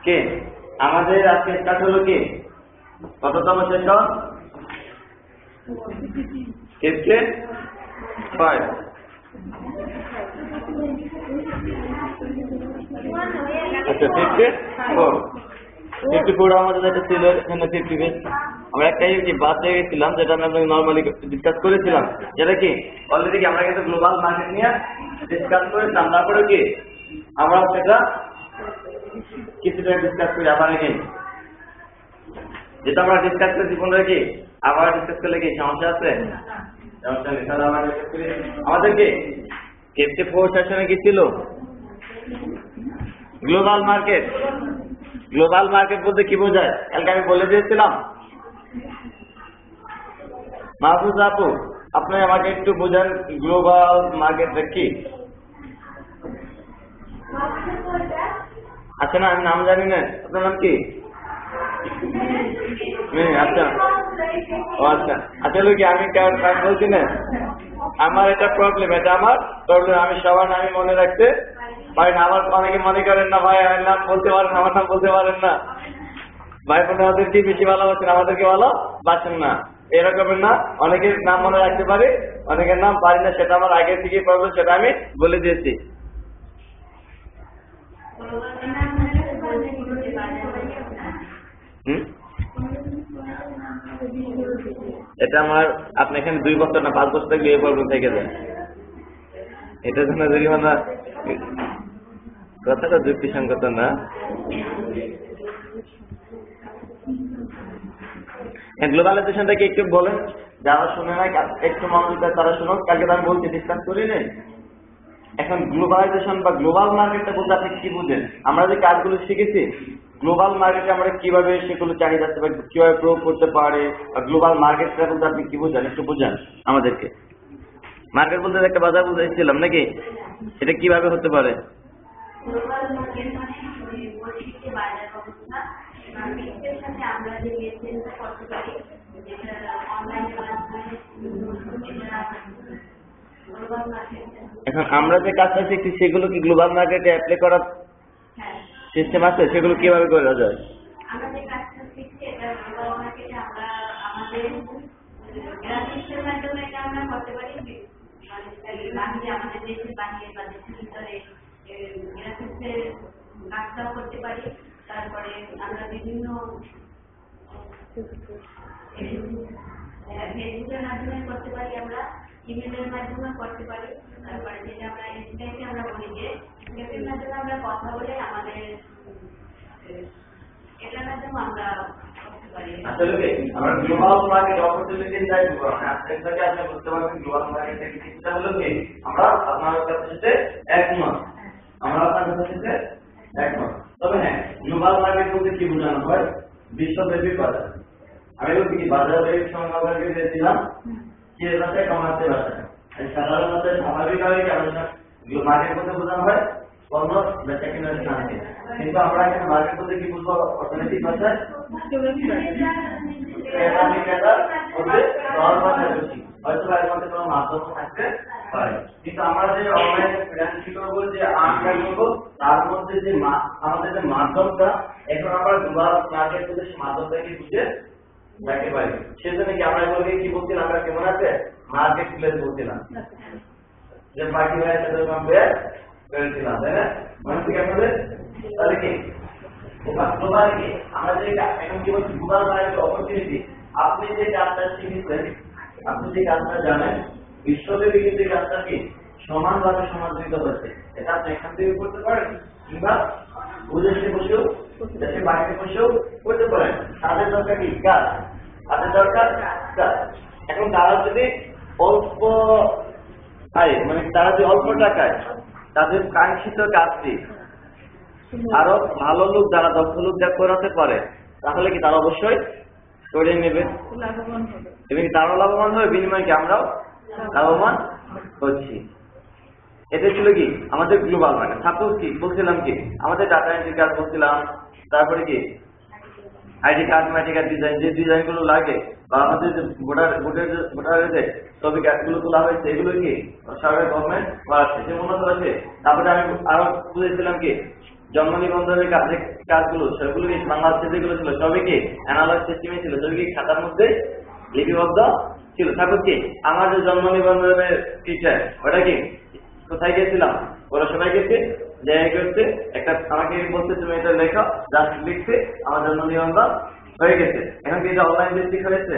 কে আমাদের আজকে স্টার্ট হলো কি কততম সেশন? কে 5 আচ্ছা 54 আমাদের যেটা ছিল এখানে 50 আমরা একটাই কি বাদ দিয়ে গেছিলাম যেটা আমরা নর্মালি ডিসকাস করেছিলাম, যেটা কি অলরেডি কি আমরা কিন্তু গ্লোবাল মার্কেট নিয়ে ডিসকাস করেছিলাম। তারপরে কি আমরা সেটা কিছুটা ডিসকাস করি আবার আগে, যেটা আমরা ডিসকাস করেছি পুনরায় কি আবার ডিসকাস করলে কি সমস্যা আছে? সমস্যা নেই। তাহলে আমরা ডিসকাস করি আমাদের কি 54 সেশনে কি ছিল? Global market. গ্লোবাল মার্কেট বলতে কি বোঝায় কালকে আমি বলে দিয়েছিলাম। মাহফুজ আপু আপনি আমাকে একটু বোঝান গ্লোবাল মার্কেটটা কি? আচ্ছা না আমি নাম জানি না, আপনার নাম কি? আচ্ছা ও আচ্ছা আচ্ছা কি আমি বলছি না, আমার এটা প্রবলেম, আমি সবার নামই মনে রাখতে পারি না। আমার অনেকে মনে করেন না ভাই আমার নাম বলতে পারেন, আমার নাম বলতে পারেন না, ভাই বোনদেরকে বেশি ভালোবাসেন আমাদেরকে ভালো বাসেন না, এরকমের না। অনেকের নাম মনে রাখতে পারি, অনেকের নাম পারি না, সেটা আমার আগে থেকে প্রবলেম, সেটা আমি বলে দিয়েছি। এটা আমার আপনি এখানে 2 বছর না 5 বছর থাকলে এই প্রবলেম থেকে যায়, এটার জন্য জরিমানা কথাটা যুক্তিসঙ্গত না। গ্লোবালাইজেশনটাকে একটু বলেন, যারা শুনে না একটু মনোযোগ দেয় তারা শুনুন, কালকে তো আমি বলছি ডিসকাস করি নাই। এখন গ্লোবালাইজেশন বা গ্লোবাল মার্কেটটা বলতে আপনি কি বুঝেন? আমরা যে কাজগুলো শিখেছি গ্লোবাল মার্কেটে আমরা কিভাবে সেগুলো চাহিদা বা কিভাবে প্রয়োগ করতে পারে, বা গ্লোবাল মার্কেটটা বলতে আপনি কি বুঝেন একটু বুঝান আমাদেরকে। মার্কেট বলতে একটা বাজার বুঝাইছিলাম নাকি, এটা কিভাবে হতে পারে? গ্লোবাল মার্কেট মানে বৈশ্বিক বাজার অবস্থা, মার্কেটের সাথে আমরা যে লেনদেনটা করতে পারি, যেটা অনলাইনে গ্লোবাল মার্কেট। এখন আমরা যে কাজটা শিখছি সেগুলো কি গ্লোবাল মার্কেটে অ্যাপ্লাই করার সিস্টেম আছে? সেগুলো কিভাবে করা যায়? আমরা যে কাজটা শিখছি এটা গ্লোবাল মার্কেটে আমরা আমাদের গ্রাফিক্সের মাধ্যমে এটা আমরা করতে পারি, মানে আমাদের দেশের বাইরে বা দেশের ভিতরে গ্রাফিক্সের কাজটাও করতে পারি। তারপরে আমরা বিভিন্ন ফেসবুকের মাধ্যমে করতে পারি, আমরা ইমেলের মাধ্যমে করতে পারি। তারপরে যেটা আমরা স্কাইপে আমরা বলি যে স্কাইপের মাধ্যমে আমরা কথা বলে আমাদের এটার মাধ্যমে আমরা করতে পারি। আসলে কি আমরা গ্লোবাল মার্কেট অপরচুনিটি চাই আজকে আপনি বুঝতে পারবেন গ্লোবাল মার্কেট কি হলো কি আমরা আপনার সাথে একমত, আমরা আপনার সাথে একমত। তবে হ্যাঁ গ্লোবাল মার্কেট বলতে কি বোঝানো হয়? বিশ্বব্যাপী বাজার। আমি বলছি কি বাজারের সংজ্ঞাকে দিয়েছিলাম কি ভাষায় কমাতে ভাষায় সাধারণত স্বাভাবিকভাবে আমাদের মার্কেট বলতে বোঝানো হয় পণ্য বেচা কেনার স্থানকে, কিন্তু আমরা এখানে মার্কেট বলতে কি বুঝবো অর্থনৈতিক ভাষায় হয়তো এর মধ্যে কোনো মাধ্যম থাকতে পারে, কিন্তু আমরা যে অনলাইনে ফ্রিল্যান্সিং করবো যে আর্ন করবো তার মধ্যে যে আমাদের যে মাধ্যমটা এখন আমরা গ্লোবাল মার্কেট বলতে সেই মাধ্যমটাকে বুঝে রাখতে পারি। সেজন্য কি আমরা এগুলোকে কি বলছিলাম, আমরা কেমন আছে মার্কেট প্লেস বলছিলাম, যে বাকি ভাইয়ের সাথে কম্পেয়ার করেছিলাম, তাই না? মনে থেকে আপনাদের তাহলে কি গ্লোবাল কি আমরা যে এখন কি বলছি গ্লোবাল মার্কেট অপরচুনিটি। আপনি যে কাজটা শিখেছেন, আপনি যে কাজটা জানেন, বিশ্বব্যাপী কিন্তু কাজটা কি সমানভাবে সমাদৃত হচ্ছে। এটা আপনি এখান থেকে করতে পারেন কিংবা বিদেশে বসেও দেশের বাইরে বসেও করতে পারেন। তাদের দরকার কি কাজ, তাদের দরকার কাজ। এখন তারা যদি অল্প আয় মানে তারা যদি অল্প টাকায় তাদের কাঙ্ক্ষিত কাজটি আরো ভালো লোক যারা দক্ষ লোক যা করাতে পারে তাহলে কি তারা অবশ্যই করে নেবে এবং তারাও লাভবান হবে, বিনিময়ে কি আমরাও লাভবান হচ্ছি। এটা ছিল কি আমাদের গ্লোবাল মার্কেট। সাপোজ কি বলছিলাম কি আমাদের ডাটা এন্ট্রি কাজ বলছিলাম, তারপরে কি আইডি কার্ড মাইডি কার্ড ডিজাইন, যে ডিজাইন গুলো লাগে বা আমাদের যে ভোটারের যে ছবি কার্ডগুলো তোলা হয়েছে এগুলো কি সরকারি গভর্নমেন্ট করাচ্ছে, যে উন্নত আছে। তারপরে আমি আরো বুঝেছিলাম কি জন্ম নিবন্ধনের কাজগুলো সেগুলো কি বাংলাদেশে যেগুলো ছিল সবই কি অ্যানালগ সিস্টেমে ছিল, সবই কি খাতার মধ্যে লিপিবদ্ধ ছিল। তারপর কি আমার যে জন্ম নিবন্ধনের টিচার ওটা কি কোথায় গেছিলাম, ওরা সবাই গেছে জায়গায় করছে একটা আমাকে বলছে তুমি এটা লেখো, জাস্ট লিখছে আমার জন্ম নিবন্ধন হয়ে গেছে। এখন কি এটা অনলাইন ভিত্তিক হয়েছে?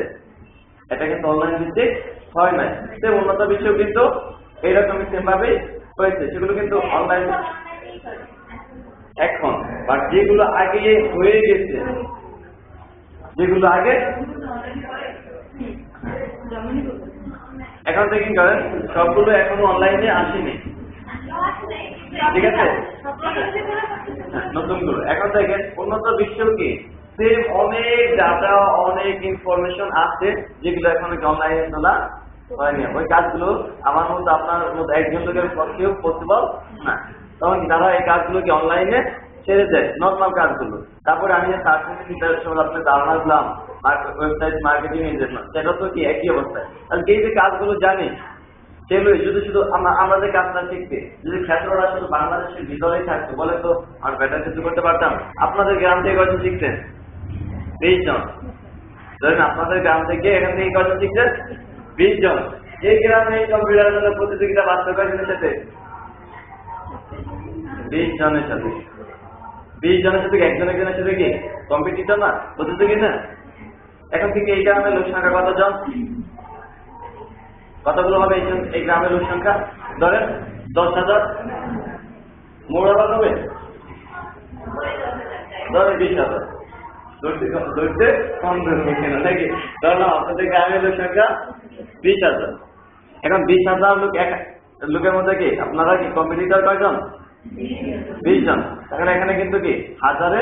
এটা কিন্তু অনলাইন ভিত্তিক হয় নাই। সে উন্নত বিশ্বেও কিন্তু এইরকমই সেম ভাবে হয়েছে, সেগুলো কিন্তু অনলাইন এখন। বাট যেগুলো আগে হয়ে গেছে, যেগুলো আগে এখন থেকে করেন সবগুলো এখনো অনলাইনে আসেনি, ঠিক আছে? নতুন গুলো এখন দেখেন উন্নত বিশ্ব কি সেম অনেক ডাটা অনেক ইনফরমেশন আছে যেগুলো এখন অনলাইনে তোলা হয়নি। ওই কাজগুলো আমার মতো আপনার মতো একজন লোকের পক্ষেও পসিবল না। তখন কি তারা এই কাজগুলোকে অনলাইনে ছেড়ে দেয়, নর্মাল কাজগুলো। তারপরে আমি যে আপনার ধারণা দিলাম ওয়েবসাইট মার্কেটিং এর জন্য, সেটা তো কি একই অবস্থায়। তাহলে এই যে কাজগুলো জানি সেগুলো শুধু শুধু আমাদের কাজটা শিখতে যদি ক্ষেত্রটা শুধু বাংলাদেশের ভিতরেই থাকতো বলে তো আর বেটার কিছু করতে পারতাম। আপনাদের গ্রাম থেকে কত শিখতেন? 20 জন। ধরেন আপনাদের গ্রাম থেকে এখান থেকে কত শিখতেন? 20 জন। এই গ্রামে কম্পিউটারের জন্য প্রতিযোগিতা বাস্তবায়নের সাথে 20 জনের সাথে 20 জনের সাথে একজনের সাথে কি কম্পিটিশন না, প্রতিযোগী না? এখন থেকে এই গ্রামের লোক সংখ্যা কতজন? কতগুলো হবে এই গ্রামের লোক সংখ্যা? ধরেন 10,000। মোড়া কত হবে? ধরেন 20,000। ধরতে কম ধরবে কেন নাকি? ধরলাম আপনাদের গ্রামের লোক সংখ্যা 20,000। এখন 20,000 লোকের মধ্যে কি আপনারা কি কম্পিটিটর কয়জন? 20 জন। তাহলে এখানে কিন্তু কি হাজারে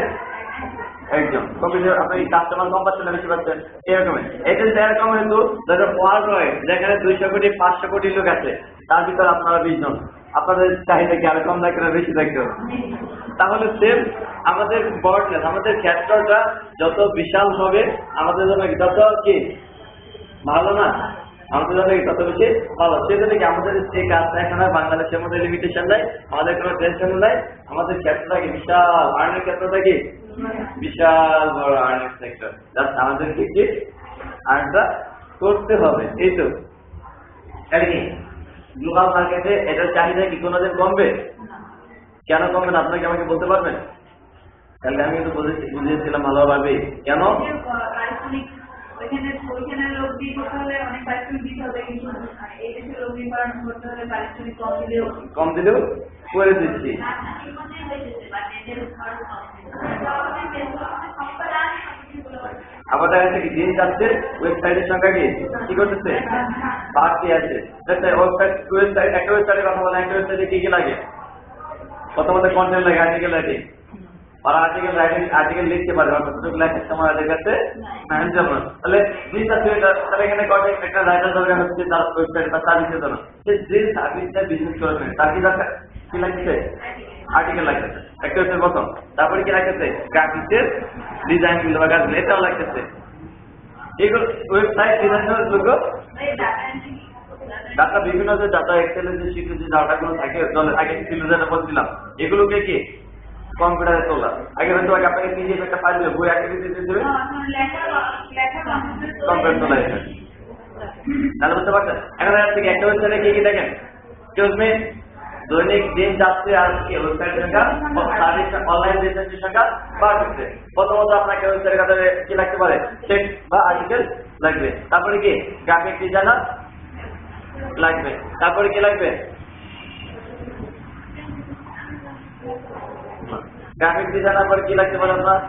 একজন কম্পিউটার আপনি কাস্টমার কম পাচ্ছেন না বেশি পাচ্ছেন এরকমই। এটা যদি এরকম হতো যারা ওয়ার্ল্ড ওয়াইড যেখানে 200 কোটি 500 কোটি লোক আছে তার ভিতরে আপনারা 20 জন, আপনাদের চাহিদা কি আরো কম থাকবে না বেশি থাকবে? তাহলে সেম আমাদের বর্ডনেস আমাদের ক্ষেত্রটা যত বিশাল হবে আমাদের জন্য তত কি ভালো না, আমাদের জন্য তত বেশি ভালো। সেজন্য কি আমাদের এই কাজটা এখন আর বাংলাদেশের মধ্যে লিমিটেশন নাই, আমাদের কোনো টেনশন নাই। আমাদের ক্ষেত্রটা কি বিশাল, আর্নের ক্ষেত্রটা কি বিশাল বড় আর্নের সেক্টর। জাস্ট আমাদেরকে কি আর্নটা করতে হবে, এই তো। কি গ্লোবাল মার্কেটে এটার চাহিদা কি কোনোদিন কমবে? কেন কমবে না আপনাকে আমাকে বলতে পারবেন? তাহলে আমি কিন্তু বুঝিয়েছিলাম ভালোভাবে কেন ওইখানে লোক দিয়ে করতে হলে অনেক পারিশ্রমিক দিতে হবে, কিন্তু এই দেশে লোক দিয়ে করতে হলে পারিশ্রমিক কম দিলেও করে দিচ্ছি। আবার দেখা যাচ্ছে কি দিন যাচ্ছে ওয়েবসাইটের সংখ্যা কি করতেছে বাড়তে আছে। ওয়েবসাইট একটা ওয়েবসাইটের কথা বলে একটা ওয়েবসাইটে কি লাগে? প্রথমত কন্টেন্ট লাগে, আর্টিকেল রাইটিং। আর আর্টিকেল লিখতে পারে কতটুকু লেখার সময় তাদের কাছে তাহলে তাহলে এখানে একটা রাইটার দরকার হচ্ছে তার ওয়েবসাইট বা সার্ভিসের জন্য। যে সার্ভিসটা বিজনেস করবে তার কি দরকার? কি লাগছে? আর্টিকেল লাগতেছে একটা ওয়েবসাইট প্রথম। তারপরে কি লাগতেছে? গ্রাফিক্সের ডিজাইন গুলো বা কাজগুলো এটাও লাগতেছে। এইগুলো ওয়েবসাইট ডিজাইনের লোক ডাটা বিভিন্ন যে ডাটা এক্সেলের যে শীটের যে ডাটাগুলো থাকে আগে ছিল যেটা বলছিলাম এগুলোকে কি কম্পিউটারে তোলা। আগে হয়তো আপনাকে পিডিএফ একটা ফাইল দেবে, বই আগে দিতে দেবে কম্পিউটার তোলা। তাহলে বুঝতে পারছেন? এখন থেকে একটা ওয়েবসাইটে কি দেখেন চলবে দৈনিক দিন যাচ্ছে আর কি ওয়েবসাইটের সংখ্যা অনলাইন বিজনেসের সংখ্যা বাড়তেছে। প্রথমত আপনাকে ওয়েবসাইটের কাছে কি লাগতে পারে? টেক্সট বা আর্টিকেল লাগবে। তারপরে কি গ্রাফিক ডিজাইনার লাগবে। তারপরে কি লাগবে? গ্রাফিক ডিজাইনার পরে কি লাগতে পারে আপনার?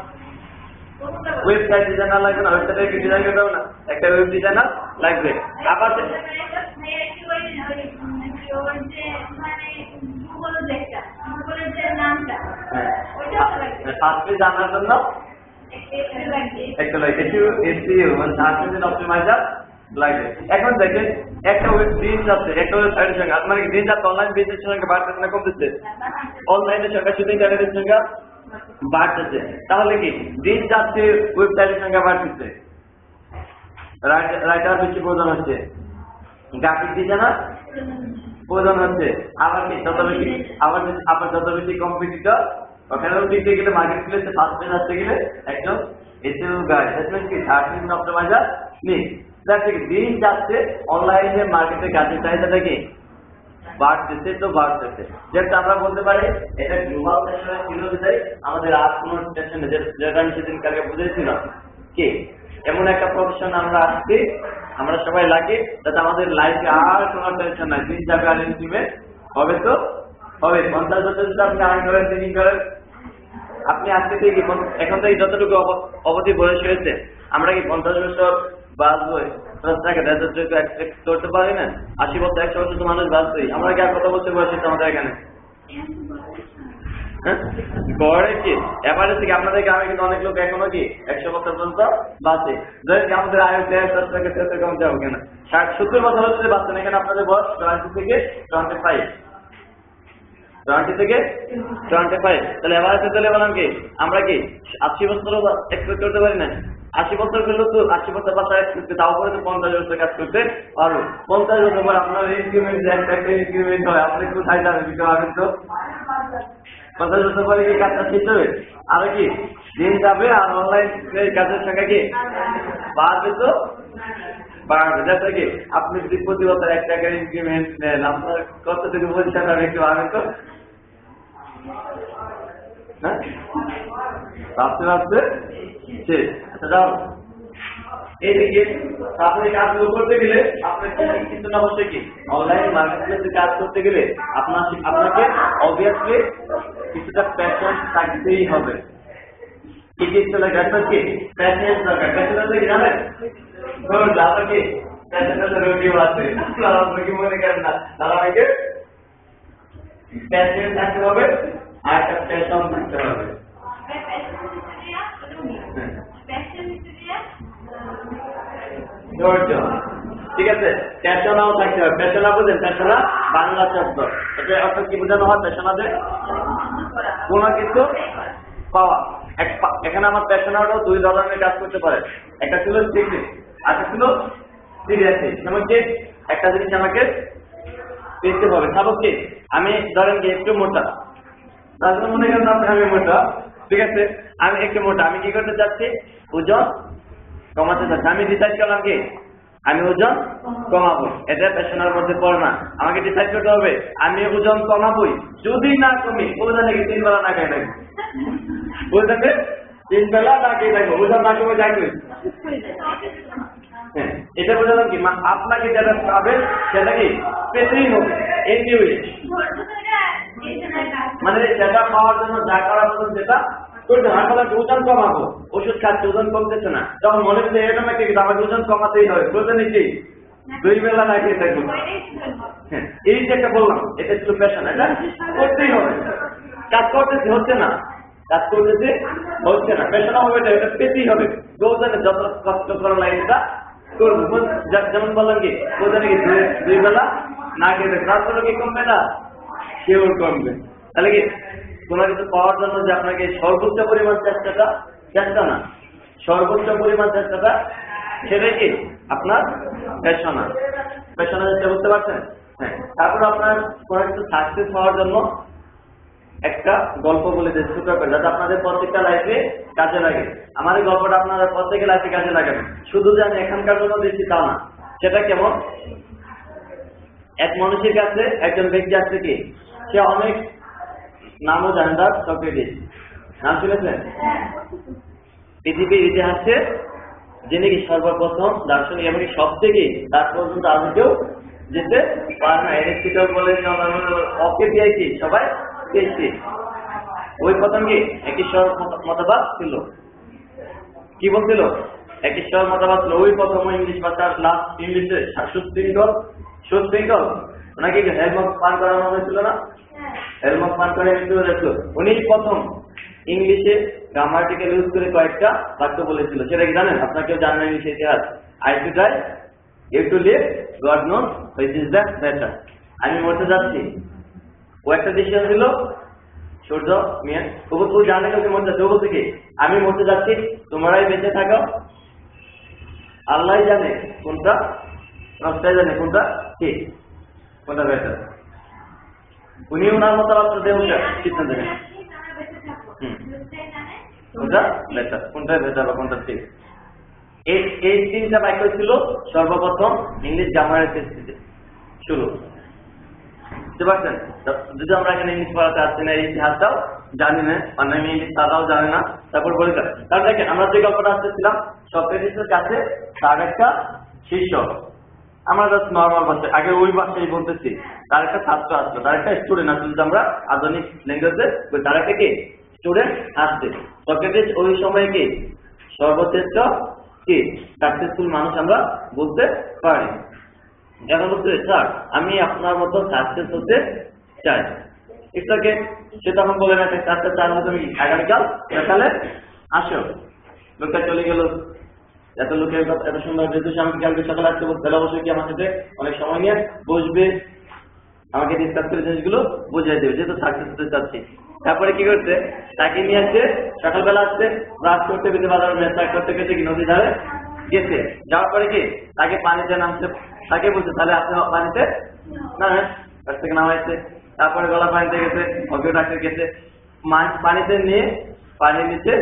ওয়েবসাইট ডিজাইনার লাগবে না? ওয়েবসাইটে কি ডিজাইন করতে হবে না? একটা ওয়েব ডিজাইনার লাগবে। আবার ফার্স্টলি জানার জন্য একটা লাগে এসইও মানে সার্চ ইঞ্জিন অপটিমাইজার লাগবে। এখন দেখেন একটা দিন যাচ্ছে একটা ওয়েবসাইটের সঙ্গে আপনার দিন যাচ্ছে অনলাইন বিজনেসের সঙ্গে বাড়তেছে না কমতেছে? অনলাইনের সংখ্যা শুধু ইন্টারনেটের সংখ্যা বাড়তেছে। তাহলে কি দিন যাচ্ছে ওয়েবসাইটের সংখ্যা বাড়তেছে, রাইটার বেশি প্রয়োজন হচ্ছে, গ্রাফিক ডিজাইনার প্রয়োজন হচ্ছে। আবার কি যত বেশি আবার যত বেশি কম্পিটিটর ওখানে দিতে গেলে মার্কেট প্লেসে ফার্স্ট পেজ আসতে গেলে একদম এসইও গাইড দ্যাট মিন্স কি search engine optimiser link that কি দিন যাচ্ছে অনলাইনে মার্কেটে কাজের চাহিদাটা কি বাড়তেছে তো বাড়তেছে যেটা আমরা বলতে পারি এটা গ্লোবাল সেশনে ছিল বিধায় আমাদের আর কোনো সেশনে যেটা আমি সেদিন কালকে বুঝেছিলাম কি এমন একটা প্রফেশন আমরা আসছি আমরা সবাই লাগি যাতে আমাদের লাইফে আর কোনো টেনশন নাই দিন যাবে আর ইনক্রিমেন্ট হবে তো হবে 50 বছর যদি আপনি আর্ন করেন ট্রেনিং করেন আপনি আজকে থেকে এখন থেকে যতটুকু অবধি বয়স হয়েছে আমরা কি 50 বছর বাঁচবো রাস্তাকে এক্সপেক্ট করতে পারি না 80 বছর 100 বছর তো মানুষ বাঁচবেই আমরা কি আর কত বছর বয়স হচ্ছে আমাদের এখানে গড়ে কি এবারে থেকে আপনাদের গ্রামে কিন্তু অনেক লোক এখনো কি 100 বছর পর্যন্ত বাঁচে ধরেন কি আমাদের আয়ু 10 থেকে 70 কম যাবো কেন 60-70 বছর হচ্ছে বাঁচছেন এখানে আপনাদের বয়স 20 থেকে 25 20 থেকে 25 তাহলে এবারে তাহলে বললাম কি আমরা কি 80 বছর এক্সপেক্ট করতে পারি না 80 বছর হলো তো 80 বছর বাঁচা এক্সপেক্ট তাও করে তো 50 বছর কাজ করতে পারো 50 বছর পর আপনার ইনক্রিমেন্ট একটা ইনক্রিমেন্ট হয় আপনি একটু চাই যাবেন কিন্তু আগে তো 50 বছর পরে কি কাজটা শেষ হবে আর কি দিন যাবে আর অনলাইন কাজের সংখ্যা কি বাড়বে তো বাড়বে যাতে কি আপনি যদি প্রতি বছর 1 টাকার ইনক্রিমেন্ট নেন আপনার কত থেকে পয়সা হবে একটু আগে তো হ্যাঁ ভাবতে ভাবতে শেষ আচ্ছা যাও এইদিকে আপনি কাজগুলো করতে গেলে আপনার কিন্তু না অবশ্যই কি অনলাইন মার্কেটপ্লেসে কাজ করতে গেলে আপনাকে অবভিয়াসলি কিছুটা প্যাশন থাকতেই হবে কি কি চলে গেছে কি প্যাশন দরকার প্যাশন কি জানেন ধরুন যারা কি প্যাশনের রোগীও আছে আপনারা কি মনে করেন না তারা আমাকে প্যাশন থাকতে হবে আর একটা প্যাশন থাকতে হবে ঠিক আছে পেশনাও থাকতে হবে পেশনা বুঝেন পেশনা বাংলা শব্দ এটা অর্থ কি বোঝানো হয় পেশনাতে কোনো কিছু পাওয়া এখানে আমার পেশনাটাও 2 ধরনের কাজ করতে পারে একটা ছিল ডিগ্রি আর একটা ছিল সিরিয়াসলি যেমন কি একটা জিনিস আমাকে পেতে হবে সাপোজ কি আমি ধরেন যে একটু মোটা তাহলে মনে করেন আপনি আমি মোটা ঠিক আছে আমি একটু মোটা আমি কি করতে চাচ্ছি ওজন কমাতে চাচ্ছি আমি ডিসাইড করলাম কি আমি ওজন কমাবো এটা পেশনার মধ্যে পড়ে না আমাকে ডিসাইড করতে হবে আমি ওজন কমাবোই যদি না কমি ওজন নাকি 3 বেলা না খাই থাকবো ওজনে 3 বেলা না খেয়ে থাকবো ওজন না কমে থাকবে এটা বোঝালাম কি আপনাকে যেটা পাবে সেটা কি পেতেই হবে মানে যেটা পাওয়ার জন্য যা করার মতন সেটা করতে হবে ওজন কমাবো ওষুধ খাচ্ছে ওজন কমতেছে না তখন মনে হচ্ছে এরকম একটা কিন্তু আমাকে ওজন কমাতেই হবে প্রয়োজনে কি 2 বেলা না খেয়ে থাকবো এই যে একটা বললাম এটা ছিল পেশন এটা করতেই হবে কাজ করতেছে হচ্ছে না কাজ করতেছে হচ্ছে না পেশন হবে এটা পেতেই হবে ওজনে যত কষ্ট করা লাগে এটা করবো যেমন বললাম কি ওজনে কি 2 বেলা না খেয়ে থাকবে তারপরে কি কমবে না কেউ কমবে তাহলে কি কোনো কিছু পাওয়ার জন্য যে আপনাকে সর্বোচ্চ পরিমাণ চেষ্টা না সর্বোচ্চ পরিমাণ চেষ্টাটা সেটাই কি আপনার পেশনা চেষ্টা বুঝতে পারছেন হ্যাঁ তারপর আপনার কোনো কিছু সাকসেস হওয়ার জন্য একটা গল্প বলে যে ছোট করে যাতে আপনাদের প্রত্যেকটা লাইফে কাজে লাগে আমার এই গল্পটা আপনারা প্রত্যেকের লাইফে কাজে লাগাবেন শুধু যে আমি এখানকার জন্য দিচ্ছি তা না সেটা কেমন এক মানুষের কাছে একজন ব্যক্তি আছে কি সে অনেক নামও জানেন তার সক্রেটিস নাম শুনেছেন পৃথিবীর ইতিহাসে যিনি কি সর্বপ্রথম দার্শনিক এমনকি সব থেকে তার পর্যন্ত আজ কেউ যেতে পারে না এরিস্টটল বলেন ওকে দিয়ে কি সবাই পেয়েছি ওই প্রথম কি এক ঈশ্বর মতবাদ ছিল কি বলছিল এক ঈশ্বর মতবাদ ছিল ওই প্রথম ইংলিশ ভাষার লাস্ট ইংলিশে সুশৃঙ্খল ওনাকে হেলমক পান করানো হয়েছিল না হেলমক পান করে মৃত্যু হয়েছিল উনি প্রথম ইংলিশে গ্রামাটিক্যাল ইউজ করে কয়েকটা বাক্য বলেছিল সেটা কি জানেন আপনার কেউ জানেন ইংলিশ ইতিহাস I to try you to live God knows which is the better আমি মরতে যাচ্ছি ও একটা ডিসিশন ছিল সূর্য মিয়া তবু জানে ওকে মরতে যাচ্ছে বলতে কি আমি মরতে যাচ্ছি তোমরাই বেঁচে থাকো আল্লাহ জানে কোনটা নষ্টাই জানে কোনটা ঠিক কোনটা বেটার উনি ওনার মতো আপনার দেহ সিদ্ধান্ত নেন কোনটা বেটার, কোনটা বেটার বা কোনটা ঠিক। এই তিনটা বাক্য ছিল সর্বপ্রথম ইংলিশ গ্রামারের টেস্টে শুরু, বুঝতে পারছেন? যদি আমরা এখানে ইংলিশ পড়াতে আসছি না, এই ইতিহাসটাও জানি না, মানে আমি ইংলিশ তারাও জানে না, তারপর বলে দেন। কারণ দেখেন আমরা যে গল্পটা আসতেছিলাম, সক্রেটিসের কাছে তার একটা শিষ্য, আমরা জাস্ট নর্মাল ভাষায় আগে ওই ভাষায় বলতেছি, তার একটা ছাত্র আসলো, তার একটা স্টুডেন্ট আসলো, যদি আমরা আধুনিক ল্যাঙ্গুয়েজে তার একটা কি স্টুডেন্ট আসছে। সক্রেটিস ওই সময় কি সর্বশ্রেষ্ঠ কি সাকসেসফুল মানুষ আমরা বলতে পারি। এখন বলতে স্যার আমি আপনার মতো সাকসেস হতে চাই, এটাকে সে তখন বলে না চারটা চার মতো তুমি আগামীকাল সকালে আসো। লোকটা চলে গেল, এত লোকের এত সুন্দর যেহেতু আমি কালকে সকালে আসতে বলতে, তাহলে অবশ্যই কি আমার সাথে অনেক সময় নিয়ে বসবে, আমাকে ডিসকাস করে জিনিসগুলো বুঝিয়ে দেবে, যেহেতু সাকসেস হতে চাচ্ছি। তারপরে কি করছে, তাকে নিয়ে আসছে, সকালবেলা আসছে, ব্রাশ করতে গেছে, বাজার মেসা করতে গেছে কি নদী ধারে গেছে, যাওয়ার পরে কি তাকে পানিতে নামছে, তাকে বলছে তাহলে আপনি পানিতে নামেন, কাছ থেকে নামাইছে। তারপরে গলা পানিতে গেছে, অজ্ঞ ডাক্তার গেছে, পানিতে নিয়ে পানির নিচে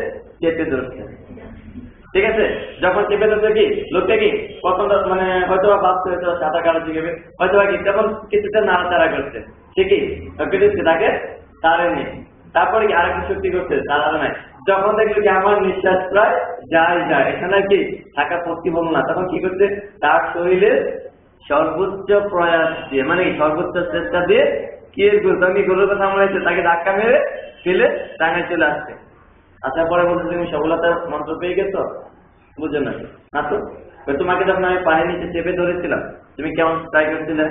চেপে ধরছে, ঠিক আছে? যখন চেপে ধরছে কি লোকটা কি প্রথম মানে হয়তো ভাবছে হয়তো সাঁতার কাটা শিখবে, হয়তো কি তখন কিছুটা নাড়াচাড়া করছে, ঠিকই তাকে তারে নেই। তারপরে কি আরেকটা শক্তি করছে, তারা নাই। যখন দেখলো কি আমার নিঃশ্বাস প্রায় যায় এখানে কি থাকা পসিবল না, তখন কি করছে, তার শরীরে সর্বোচ্চ প্রয়াস দিয়ে, মানে সর্বোচ্চ চেষ্টা দিয়ে কি তুমি গরুর কথা সামলাইছে, তাকে ধাক্কা মেরে ফেলে টাঙায় চলে আসছে। আসার পরে বলছে তুমি সফলতার মন্ত্র পেয়ে গেছো, বুঝে না না তো তোমাকে যখন আমি পানি নিচে চেপে ধরেছিলাম তুমি কেমন ট্রাই করছিলে,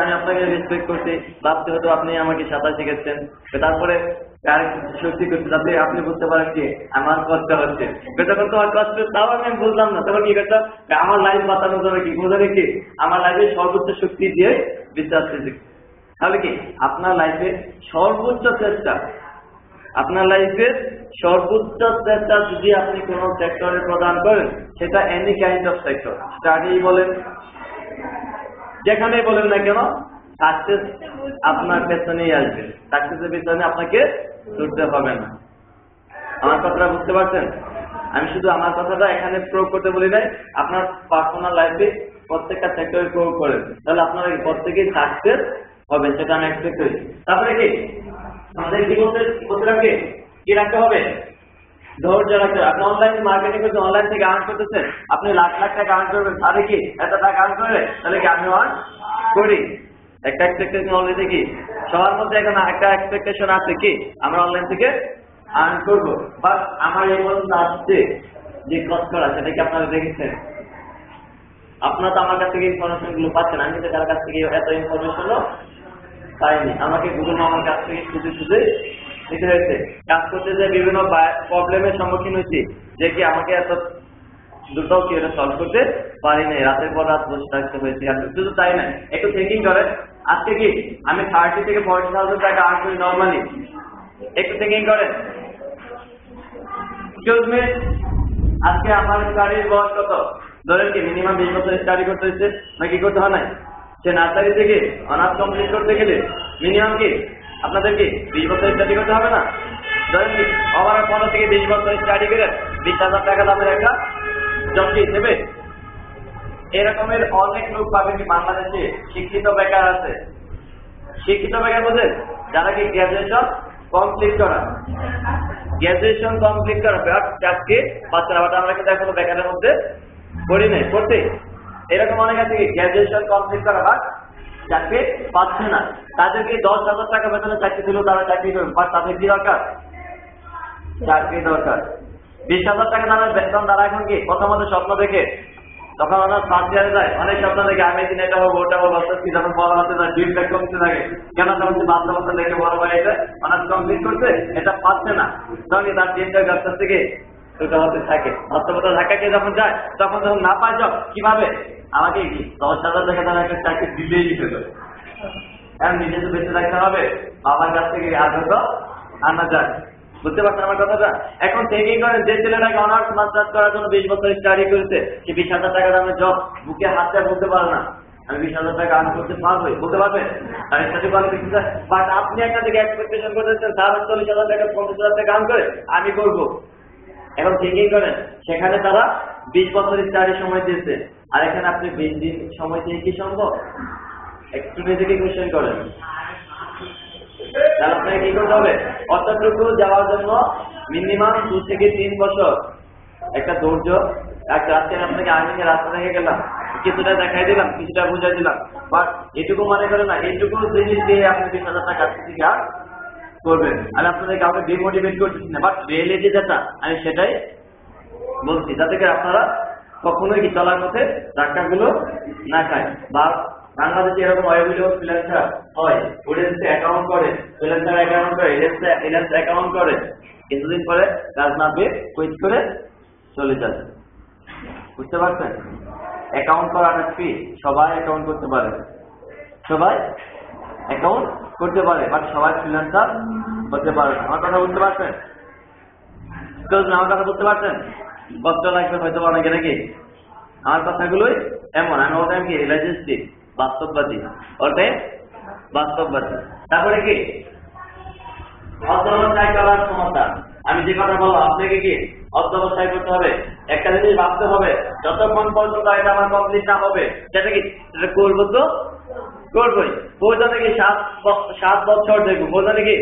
আমি আপনাকে রেসপেক্ট করছি, ভাবতে হতো আপনি আমাকে সাঁতার শিখেছেন, তারপরে শক্তি করছে যাতে আপনি বুঝতে পারেন কি আমার কষ্ট হচ্ছে, যখন তোমার কষ্ট তাও আমি বুঝলাম না, তখন কি করতাম আমার লাইফ বাঁচানোর জন্য কি বোঝাবে কি আমার লাইফে সর্বোচ্চ শক্তি দিয়ে বিশ্বাস করছি। তাহলে কি আপনার লাইফে সর্বোচ্চ চেষ্টা, আপনার লাইফের সর্বোচ্চ চেষ্টা যদি আপনি কোন সেক্টরে প্রদান করেন, সেটা any kind of sector, study বলেন, যেখানেই বলেন না কেন, সাকসেস আপনার পেছনেই আসবে, সাকসেসের পেছনে আপনাকে ছুটতে হবে না। আমার কথাটা বুঝতে পারছেন? আমি শুধু আমার কথাটা এখানে প্রয়োগ করতে বলি নাই, আপনার পার্সোনাল লাইফে প্রত্যেকটা সেক্টরে প্রয়োগ করেন, তাহলে আপনারা প্রত্যেকেই সাকসেস হবে, সেটা আমি এক্সপেক্ট করি। তারপরে কি আমাদের কি বলছিলাম কি রাখতে হবে, ধৈর্য রাখতে হবে। আপনি অনলাইন মার্কেটিং করছেন, অনলাইন থেকে আর্ন করতেছেন, আপনি লাখ লাখ টাকা আর্ন করবেন, তাহলে কি এত টাকা আর্ন করবে, তাহলে কি আমি আর্ন করি, একটা এক্সপেকটেশন অলরেডি কি সবার মধ্যে এখন একটা এক্সপেকটেশন আছে কি আমরা অনলাইন থেকে আর্ন করবো, বাট আমার এই পর্যন্ত আসছে যে কষ্ট করা, সেটা কি আপনারা দেখেছেন? আপনারা তো আমার কাছ থেকে ইনফরমেশন গুলো পাচ্ছেন, আমি তো কার কাছ থেকে এত ইনফরমেশনও পাইনি, আমাকে গুগল আমার কাছ থেকে খুঁজে নিতে হয়েছে। কাজ করতে যে বিভিন্ন প্রবলেমের সম্মুখীন হয়েছি, যে কি আমাকে এত দ্রুত কি এটা সলভ করতে পারি নাই, রাতের পর রাত বসে থাকতে হয়েছে। শুধু তাই না, একটু থিঙ্কিং করেন, আজকে কি আমি 30 থেকে 40,000 টাকা আর্ন করি নর্মালি, একটু থিঙ্কিং করেন। আজকে আমার স্টাডির বয়স কত, ধরেন কি মিনিমাম 20 বছর স্টাডি করতে হচ্ছে, নাকি করতে হয় নাই? সে নার্সারি থেকে অনার্স কমপ্লিট করতে গেলে মিনিমাম কি আপনাদের কি 20 বছর স্টাডি করতে হবে না? ধরেন কি আমার 15 থেকে 20 বছর স্টাডি করে 20,000 টাকা দামের একটা জব কি দেবে? এরকমের অনেক লোক পাবেন কি বাংলাদেশে শিক্ষিত বেকার আছে। শিক্ষিত বেকার বলতে যারা কি গ্রাজুয়েশন কমপ্লিট করা, গ্রাজুয়েশন কমপ্লিট করা চাকরি বাচ্চারা, বাট আমরা কিন্তু এখনো বেকারের মধ্যে করি নাই, করতে এরকম অনেক আছে কি গ্রাজুয়েশন কমপ্লিট করা বাট চাকরি পাচ্ছে না, তাদেরকে 10,000 টাকা বেতনে চাকরি দিলেও তারা চাকরি করবে, বাট তাদের কি দরকার, চাকরি দরকার। 20,000 টাকা দামের বেতন তারা এখন কি প্রথমত স্বপ্ন দেখে, তখন ওনার ফার্স্ট ইয়ারে যায়, অনেক স্বপ্ন দেখে আমি দিন এটা হবো ওটা হবো, কি যখন বড় হতে যায় ড্রিমটা কমতে থাকে, কেন তখন বাচ্চা দেখে বড় ভাই এটা অনার্স কমপ্লিট করছে, এটা পাচ্ছে না, তখন তার ড্রিমটা ব্যবসা থেকে ওটা হতে থাকে। বাস্তবতা ঢাকাকে যখন যায়, তখন না পায় জব, কিভাবে আমাকে কি 10,000 টাকা তারা একটা চাকরি দিলেই দিতে হবে, এখন নিজে তো বেঁচে রাখতে হবে, বাবার কাছ থেকে আগ্রহ আনা যায়। বুঝতে পারছেন আমার কথাটা? এখন থেকেই করেন, যে ছেলেটাকে অনার্স মাস্টার্স করার জন্য 20 বছর স্টাডি করেছে, সে 20,000 টাকা দামের জব বুকে হাতে বলতে পারে না আমি 20,000 টাকা আর্ন করতে পারবো, বলতে পারবেন? তার সাথে বাট আপনি একটা থেকে এক্সপেকটেশন করতেছেন 40,000 টাকা 50,000 টাকা আর্ন করে আমি করবো, এখন থিঙ্কিং করেন, সেখানে তারা 20 বছর স্টাডি সময় দিয়েছে, আর এখানে আপনি 20 দিন সময় দিয়ে কি সম্ভব? একটু নিজেকে কোয়েশ্চেন করেন। তাহলে আপনাকে কি করতে হবে? অতটুকু যাওয়ার জন্য মিনিমাম 2 থেকে 3 বছর একটা ধৈর্য। আজকে আপনাকে আর্মিং এর রাস্তা থেকে গেলাম, কিছুটা দেখাই দিলাম, কিছুটা বুঝাই দিলাম, বাট এটুকু মনে করে না এইটুকু জিনিস দিয়ে আপনি 20,000 টাকা থেকে করবেন। আমি আপনাদের কাউকে ডিমোটিভেট করতেছি না, বাট রিয়েলিটি যেটা আমি সেটাই বলছি, যাতে করে আপনারা কখনোই কি চলার পথে ধাক্কাগুলো না খায়। বা বাংলাদেশে এরকম অয়েবল ফ্রিল্যান্সার হয়, ওডেন্সে অ্যাকাউন্ট করে, ফ্রিল্যান্সার অ্যাকাউন্ট করে, এজেন্সি অ্যাকাউন্ট করে, কিছুদিন পরে কাজ না পেয়ে কুইট করে চলে যাবে। বুঝতে পারছেন? অ্যাকাউন্ট করাটা ফ্রি, সবাই অ্যাকাউন্ট করতে পারে, সবাই অ্যাকাউন্ট করতে পারে, বাট সবাই ফ্রিল্যান্সার হতে পারে না। আমার কথা বুঝতে পারছেন? আমার কথা বুঝতে পারছেন? কষ্ট লাগবে হয়তো অনেকে নাকি। আমার কথাগুলোই এমন, আমি ওটা কি রিয়েলিস্টিক, বাস্তববাদী, ওটাই বাস্তববাদী। তারপরে কি অধ্যবসায় করার ক্ষমতা। আমি যে কথা বলবো আপনাকে কি অধ্যবসায় করতে হবে, একটা জিনিস ভাবতে হবে, যতক্ষণ পর্যন্ত এটা আমার কমপ্লিট না হবে সেটা কি সেটা করবো তো করবোই। বোঝা নাকি 7 বছর দেখবো, বোঝা নাকি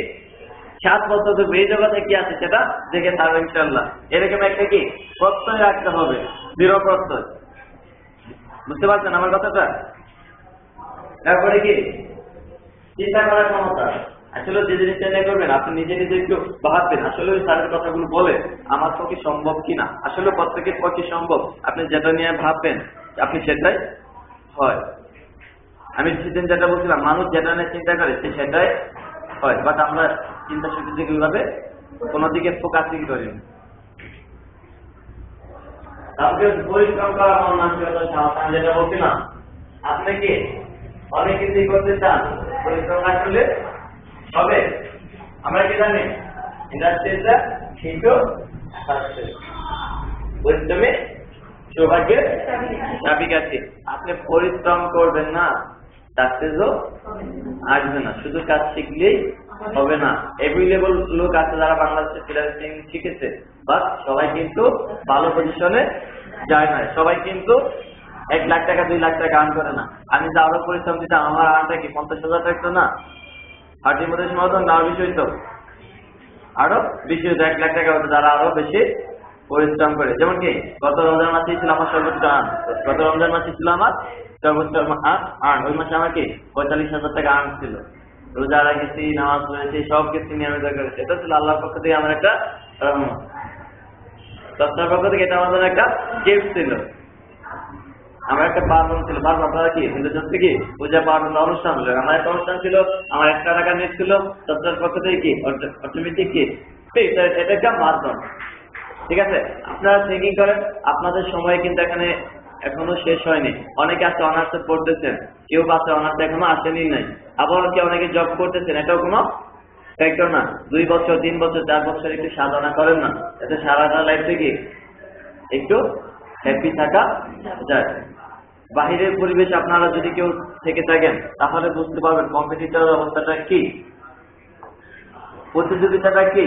7 বছর দেখবো এই জগতে কি আছে সেটা দেখে থাকবে ইনশাল্লাহ। এরকম একটা কি প্রত্যয় রাখতে হবে, দৃঢ় প্রত্যয়। বুঝতে পারছেন আমার কথাটা? তারপরে কি চিন্তা করার ক্ষমতা। আসলে যে জিনিসটা নিয়ে করবেন আপনি নিজে নিজে একটু ভাববেন, আসলে ওই স্যারের কথাগুলো বলে আমার পক্ষে সম্ভব কিনা, আসলে প্রত্যেকের পক্ষে সম্ভব। আপনি যেটা নিয়ে ভাববেন আপনি সেটাই হয়। আমি সেদিন যেটা বলছিলাম, মানুষ যেটা নিয়ে চিন্তা করে সেটাই হয়, বাট আমরা চিন্তা শক্তি থেকে ওইভাবে কোনো দিকে ফোকাসিং করি না। তারপরে পরিশ্রম করা মানসিকতা সাহস। আমি যেটা বলছিলাম, আপনি কি অনেক কিছুই করতে চান, পরিশ্রম না করলে হবে। আমরা কি জানি ইন্ডাস্ট্রিটা ঠিকও পরিশ্রমে সৌভাগ্যের চাবিকাঠি। আপনি পরিশ্রম করবেন না, সাকসেসও আসবে না। শুধু কাজ শিখলেই হবে না। এভেলেবল লোক আছে যারা বাংলাদেশে ফ্রিল্যান্সিং শিখেছে, বাট সবাই কিন্তু ভালো পজিশনে যায় না। সবাই কিন্তু 1 লাখ টাকা 2 লাখ টাকা আর্ন করে না। আমি যে আরো পরিশ্রম দিতাম আমার আর্নটা কি 50,000 থাকতো না? হার্টির মধ্যে সমাধান না বেশি হইতো, আরো বেশি হইতো, 1 লাখ টাকা হতো যারা আরো বেশি পরিশ্রম করে। যেমন কি গত রমজান মাসে ছিল আমার সর্বোচ্চ আর্ন, গত রমজান মাসে ছিল আমার সর্বোচ্চ আর্ন। ওই মাসে আমার কি 45,000 টাকা আর্ন ছিল। রোজা রাখেছি, নামাজ পড়েছি, সব কিছু নিয়মিত করেছি। এটা ছিল আল্লাহর পক্ষ থেকে আমার একটা রহমত, সত্তার পক্ষ থেকে এটা আমাদের একটা গিফট ছিল। আমার একটা পার্বণ ছিল, পার্বণ আপনারা কি হিন্দুদের থেকে পূজা পার্বণ অনুষ্ঠান ছিল, আমার একটা অনুষ্ঠান ছিল, আমার 1 টাকা নেট ছিল, সত্তার পক্ষ থেকে কি অটোমেটিক কি এটা একটা মাধ্যম। ঠিক আছে, আপনারা থিঙ্কিং করেন, আপনাদের সময় কিন্তু এখানে এখনো শেষ হয়নি। অনেকে আছে অনার্সে পড়তেছেন, কেউ আছে অনার্সে এখনো আসেনি নাই, আবার কেউ অনেকে জব করতেছেন, এটাও কোনো ফ্যাক্টর না। 2 বছর 3 বছর 4 বছর একটু সাধনা করেন না, এতে সারাটা লাইফ থেকে একটু হ্যাপি থাকা যায়। বাহিরের পরিবেশ আপনারা যদি কেউ থেকে থাকেন তাহলে বুঝতে পারবেন কম্পিটিটর অবস্থাটা কি, প্রতিযোগিতাটা কি,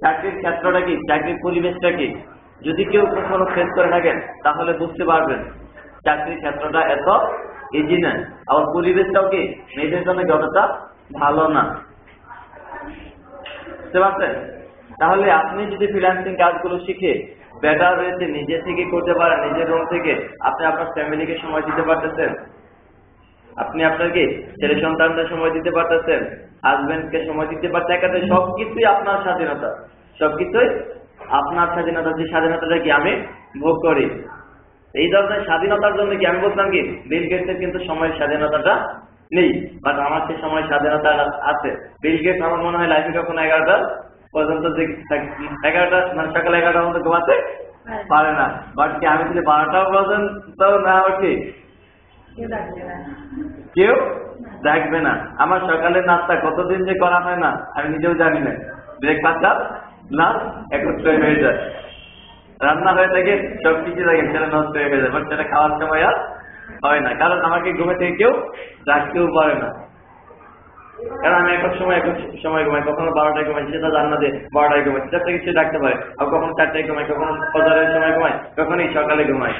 চাকরির ক্ষেত্রটা কি, চাকরির পরিবেশটা কি। যদি কেউ কখনো ফেস করে থাকেন তাহলে বুঝতে পারবেন চাকরির ক্ষেত্রটা এত ইজি না, আবার পরিবেশটাও কি মেয়েদের জন্য যতটা ভালো না। বুঝতে পারছেন? তাহলে আপনি যদি ফ্রিল্যান্সিং কাজগুলো শিখে বেটার হয়েছে নিজে থেকে করতে পারেন, নিজের রুম থেকে, আপনি আপনার ফ্যামিলিকে সময় দিতে পারতেছেন, আপনি আপনার কি ছেলে সন্তানদের সময় দিতে পারতেছেন, হাজবেন্ডকে সময় দিতে পারতেন, একাতে সবকিছুই আপনার স্বাধীনতা, সবকিছুই আপনার স্বাধীনতা। যে স্বাধীনতাটা কি আমি ভোগ করি, এই ধরনের স্বাধীনতার জন্য কি আমি বলতাম কি বিল গেটসের কিন্তু সময়ের স্বাধীনতাটা নেই, বাট আমার সে সময় স্বাধীনতা আছে। বিল গেটস আমার মনে হয় লাইফে কখনো 11টা পর্যন্ত 11টা মানে সকাল 11টার মধ্যে ঘুমাতে পারে না, বাট কি আমি যদি 12টা পর্যন্ত না উঠি কেউ দেখবে না। আমার সকালের নাস্তা কতদিন যে করা হয় না আমি নিজেও জানি না, ব্রেকফাস্ট আর লাঞ্চ একত্রে হয়ে যায়, রান্না হয়ে থাকে, সবকিছু থাকে, সেটা নষ্ট হয়ে যায়, বাট সেটা খাওয়ার সময় আর হয় না, কারণ আমাকে ঘুমে থেকে কেউ ডাকতেও পারে না। কারণ আমি এক সময় ঘুমাই, কখনো 12টায় ঘুমাই, সেটা জান্নাতে 12টায় ঘুমাই, চারটা কিছু ডাকতে পারে, আর কখনো 4টায় ঘুমাই, কখনো ফজরের সময় ঘুমাই, কখনোই সকালে ঘুমাই।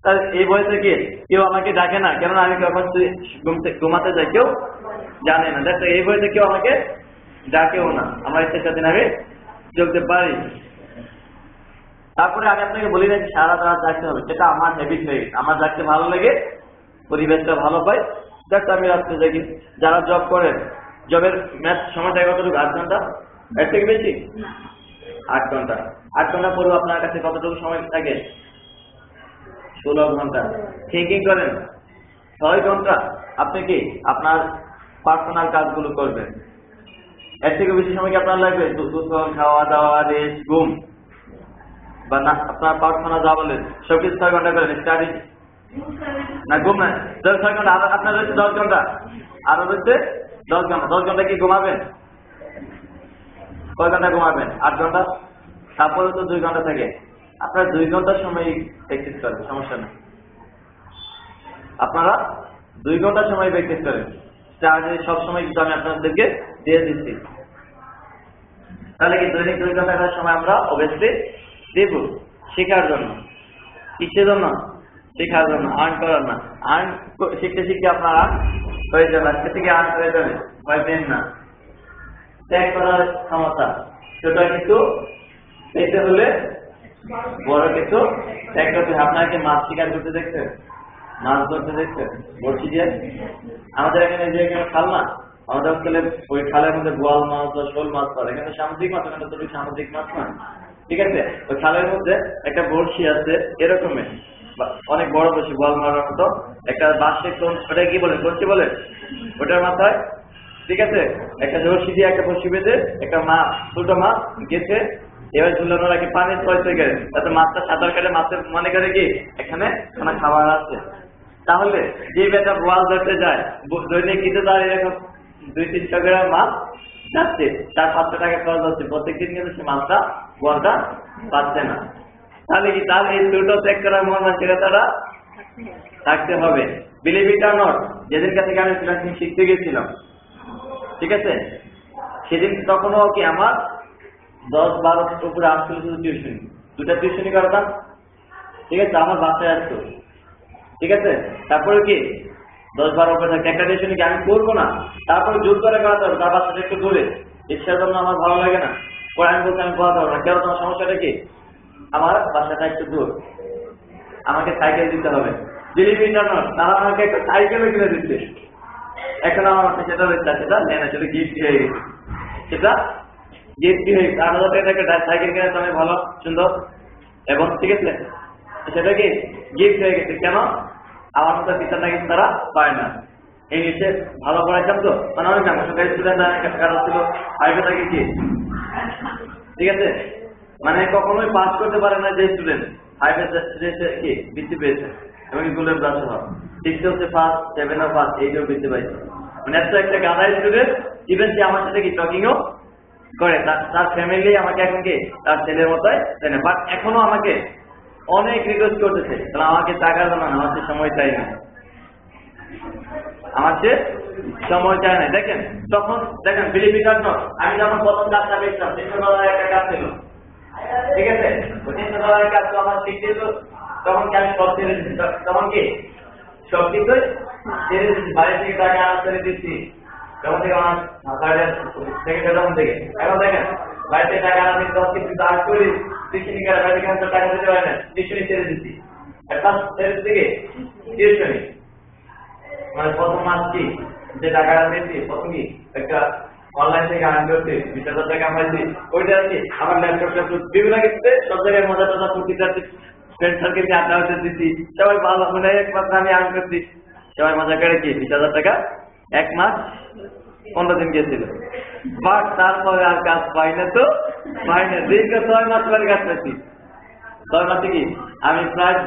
তার এই বয়সে কি কেউ আমাকে ডাকে না, কেননা আমি কখন ঘুমাতে যাই কেউ জানে না। দেখো এই বয়সে কেউ আমাকে ডাকেও না, আমার ইচ্ছার সাথে আমি চলতে পারি। তারপরে আমি আপনাকে বলি না সারা রাত জাগতে হবে, সেটা আমার হ্যাবিট হয়ে গেছে। আমার জাগতে ভালো লাগে, পরিবেশটা ভালো পাই, যাক আমি রাত্রে জাগি। যারা জব করেন, জবের ম্যাচ সময়টা কতটুকু? 8 ঘন্টা, এর থেকে বেশি? 8 ঘন্টা। 8 ঘন্টা পরেও আপনার কাছে কতটুকু সময় থাকে? 16 ঘন্টা। থিঙ্কিং করেন 6 ঘন্টা আপনি কি আপনার পার্সোনাল কাজগুলো করবেন। এর থেকে বেশি সময় কি আপনার লাগবে? দুপুর খাওয়া দাওয়া, রেস্ট, ঘুম, বা না আপনার পার্সোনাল যা বলেন সবকিছু 6 ঘন্টা করেন। স্টাডি না, ঘুম না, 6 ঘন্টা। আপনার রয়েছে 10 ঘন্টা, আরো রয়েছে 10 ঘন্টা। 10 ঘন্টা কি ঘুমাবেন? কয় ঘন্টা ঘুমাবেন? 8 ঘন্টা। তারপরে তো 2 ঘন্টা থাকে। আপনার 2 ঘন্টার সময় প্র্যাকটিস করেন, সমস্যা নেই। আপনারা 2 ঘন্টার সময় প্র্যাকটিস করেন। সব সময় কিন্তু আমি আপনাদেরকে দিয়ে দিচ্ছি। তাহলে কি দৈনিক 2 ঘন্টার সময় আমরা অবশ্যই দেব শেখার জন্য। কিসের জন্য? শেখার জন্য, আর্ন করার না। আর্ন শিখতে শিখতে আপনার আর্ন হয়ে যাবে, আজকে থেকে আর্ন হয়ে যাবে, ভয়বেন না। ত্যাগ করার ক্ষমতা, ছোট কিছু পেতে হলে বড় কিছু ত্যাগ করতে। আপনাকে মাছ শিকার করতে দেখছেন, মাছ ধরতে দেখছেন বলছি যে আমাদের এখানে যে খাল না, আমাদের অঞ্চলে ওই খালের মধ্যে বোয়াল মাছ বা শোল মাছ পাওয়া, এখানে সামুদ্রিক মাছ, এখানে তো সামুদ্রিক মাছ না, ঠিক আছে। ওই খালের মধ্যে একটা বড়শি আছে এরকমের, অনেক বড় বড়শি, বল মারার মতো একটা বাঁশে, ওটা কি বলে? বলছি বলে, ওটার মাথায়, ঠিক আছে, একটা রশি দিয়ে একটা বড়শি বেঁধে একটা মাছ, দুটো মাছ গেছে, এবার ঝুলানো রাখে পানির তলাতে গেলে, তাতে মাছটা সাঁতার কাটে, মাছের মনে করে কি এখানে কোনো খাবার আছে। তাহলে যে বেটা বোয়াল ধরতে যায়, দৈনিক কিন্তু তার এরকম 200-300 গ্রাম মাছ যাচ্ছে, তার 500 টাকা খরচ হচ্ছে, প্রত্যেকদিন কিন্তু সে মাছটা বোয়ালটা পাচ্ছে না। তাহলে কি তার এই দুটো ত্যাগ করার মন মানসিকতাটা থাকতে হবে। বিলিভ ইট অর নট, যেদিনকে থেকে আমি ফ্রিল্যান্সিং শিখতে গেছিলাম, ঠিক আছে, সেদিন তখনও কি আমার 10-12 উপরে আসছিল শুধু টিউশন, 2টা টিউশনই করতাম, ঠিক আছে, আমার বাসায় আসতো, ঠিক আছে। তারপরে কি 10-12 উপরে থাকে একটা টিউশনই কি আমি করবো না, তারপরে জোর করে করাতে হবে, তার বাসাটা একটু দূরে, ইচ্ছার জন্য আমার ভালো লাগে না, পরে আমি বলছি আমি পড়াতে পারবো না। কেন? তোমার সমস্যাটা কি? আমার বাসাটা একটু দূর, আমাকে সাইকেল দিতে হবে। বিলিভ ইট অর নট, তারা আমাকে একটা সাইকেলও কিনে দিচ্ছে। এখন আমার কাছে সেটা রয়েছে, সেটা নেন, সেটা গিফট হয়ে গেছে, সেটা গিফট হয়ে গেছে। 8,000 টাকা একটা সাইকেল কিনে তো অনেক ভালো সুন্দর, এবং ঠিক আছে, সেটা কি গিফট হয়ে গেছে। কেন? আমার মতো টিচারটা কিন্তু তারা পায় না। এই নিচে ভালো পড়াইতাম তো, মানে অনেক আমার সরকারি স্টুডেন্ট কারো ছিল আইবে থাকে কি, ঠিক আছে, মানে কখনোই পাস করতে পারে না যে স্টুডেন্ট হাইবে কি বৃত্তি পেয়েছে, এবং স্কুলের ক্লাস হয় 6 হচ্ছে ফার্স্ট, 7 ফার্স্ট, 8 বৃত্তি পাইছে। মানে এত একটা গাদা স্টুডেন্ট, ইভেন সে আমার সাথে কি টকিংও করে, তার ফ্যামিলি আমাকে এখন কি তার ছেলের মতোই তাই না, বাট এখনো আমাকে অনেক রিকোয়েস্ট করতেছে, তাহলে আমাকে টাকা দেবো না, আমার সে সময় চাই না, আমার সে সময় চায় না। দেখেন তখন দেখেন বিলিভ ইট অর নট, আমি যখন প্রথম কাজটা পেয়েছিলাম $300 একটা কাজ ছিল, ঠিক আছে, $300 কাজ তো আমার শিখতে, তখন কি আমি সব ছেড়ে দিচ্ছি, তখন কি সব কিছুই ছেড়ে দিচ্ছি, বাড়ি থেকে টাকা আনা ছেড়ে দিচ্ছি, তখন থেকে আমার তখন থেকে এখন দেখেন বাড়িতে টাকা আনা দিচ্ছি, সব কিছু দাঁড় করি টিউশনি করে, বাড়ি থেকে টাকা দিতে পারে না, টিউশনি ছেড়ে দিচ্ছি, একটা ছেড়ে থেকে টিউশনি, মানে প্রথম মাস কি যে টাকাটা পেয়েছি, প্রথম কি একটা অনলাইন থেকে আর্ন করতে 20,000 টাকা পাইছি, ওইটা আছে আমার ল্যাপটপটা বিভিন্ন ক্ষেত্রে সব জায়গায় মজা টজা করতে যাচ্ছি, ফ্রেন্ড সার্কেলকে আড্ডা হতে দিচ্ছি, সবাই ভালো, মানে একমাত্র আমি আর্ন করছি, সবাই মজা করে কি 20,000 টাকা 1 মাস 15 দিন গিয়েছিল, বাট তারপরে আর কাজ পাই না, তো পাই না, দীর্ঘ 6 মাস পরে কাজ পাচ্ছি। 6 মাসে কি আমি প্রায়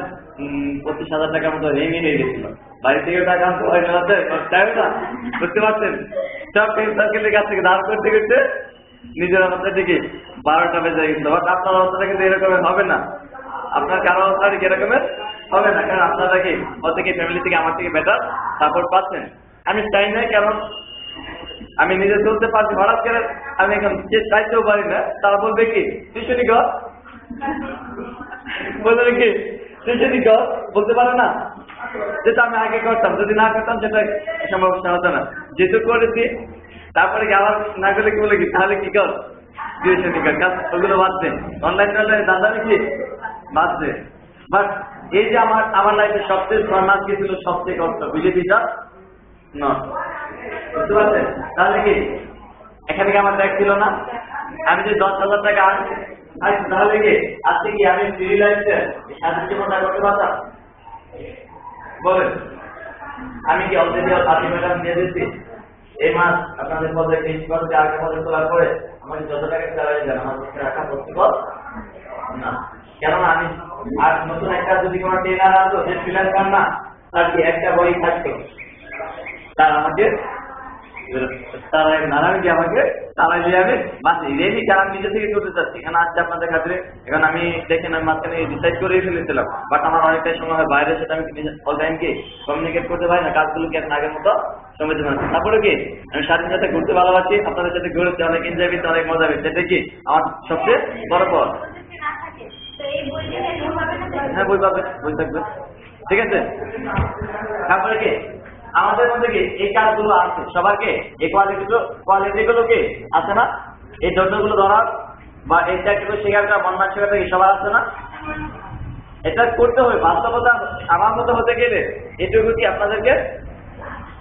25,000 টাকার মতো ঋণই হয়ে গেছিল, বাড়ি থেকে টাকা আনতে হয় না, বুঝতে পারছেন, সব ফ্রেন্ড সার্কেলের কাছ থেকে ধার করতে করতে নিজের অবস্থা থেকে 12টা বেজে গেছিল। বাট আপনার অবস্থাটা কিন্তু এরকমের হবে না, আপনার কারো অবস্থা এরকমের হবে না, কারণ আপনারা কি ওর থেকে ফ্যামিলি থেকে আমার থেকে বেটার সাপোর্ট পাচ্ছেন। আমি চাই না, কারণ আমি নিজে চলতে পারছি, হঠাৎ করে আমি এখন চাইতেও পারি না, তারা বলবে কি টিউশনি কর, বলবে কি টিউশনি কর, বলতে পারে না। যেটা আমি আগে করতাম, যদি না করতাম সেটা সমস্যা হতো না, যেহেতু করেছি। তারপরে কি আবার না করলে কি বলে কি তাহলে কি কর, টিউশনি কর, কাজ ওগুলো বাদ দেন, অনলাইন দাদা নাকি বাদ দেন। বাট এই যে আমার লাইফে সবচেয়ে 6 মাস কি ছিল সবচেয়ে কষ্ট, বিজেপিটা নট, বুঝতে পারছেন? তাহলে কি এখানে কি আমার ট্যাক্স ছিল না? আমি যে 10,000 টাকা আসছি, তাহলে কি আজকে কি আমি ফ্রি লাইফে সাথে জীবনটা করতে পারতাম? বলেন, আমি কি অলরেডি 80 টাকা দিয়ে দিচ্ছি এই মাস আপনাদের পদে 20 পদে আগে পদে তোলার পরে আমাকে যত টাকা স্যালারি দেন আমার পক্ষে রাখা পসিবল না। কেননা আমি আর নতুন একটা যদি কোনো ট্রেনার আসতো যে ফ্রিল্যান্সার না, তার কি একটা বই থাকতো, তার আমাকে আমাকে তারাই দিয়ে আমি বাঁচি রেডি, যারা আমি নিজে থেকে করতে চাচ্ছি। এখানে আসছে আপনাদের খাতিরে, এখন আমি দেখেন আমি মাঝখানে ডিসাইড করেই ফেলেছিলাম, বাট আমার অনেকটাই সময় হয় বাইরে, সেটা আমি অল টাইম কি কমিউনিকেট করতে পারি না, কাজগুলো কি এখন আগের মতো সময় দিতে পারছি। তারপরে কি আমি স্বাধীন সাথে ঘুরতে ভালোবাসি, আপনাদের সাথে ঘুরতে অনেক এনজয় করতে অনেক মজা হবে, সেটা কি আমার সবচেয়ে বড় পথ। হ্যাঁ, বই পাবে, বই থাকবে, ঠিক আছে। তারপরে কি আমাদের মধ্যে কি এই কাজগুলো আছে সবারকে, এই কোয়ালিটিগুলো কি আছে না, এই ধৈর্যগুলো ধরার বা এই চাকরিগুলো শেখার মনমান শেখাটা কি সবার আছে না? এটা করতে হবে, বাস্তবতা আমার মতো হতে গেলে এটুকু কি আপনাদেরকে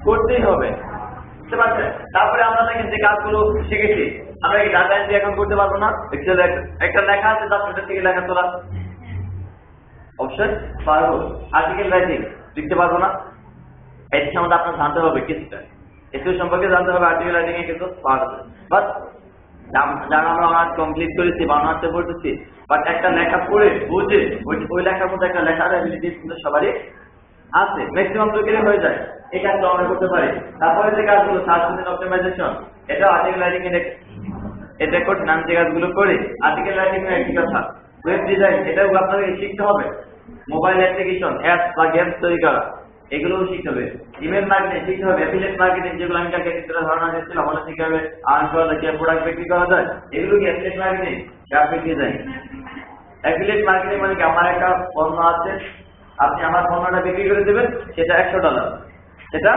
করতেই হবে, বুঝতে পারছেন? তারপরে আমরা দেখেন যে কাজগুলো শিখেছি, আমরা কি ডাটা এন্ট্রি এখন করতে পারবো না? একটা লেখা আছে 10 মিনিট থেকে লেখা তোলা, অবশ্যই পারবো। আর্টিকেল রাইটিং লিখতে পারবো না? এটি সম্বন্ধে আপনার জানতে হবে, কিছুটা একটু সম্পর্কে জানতে হবে, আর্টিকেল রাইটিং এ কিন্তু পারবে। বাট যারা আমরা অনার্স কমপ্লিট করেছি বা অনার্সে পড়তেছি, বাট একটা লেখা পড়ে বুঝে ওই লেখার মধ্যে একটা লেখার অ্যাবিলিটি কিন্তু সবারই আছে, ম্যাক্সিমাম লোকেরই হয়ে যায়, এই কাজটা আমরা করতে পারি। তারপরে যে কাজগুলো সার্চ ইঞ্জিন অপটিমাইজেশন, এটা আর্টিকেল রাইটিং এটা করতে নাম যে কাজগুলো করি, আর্টিকেল রাইটিং এর একই কথা। ওয়েব ডিজাইন, এটাও আপনাদের শিখতে হবে। মোবাইল অ্যাপ্লিকেশন, অ্যাপস বা গেমস তৈরি করা, এগুলোও শিখতে হবে। ইমেল মার্কেটিং শিখতে হবে, অ্যাফিলিয়েট মার্কেটিং, যেগুলো আমি কাকে ধারণা দিচ্ছিলাম, আমাদের শিখতে হবে। আর্ন করা যায়, প্রোডাক্ট বিক্রি করা যায়, এগুলো কি affiliate marketing, graphic design. Affiliate marketing মানে কি আমার একটা পণ্য আছে, আপনি আমার পণ্যটা বিক্রি করে দেবেন, সেটা $100, সেটা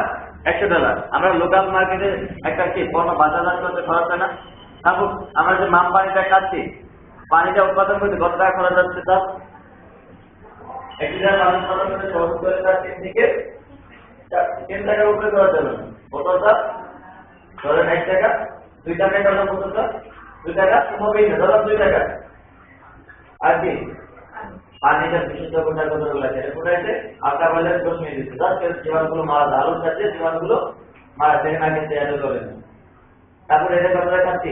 $100। আমরা লোকাল মার্কেটে একটা কি পণ্য বাজারজাত করতে খরচ হয় না? তারপর আমরা যে মাম পানিটা খাচ্ছি, পানিটা উৎপাদন করতে কত টাকা খরচ হচ্ছে? তার 1 লিটার পানি উৎপাদন করতে খরচ করে তার 3 থেকে 10 টাকার উপরে খরচ হবে। বোতলটা ধরেন 1 টাকা, 2 টাকায় ধরেন বোতলটা 2 টাকা, হবেই না, ধরেন 2 টাকা। আর কি পানিটা বিশুদ্ধ কোটার কথা বলেছে, এটা কোটাইতে আটা বলে বসিয়ে দিচ্ছে, যাতে জীবাণুগুলো মারা যায়, আলুর সাথে জীবাণুগুলো মারা যায় না, কিন্তু এত করে না। তারপরে এটা কত টাকা খাচ্ছি,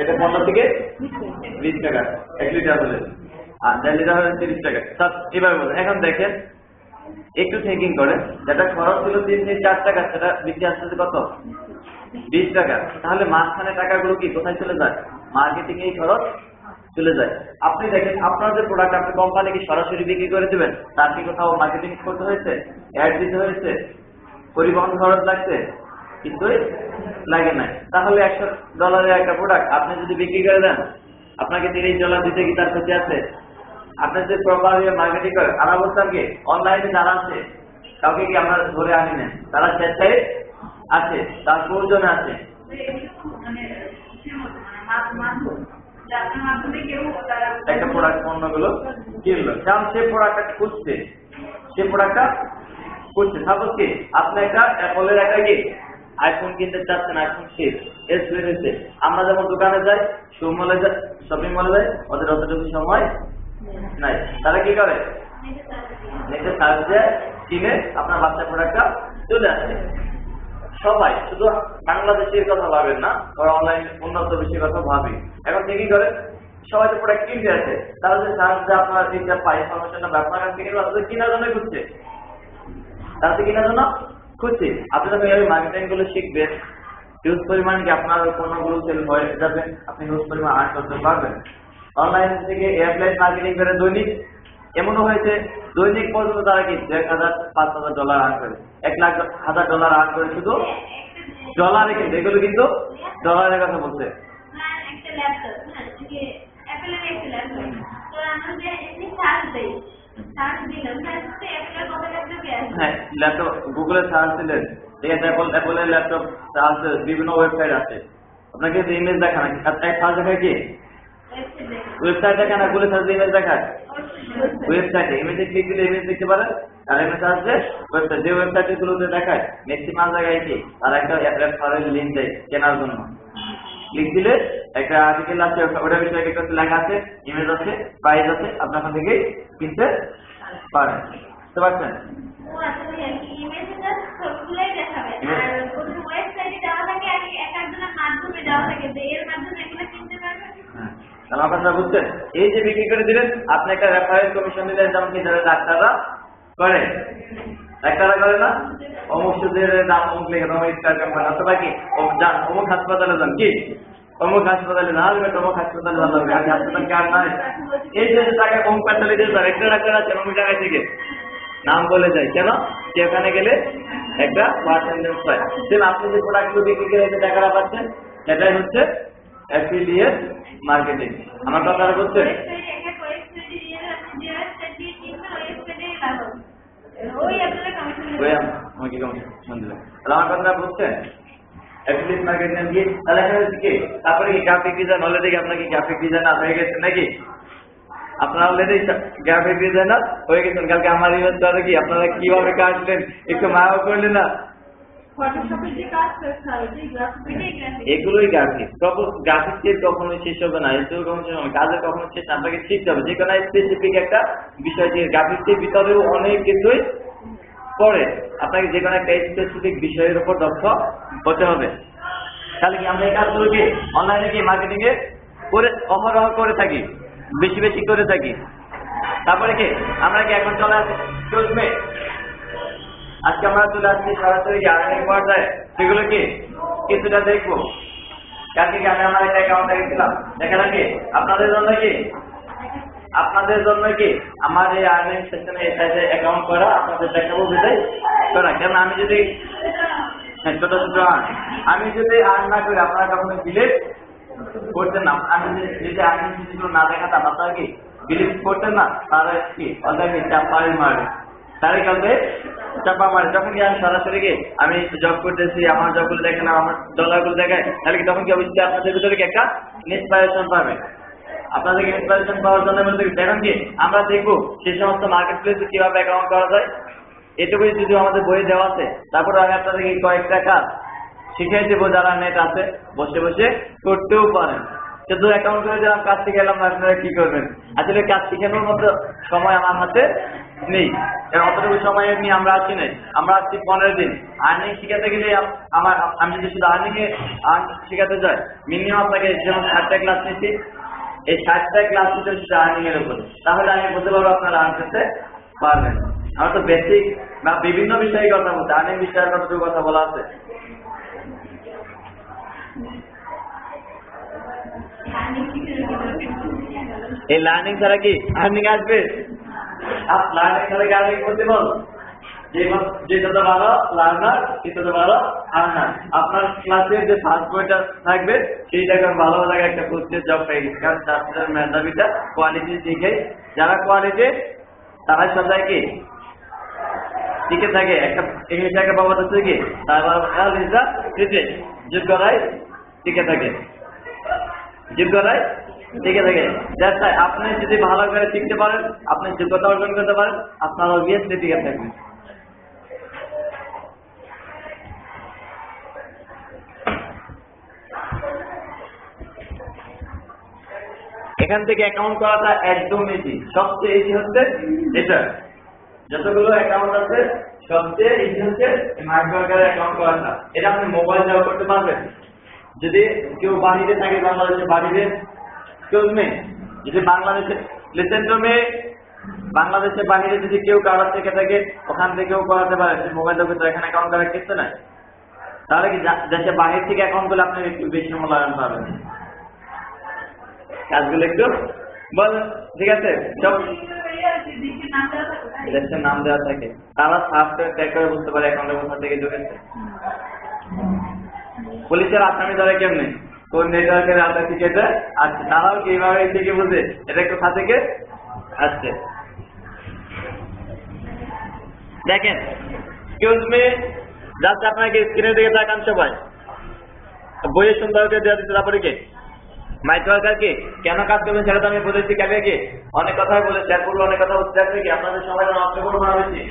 এটা 15 থেকে 20 টাকা 1 লিটার বলে, আর 1.5 লিটার হলে 30 টাকা। এবার বলেন, এখন দেখেন একটু থিঙ্কিং করে, যেটা খরচ ছিল 3 থেকে 4 টাকা, সেটা বিক্রি আসতেছে কত? 20 টাকা। তাহলে মাঝখানে টাকাগুলো কি কোথায় চলে যায়? মার্কেটিং এই খরচ চলে যায়। আপনি দেখেন আপনার যে প্রোডাক্ট আপনি কোম্পানি কি সরাসরি বিক্রি করে দেবেন, তার কি কোথাও মার্কেটিং করতে হয়েছে, অ্যাড দিতে হয়েছে, পরিবহন খরচ লাগছে? কিছুই লাগে নাই। তাহলে $100 একটা প্রোডাক্ট আপনি যদি বিক্রি করে দেন, আপনাকে $30 দিতে কি তার ক্ষতি আছে? আপনি যে প্রপার মার্কেটিং করেন, আমরা বলতাম কি অনলাইনে যারা আছে কাউকে কি আমরা ধরে আনি না, তারা স্বেচ্ছায় আছে, তার প্রয়োজনে আছে। একটা প্রোডাক্ট পণ্যগুলো কিনলো, কারণ সে প্রোডাক্টটা খুঁজছে, সাপোজ কি আপনি একটা অ্যাপলের একটা কি আইফোন কিনতে চাচ্ছেন, আইফোন 6s বেরিয়েছে। আমরা যেমন দোকানে যাই, শপিং মলে যাই, ওদের অতটুকু সময় নাই, তারা কি করে নেটে সার্চ দিয়ে কিনে আপনার বাচ্চা প্রোডাক্টটা চলে আসে। সবাই শুধু বাংলাদেশের কথা ভাবেন না, ওরা অনলাইন উন্নত বিশ্বের কথা ভাবে। এখন কি করে সবাই তো প্রোডাক্ট কিনতে আছে, তারা যে সার্চ দিয়ে আপনার এইটা পাই ইনফরমেশনটা আপনার কাছ থেকে তাদের কেনার জন্য খুঁজছে, আপনি যখন এই মার্কেটিং গুলো শিখবেন, হিউজ পরিমাণ কি আপনার পণ্যগুলো সেল হয়ে যাবে, আপনি হিউজ পরিমাণ আর্ন করতে পারবেন। অনলাইন থেকে অ্যাপ্লাইড মার্কেটিং করে দৈনিক এমনও হয়েছে দৈনিক পর্যন্ত তারা কি $1,000-5,000 আর্ন করে, $1,00,000 আর্ন করে শুধু ডলারে, কিন্তু এগুলো কিন্তু ডলারের কথা বলছে। একটা ল্যাপটপ, হ্যাঁ, যে অ্যাপেলের একটা ল্যাপটপ, তো আমরা যে এমনি চার্জ দিই, চার্জ দিলাম, তাহলে অ্যাপেলের কত ল্যাপটপ আছে? হ্যাঁ, ল্যাপটপ গুগলে সার্চ দিলেন, ঠিক আছে, অ্যাপলের ল্যাপটপ সার্চ বিভিন্ন ওয়েবসাইট আছে, আপনাকে যে ইমেজ দেখান, এক সার্চ দেখায় কি ওয়েবসাইট দেখায় না, গুগলে সার্চ ইমেজ দেখায় ওয়েবসাইটে, ইমেজে ক্লিক দিলে ইমেজ দেখতে পারেন, আর এমনি সার্চে ওয়েবসাইট, যে ওয়েবসাইটে গুলোতে দেখায় ম্যাক্সিমাম জায়গায় কি তারা একটা রেফারেল লিঙ্ক দেয় কেনার জন্য। ক্লিক দিলে একটা আর্টিকেল আছে, ওটার বিষয়ে একটা লেখা আছে, ইমেজ আছে, প্রাইস আছে, আপনি ওখান থেকে কিনতে পারেন। বুঝতে পারছেন? ও আচ্ছা, ইমেজে জাস্ট সবগুলাই দেখাবে, আর ওদের ওয়েবসাইটে দেওয়া থাকে, আর এক একজনের মাধ্যমে দেওয়া থাকে, যে এর মাধ্যমে এগুলো কিনতে পারবে। আমার কথা বুঝছেন? এই যে বিক্রি করে দিলেন, আপনি একটা রেফারেল কমিশন দিলেন, যেমন কি যারা ডাক্তাররা করে, ডাক্তাররা করে না, অমুক সুদের দাম অমুক লেখে, অমুক স্টার কোম্পানি, অথবা কি যান অমুক হাসপাতালে যান, কি অমুক হাসপাতালে না হলে অমুক হাসপাতালে ভালো হবে, আর হাসপাতাল কার নাই, এই যে টাকা অমুক হাসপাতালে দিয়ে স্যার একটা ডাক্তার আছে অমুক জায়গায় থেকে নাম বলে যায়, কেন সেখানে গেলে একটা পার্সেন্টেজ পায়। সেম আপনি যে প্রোডাক্টগুলো বিক্রি করে যে টাকাটা পাচ্ছেন, সেটাই হচ্ছে অ্যাফিলিয়েট মার্কেটিং। আমার কথাটা বুঝছেন? আমার কথা বুঝছেন? অ্যাফিলিয়েট মার্কেটিং কি তাহলে কি তারপরে কি গ্রাফিক ডিজাইন অলরেডি আপনাকে গ্রাফিক ডিজাইনার হয়ে গেছে নাকি? আপনারা অলরেডি গ্রাফিক ডিজাইনার হয়ে গেছেন। কালকে আমার ইভেন্ট করে কি আপনারা কিভাবে কাটলেন একটু মায়াও করলেন না? এগুলোই গ্রাফিক। গ্রাফিক্সের কখনোই শেষ হবে না, এর কাজের কখনো শেষ না, আপনাকে শিখতে হবে। যে কোনো স্পেসিফিক একটা বিষয় দিয়ে গ্রাফিক্সের ভিতরেও অনেক কিছুই পড়ে, আপনাকে যে কোনো একটা স্পেসিফিক বিষয়ের উপর দক্ষ হতে হবে। তাহলে কি আমরা এই কাজগুলো কি অনলাইনে কি মার্কেটিং এ করে অহরহ করে থাকি, বেশি বেশি করে থাকি। তারপরে কি আমরা কি এখন চলে আসি চলবে, আজকে আমরা চলে আসছি সরাসরি আর্নিং পর্যায়ে, সেগুলো কি কিছুটা দেখবো। কালকে কি আমি আমার একটা অ্যাকাউন্ট দেখেছিলাম, দেখা নাকি আপনাদের জন্য কি আমার এই আর্নিং সেকশনে এই সাইডে অ্যাকাউন্ট করা আপনাদের দেখাবো বিদায় করা। কেন আমি যদি ছোট ছোট আমি যদি আর্ন না করি আপনারা কখনো বিলিভ করতেন না। আমি যদি আর্নিং সেকশনগুলো না দেখাতাম আপনারা কি বিলিভ করতেন না, তাহলে কি অলরেডি চাপাই মারে, তারে কালকে চাপা মারে। যখন কি আমি সরাসরি গিয়ে আমি জব করতেছি, আমার জবগুলো দেখেন, আমার ডলারগুলো দেখায়, তাহলে কি তখন কি অবশ্যই আপনাদের ভিতরে কি একটা ইন্সপাইরেশন পাবে। আপনাদেরকে ইন্সপাইরেশন পাওয়ার জন্য দেখেন কি আমরা দেখবো সেই সমস্ত মার্কেট প্লেসে কিভাবে অ্যাকাউন্ট করা যায়। এটুকুই যদি আমাদের বইয়ে দেওয়া আছে। তারপরে আমি আপনাদেরকে কয়েকটা কাজ শিখিয়ে দেবো, যারা নেট আছে বসে বসে করতেও পারেন। শুধু অ্যাকাউন্ট করে দিলাম, কাজ শিখে এলাম, আপনারা কি করবেন? আসলে কাজ শিখানোর মতো সময় আমার হাতে নেই, অতটুকু সময় নিয়ে আমরা আসছি নাই। আমরা আসছি 15 দিন। আর্নিং শিখাতে গেলে আমি যদি শুধু আর্নিং শিখাতে যাই, মিনিমাম আপনাকে যেমন 60টা ক্লাস নিচ্ছি, এই 60টা ক্লাস নিতে শুধু আর্নিং এর উপরে, তাহলে আমি বলতে পারবো আপনারা আর্ন করতে পারবেন। আমার তো বেসিক বা বিভিন্ন বিষয়ে কথা বলতে, আর্নিং বিষয়ের কতটুকু কথা বলা আছে। এই লার্নিং ছাড়া কি আর্নিং আসবে? লার্নিং ছাড়া কি আর্নিং করতে বল? যে যত ভালো লার্নার সে তত ভালো আর্নার। আপনার ক্লাসের যে ফার্স্ট বইটা থাকবে সেইটাকে ভালো জায়গায় একটা কোর্সের জব পেয়ে গেছে, কারণ ছাত্রদের মেধাবীটা কোয়ালিটি শিখে, যারা কোয়ালিটি তারা সবাই কি টিকে থাকে। একটা ইংলিশে একটা বাবা আছে কি যোগ্যরাই টিকে থাকে, যোগ্যরাই টিকে থাকে। আপনি যদি ভালো করে শিখতে পারেন, আপনি যোগ্যতা অর্জন করতে পারেন, আপনার অবভিয়াসলি টিকে থাকবেন। এখান থেকে অ্যাকাউন্ট করাটা একদম ইজি, সবচেয়ে ইজি হচ্ছে এটা। যতগুলো অ্যাকাউন্ট আছে সবচেয়ে ইজি হচ্ছে মাইক্রোকারে অ্যাকাউন্ট করাটা। এটা আপনি মোবাইল দেওয়া করতে পারবেন। যদি কেউ বাড়িতে থাকে, বাংলাদেশে বাড়িতে কেউ নেই, যদি বাংলাদেশে লিসেন টু মি, বাংলাদেশের বাহিরে যদি কেউ কারোর থেকে থাকে ওখান থেকেও করাতে পারে। মোবাইল দেওয়া এখানে অ্যাকাউন্ট করার ক্ষেত্রে নাই, তাহলে কি দেশের বাহির থেকে অ্যাকাউন্ট করলে আপনি একটু বেশি মূল্যায়ন পাবেন, কাজগুলো একটু বল ঠিক আছে সব দেশের নাম দেওয়া থাকে, তারা সফটওয়্যার ট্র্যাক করে বুঝতে পারে অ্যাকাউন্টে কোথা থেকে ঢুকেছে। পুলিশের আসামি ধরে কেমনে, কোন নেটওয়ার্কের আওতা থেকে এটা আসছে, তারাও কিভাবে থেকে বুঝে এটা কোথা থেকে আসছে। দেখেন এক্সকিউজ মি, জাস্ট আপনাকে স্ক্রিনের দিকে তাকান সবাই, বইয়ে সুন্দর করে দেওয়া দিচ্ছে। তারপরে কি মাইক্রোওয়ার্কার কি কেন কাজ করবেন সেটা তো আমি বলেছি, কালকে কি অনেক কথাই বলে শেয়ার করবো, অনেক কথা উচ্চার থেকে আপনাদের সবাই নষ্ট করবো না বেশি।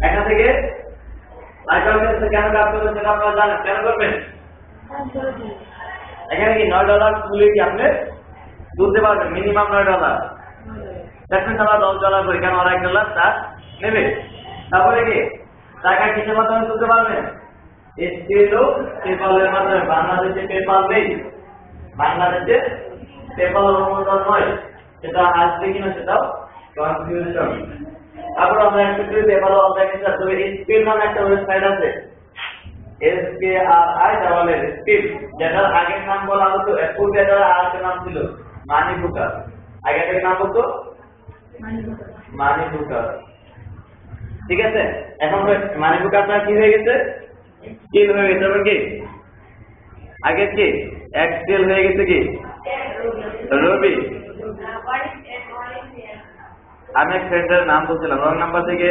এখান থেকে মাইক্রোওয়ার্কার কেন কাজ করবেন সেটা আপনারা জানেন, কেন করবেন। এখানে কি $9 তুলে কি আপনি তুলতে পারবেন, মিনিমাম $9। দেখবেন তারা $10 করে, কেন ওরা $1 তার নেবে। তারপরে কি টাকা কিসের মাধ্যমে তুলতে পারবেন, এসপিএলও পেপালের মাধ্যমে। বাংলাদেশে পেপাল নেই, বাংলাদেশে পেপাল অনুমোদন নয়, সেটা আসবে কিনা সেটাও কনফিউশন। তারপর আমরা একটু পেপাল অর্গানাইজেশন, তবে এসপিএল নামে একটা ওয়েবসাইট আছে, SKRI স্পিড, যেটার আগের নাম বলা হতো পূর্বে যারা আরেকটা নাম ছিল মানি বুকার, আগের নাম হতো মানি বুকার। ঠিক আছে, এখন মানি বুকারটা কি হয়ে গেছে, স্কিল হয়ে গেছে। এবার কি আগে কি এক্সেল হয়ে গেছে কি রবি। আমি এক ফ্রেন্ডের নাম বলছিলাম, রং নাম্বার থেকে,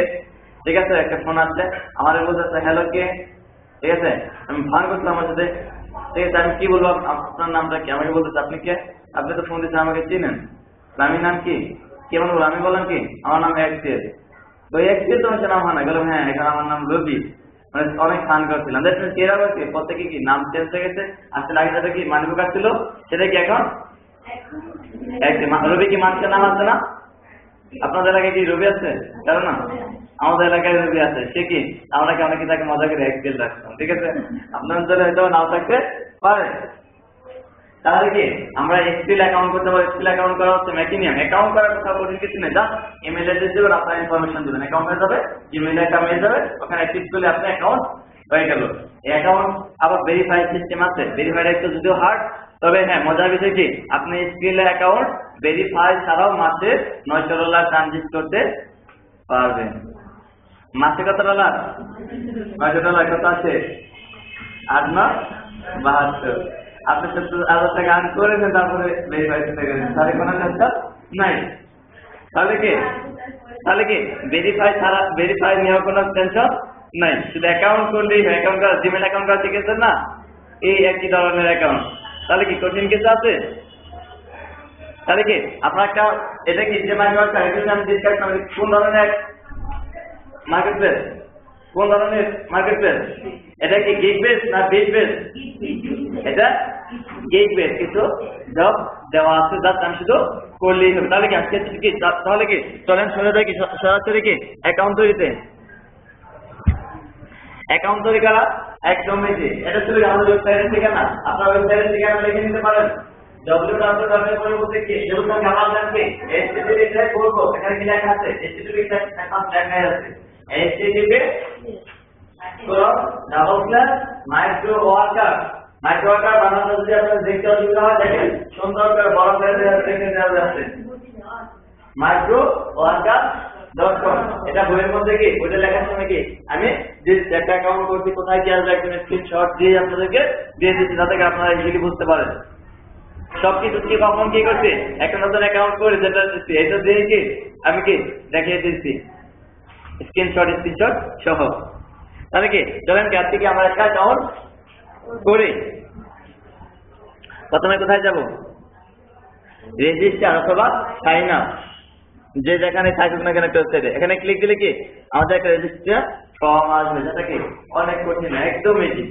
ঠিক আছে, একটা ফোন আসছে, আমার বলতেছে হ্যালো কে, ঠিক আছে, আমি ভান করছিলাম আমার সাথে, ঠিক আছে, আমি কি বলবো আপনার নামটা কি, আমাকে বলতেছে আপনি কে, আপনি তো ফোন দিচ্ছেন আমাকে চিনেন, আমি নাম কি, কেমন বলবো, আমি বললাম কি আমার নাম এক্সেল, তো এক্সেল তোমার নাম হয় না, বললাম হ্যাঁ এখানে আমার নাম রবি। মানে অনেক ফান করছিলাম, দেখছেন কেরা বলছে প্রত্যেকে কি নাম চেঞ্জ হয়ে গেছে, আসলে আগে যেটা কি মানি বুকার ছিল সেটা কি এখন রবি। কি মানুষের নাম আছে না, আপনাদের এলাকায় কি রবি আছে, জানো না, আমাদের এলাকায় রবি আছে, সে কি আমরা কি অনেকে তাকে মজা করে এক্সেল রাখতাম, ঠিক আছে, আপনাদের হয়তো নাও থাকতে পারে। তাহলে কি আমরা এক্সেল অ্যাকাউন্ট করতে পারি, এক্সেল অ্যাকাউন্ট করা হচ্ছে ম্যাকিনিয়াম, অ্যাকাউন্ট করার কথা বলি কিছু নেই, যা ইমেল অ্যাড্রেস দেবেন, আপনার ইনফরমেশন দেবেন, অ্যাকাউন্ট হয়ে যাবে, জিমেইল অ্যাকাউন্ট হয়ে যাবে, ওখানে অ্যাক্টিভ করলে আপনার অ্যাকাউন্ট হয়ে গেল। এই অ্যাকাউন্ট আবার ভেরিফাইড সিস্টেম আছে, ভেরিফাইড একটু যদিও হার্ড, তবে হ্যাঁ মজার বিষয় কি আপনি স্কিল অ্যাকাউন্ট ভেরিফাই ছাড়াও মাসে $9 ট্রানজিট করতে পারবেন। মাসে কত ডলার, $9 কত আছে, 8-9-72, আপনি 70,000 টাকা আর্ন করেছেন, তারপরে ভেরিফাই করতে গেলেন, তাহলে কোনো টেনশন নাই। তাহলে কি ভেরিফাই ছাড়া, ভেরিফাই নেওয়ার কোনো টেনশন নাই, শুধু অ্যাকাউন্ট করলেই হয়। অ্যাকাউন্ট করা, জিমেল অ্যাকাউন্ট করা শিখেছেন না, এই একই ধরনের অ্যাকাউন্ট, তাহলে কি কঠিন কিছু আছে। তাহলে কি আপনার একটা এটা কি যে আমি ডিসকাস করি, কোন ধরনের মার্কেট প্লেস, কোন ধরনের মার্কেট প্লেস, এটা কি গিগ বেস না বিট বেস, এটা গিগ বেস, কিছু জব দেওয়া আছে, জাস্ট আমি শুধু করলেই হবে। তাহলে কি আজকে কি, তাহলে কি চলেন শুনে দেখি সরাসরি কি অ্যাকাউন্ট তৈরিতে। অ্যাকাউন্ট তৈরি করা একদম ইজি, এটা শুধু আমাদের ওয়েবসাইটের ঠিকানা, আপনার ওয়েবসাইটের ঠিকানা লিখে নিতে পারেন, www পরবর্তী কি যেগুলো আমার লাগবে http টাইপ করব, এখানে কি লেখা আছে, http টাইপ এখন লেখা আছে, http মাইক্রোওয়ার্কার বানানো, যদি আপনারা দেখতে অসুবিধা হয় দেখেন সুন্দর করে বড় করে দেখে দেওয়া আছে microworker.com। এটা বইয়ের মধ্যে কি বইটা লেখার সময় কি আমি যে একটা অ্যাকাউন্ট করছি কোথায় কি আসবে একদম স্ক্রিনশট দিয়ে আপনাদেরকে দিয়ে দিচ্ছি, যাতে আপনারা ইজিলি বুঝতে পারেন সবকিছু কি কখন কি করছে। একটা নতুন অ্যাকাউন্ট করে যেটা দিচ্ছি এটা দিয়ে কি আমি কি দেখিয়ে দিচ্ছি স্ক্রিনশট সহ। তাহলে কি চলেন কি আজকে কি আমরা একটা অ্যাকাউন্ট করি। প্রথমে কোথায় যাব, রেজিস্টার অথবা সাইন আপ, যে যেখানে থাকুক না কেন একটা ওয়েবসাইটে, এখানে ক্লিক দিলে কি আমাদের একটা রেজিস্টার ফর্ম আসবে, যেটা কি অনেক কঠিন না, একদম ইজি।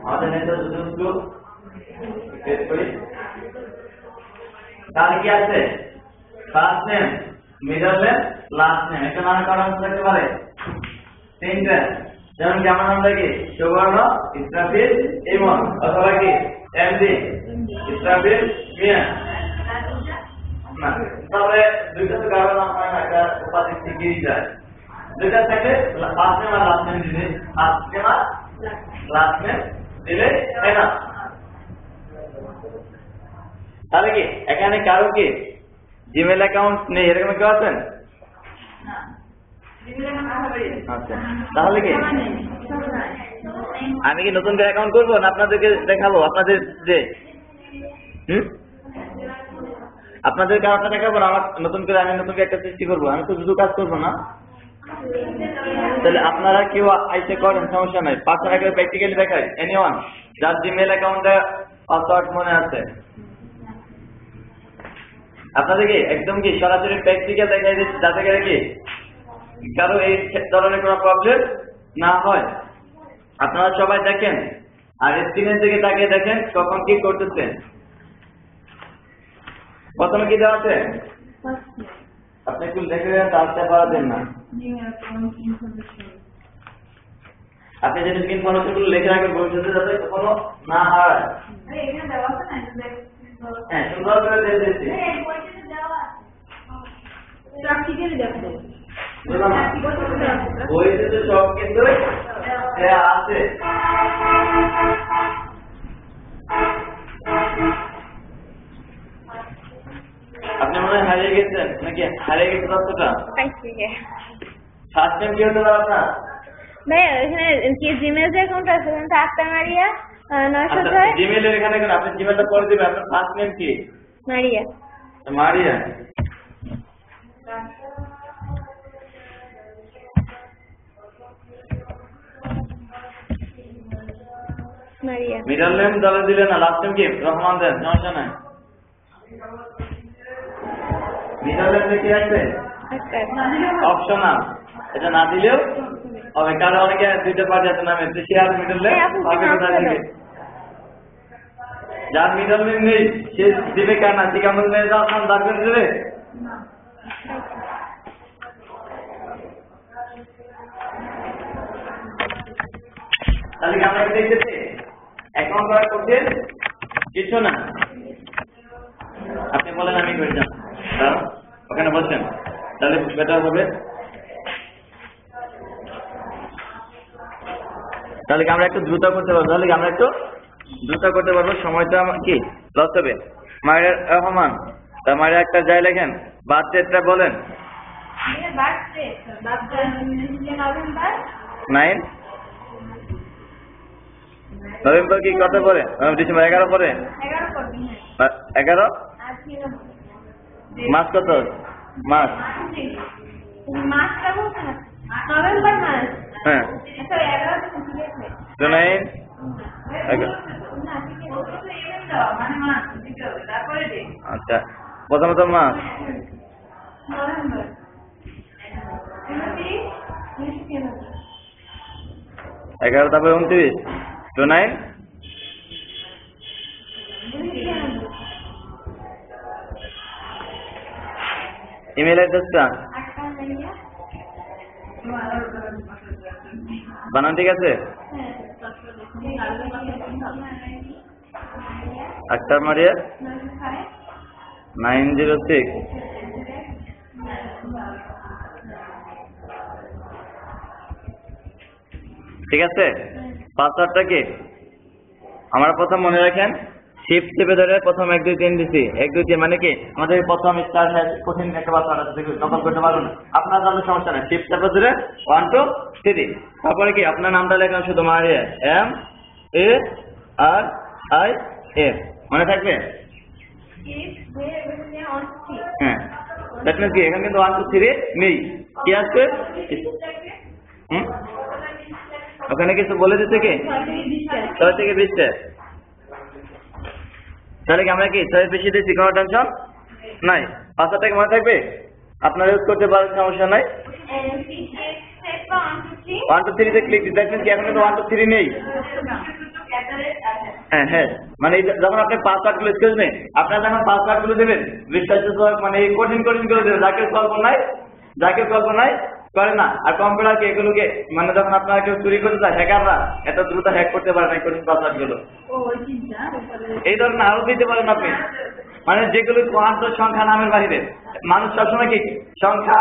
আমাদের নেতার যুদ্ধ তাহলে কি আছে, first name, middle name, last name, এটা মানে করা থাকতে পারে তিনটা, যেমন কি আমার নামটা কি সুবর্ণ ইসরাফিল ইমন, অথবা কি এমডি ইসরাফিল মিয়া। না তাহলে দুইটা তো কারণ নাম হয় না, একটা উপাধি শিখিয়ে যায়, দুইটা থাকে ফার্স্ট নেম আর লাস্ট নেম দিলে ফার্স্ট নেম আর লাস্ট নেম দিলে তাই না? তাহলে কি এখানে কারো কি জিমেল অ্যাকাউন্ট নেই এরকম কেউ আছেন? আচ্ছা তাহলে কি আমি কি নতুন করে অ্যাকাউন্ট করবো না আপনাদেরকে দেখাবো আপনাদের যে আপনাদের কারণটা দেখাবো না আমার নতুন করে আমি নতুন করে একটা সৃষ্টি করবো আমি তো শুধু কাজ করবো না তাহলে আপনারা কেউ আইসে করেন সমস্যা নাই 5 টাকা করে প্র্যাকটিক্যালি দেখাই এনিওয়ান যার জিমেল অ্যাকাউন্টে পাসওয়ার্ড মনে আছে আপনাদের কি একদম কি সরাসরি প্র্যাকটিক্যাল দেখাই দিচ্ছি যাতে করে কি কারো এই ধরনের কোনো প্রবলেম না হয় আপনারা সবাই দেখেন আর স্ক্রিনের দিকে তাকিয়ে দেখেন কখন কি করতেছেন প্রথমে কি দেওয়া আছে আপনি একটু দেখে তারটা পারবেন না আপনি যে ইনফরমেশনগুলো লিখে রাখবেন ভবিষ্যতে যাতে কখনো না হারায় হ্যাঁ সুন্দর করে দিয়ে দিচ্ছি বইতে সব কিন্তু আছে আপনি মনে হয় হারিয়ে গেছেন নাকি হারিয়ে গেছে তথ্যটা ফার্স্ট টাইম কি হতে পারে আপনার ভাই এখানে কি জিমেল যে অ্যাকাউন্ট আছে ওখানে আক্তা মারিয়া 906 জিমেলের এখানে কেন আপনি জিমেলটা করে দিবেন আপনার ফার্স্ট নেম কি মারিয়া মারিয়া মারিয়া মিডল নেম দলে দিলেন না লাস্ট নেম কি রহমান দেন সমস্যা নাই মিডল নেম কি আছে অপশনাল এটা না দিলেও হবে কারণ অনেকে দুইটা পার্টি আছে নামে শেয়ার মিডল নেম যার মিডল নেম নেই সে দিবে কেন আছে কেমন মেয়ে যাও নাম দাঁড় করে দেবে তাহলে কি আমরা দেখতেছি অ্যাকাউন্ট করা কঠিন কিছু না আপনি বলেন আমি করে যান ওখানে বলছেন তাহলে বেটার হবে তাহলে কি আমরা একটু দ্রুত করতে পারবো তাহলে কি আমরা একটু দ্রুত করতে পারবো সময়টা কি লস হবে মায়ের রহমান তা মায়ের একটা যাই লেখেন বার্থডেটা বলেন 9 নভেম্বর কি কত পরে ডিসেম্বর 11 পরে 11 মাস কত মাস নভেম্বর মাস হ্যাঁ 9 আচ্ছা প্রথমত মাস এগারো তারপরে 29 29 ইমেল অ্যাড্রেসটা বানান ঠিক আছে আক্তার মারিয়া 906 ঠিক আছে পাসওয়ার্ডটা কি আমরা প্রথম মনে রাখেন শিফট চেপে ধরে প্রথম 1 2 3 দিছি 1 2 3 মানে কি আমাদের প্রথম স্টার কঠিন একটা পাসওয়ার্ড আছে নকল করতে পারবেন আপনার জন্য সমস্যা নেই শিফট চেপে ধরে 1 2 3 তারপরে কি আপনার নামটা লেখেন শুধু মারিয়া MARIA মনে থাকবে হ্যাঁ দ্যাট মিন্স কি এখানে কিন্তু 1 2 3 নেই কি আছে ওখানে কিছু বলে দিতে কি 6 থেকে 20 তাহলে কি আমরা কি 6 বেশি দিয়েছি কোনো টেনশন নাই পাঁচটাকে মনে থাকবে আপনারা ইউজ করতে পারেন সমস্যা নাই 1 2 3 তে ক্লিক দিতে দেখবেন কি এখন কিন্তু 1 2 3 নেই হ্যাঁ হ্যাঁ মানে যখন আপনি পাসওয়ার্ড গুলো স্কেচ নেই আপনারা যখন পাসওয়ার্ড গুলো দেবেন বিশ্বাসযোগ্য মানে এই কঠিন করে দেবেন যাকে কল্পনায় করে না আর কম্পিউটারকে এগুলোকে মানে যখন আপনারা কেউ চুরি করতে চায় হ্যাকাররা এত দ্রুত হ্যাক করতে পারে না কঠিন পাসওয়ার্ড গুলো এই ধরনের আরো দিতে পারেন আপনি মানে যেগুলো কোয়ান্ট সংখ্যা নামের বাইরে মানুষ সবসময় কি সংখ্যা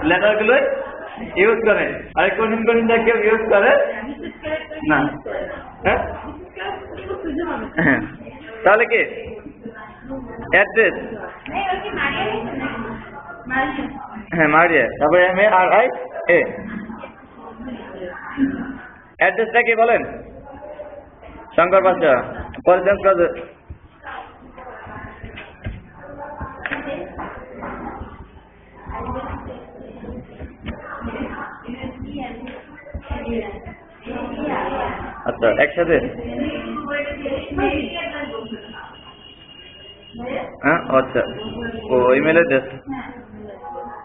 লেটার গুলো ইউজ করে, আর কঠিন কঠিনটা কেউ ইউজ করে না। হ্যাঁ হ্যাঁ, তাহলে কি অ্যাড্রেস? হ্যাঁ মারিয়া, তারপরে MARIA। অ্যাড্রেসটা কি বলেন? শঙ্কর বাসা পরে চেঞ্জ করে আচ্ছা একসাথে। হ্যাঁ আচ্ছা, ও ইমেল অ্যাড্রেস,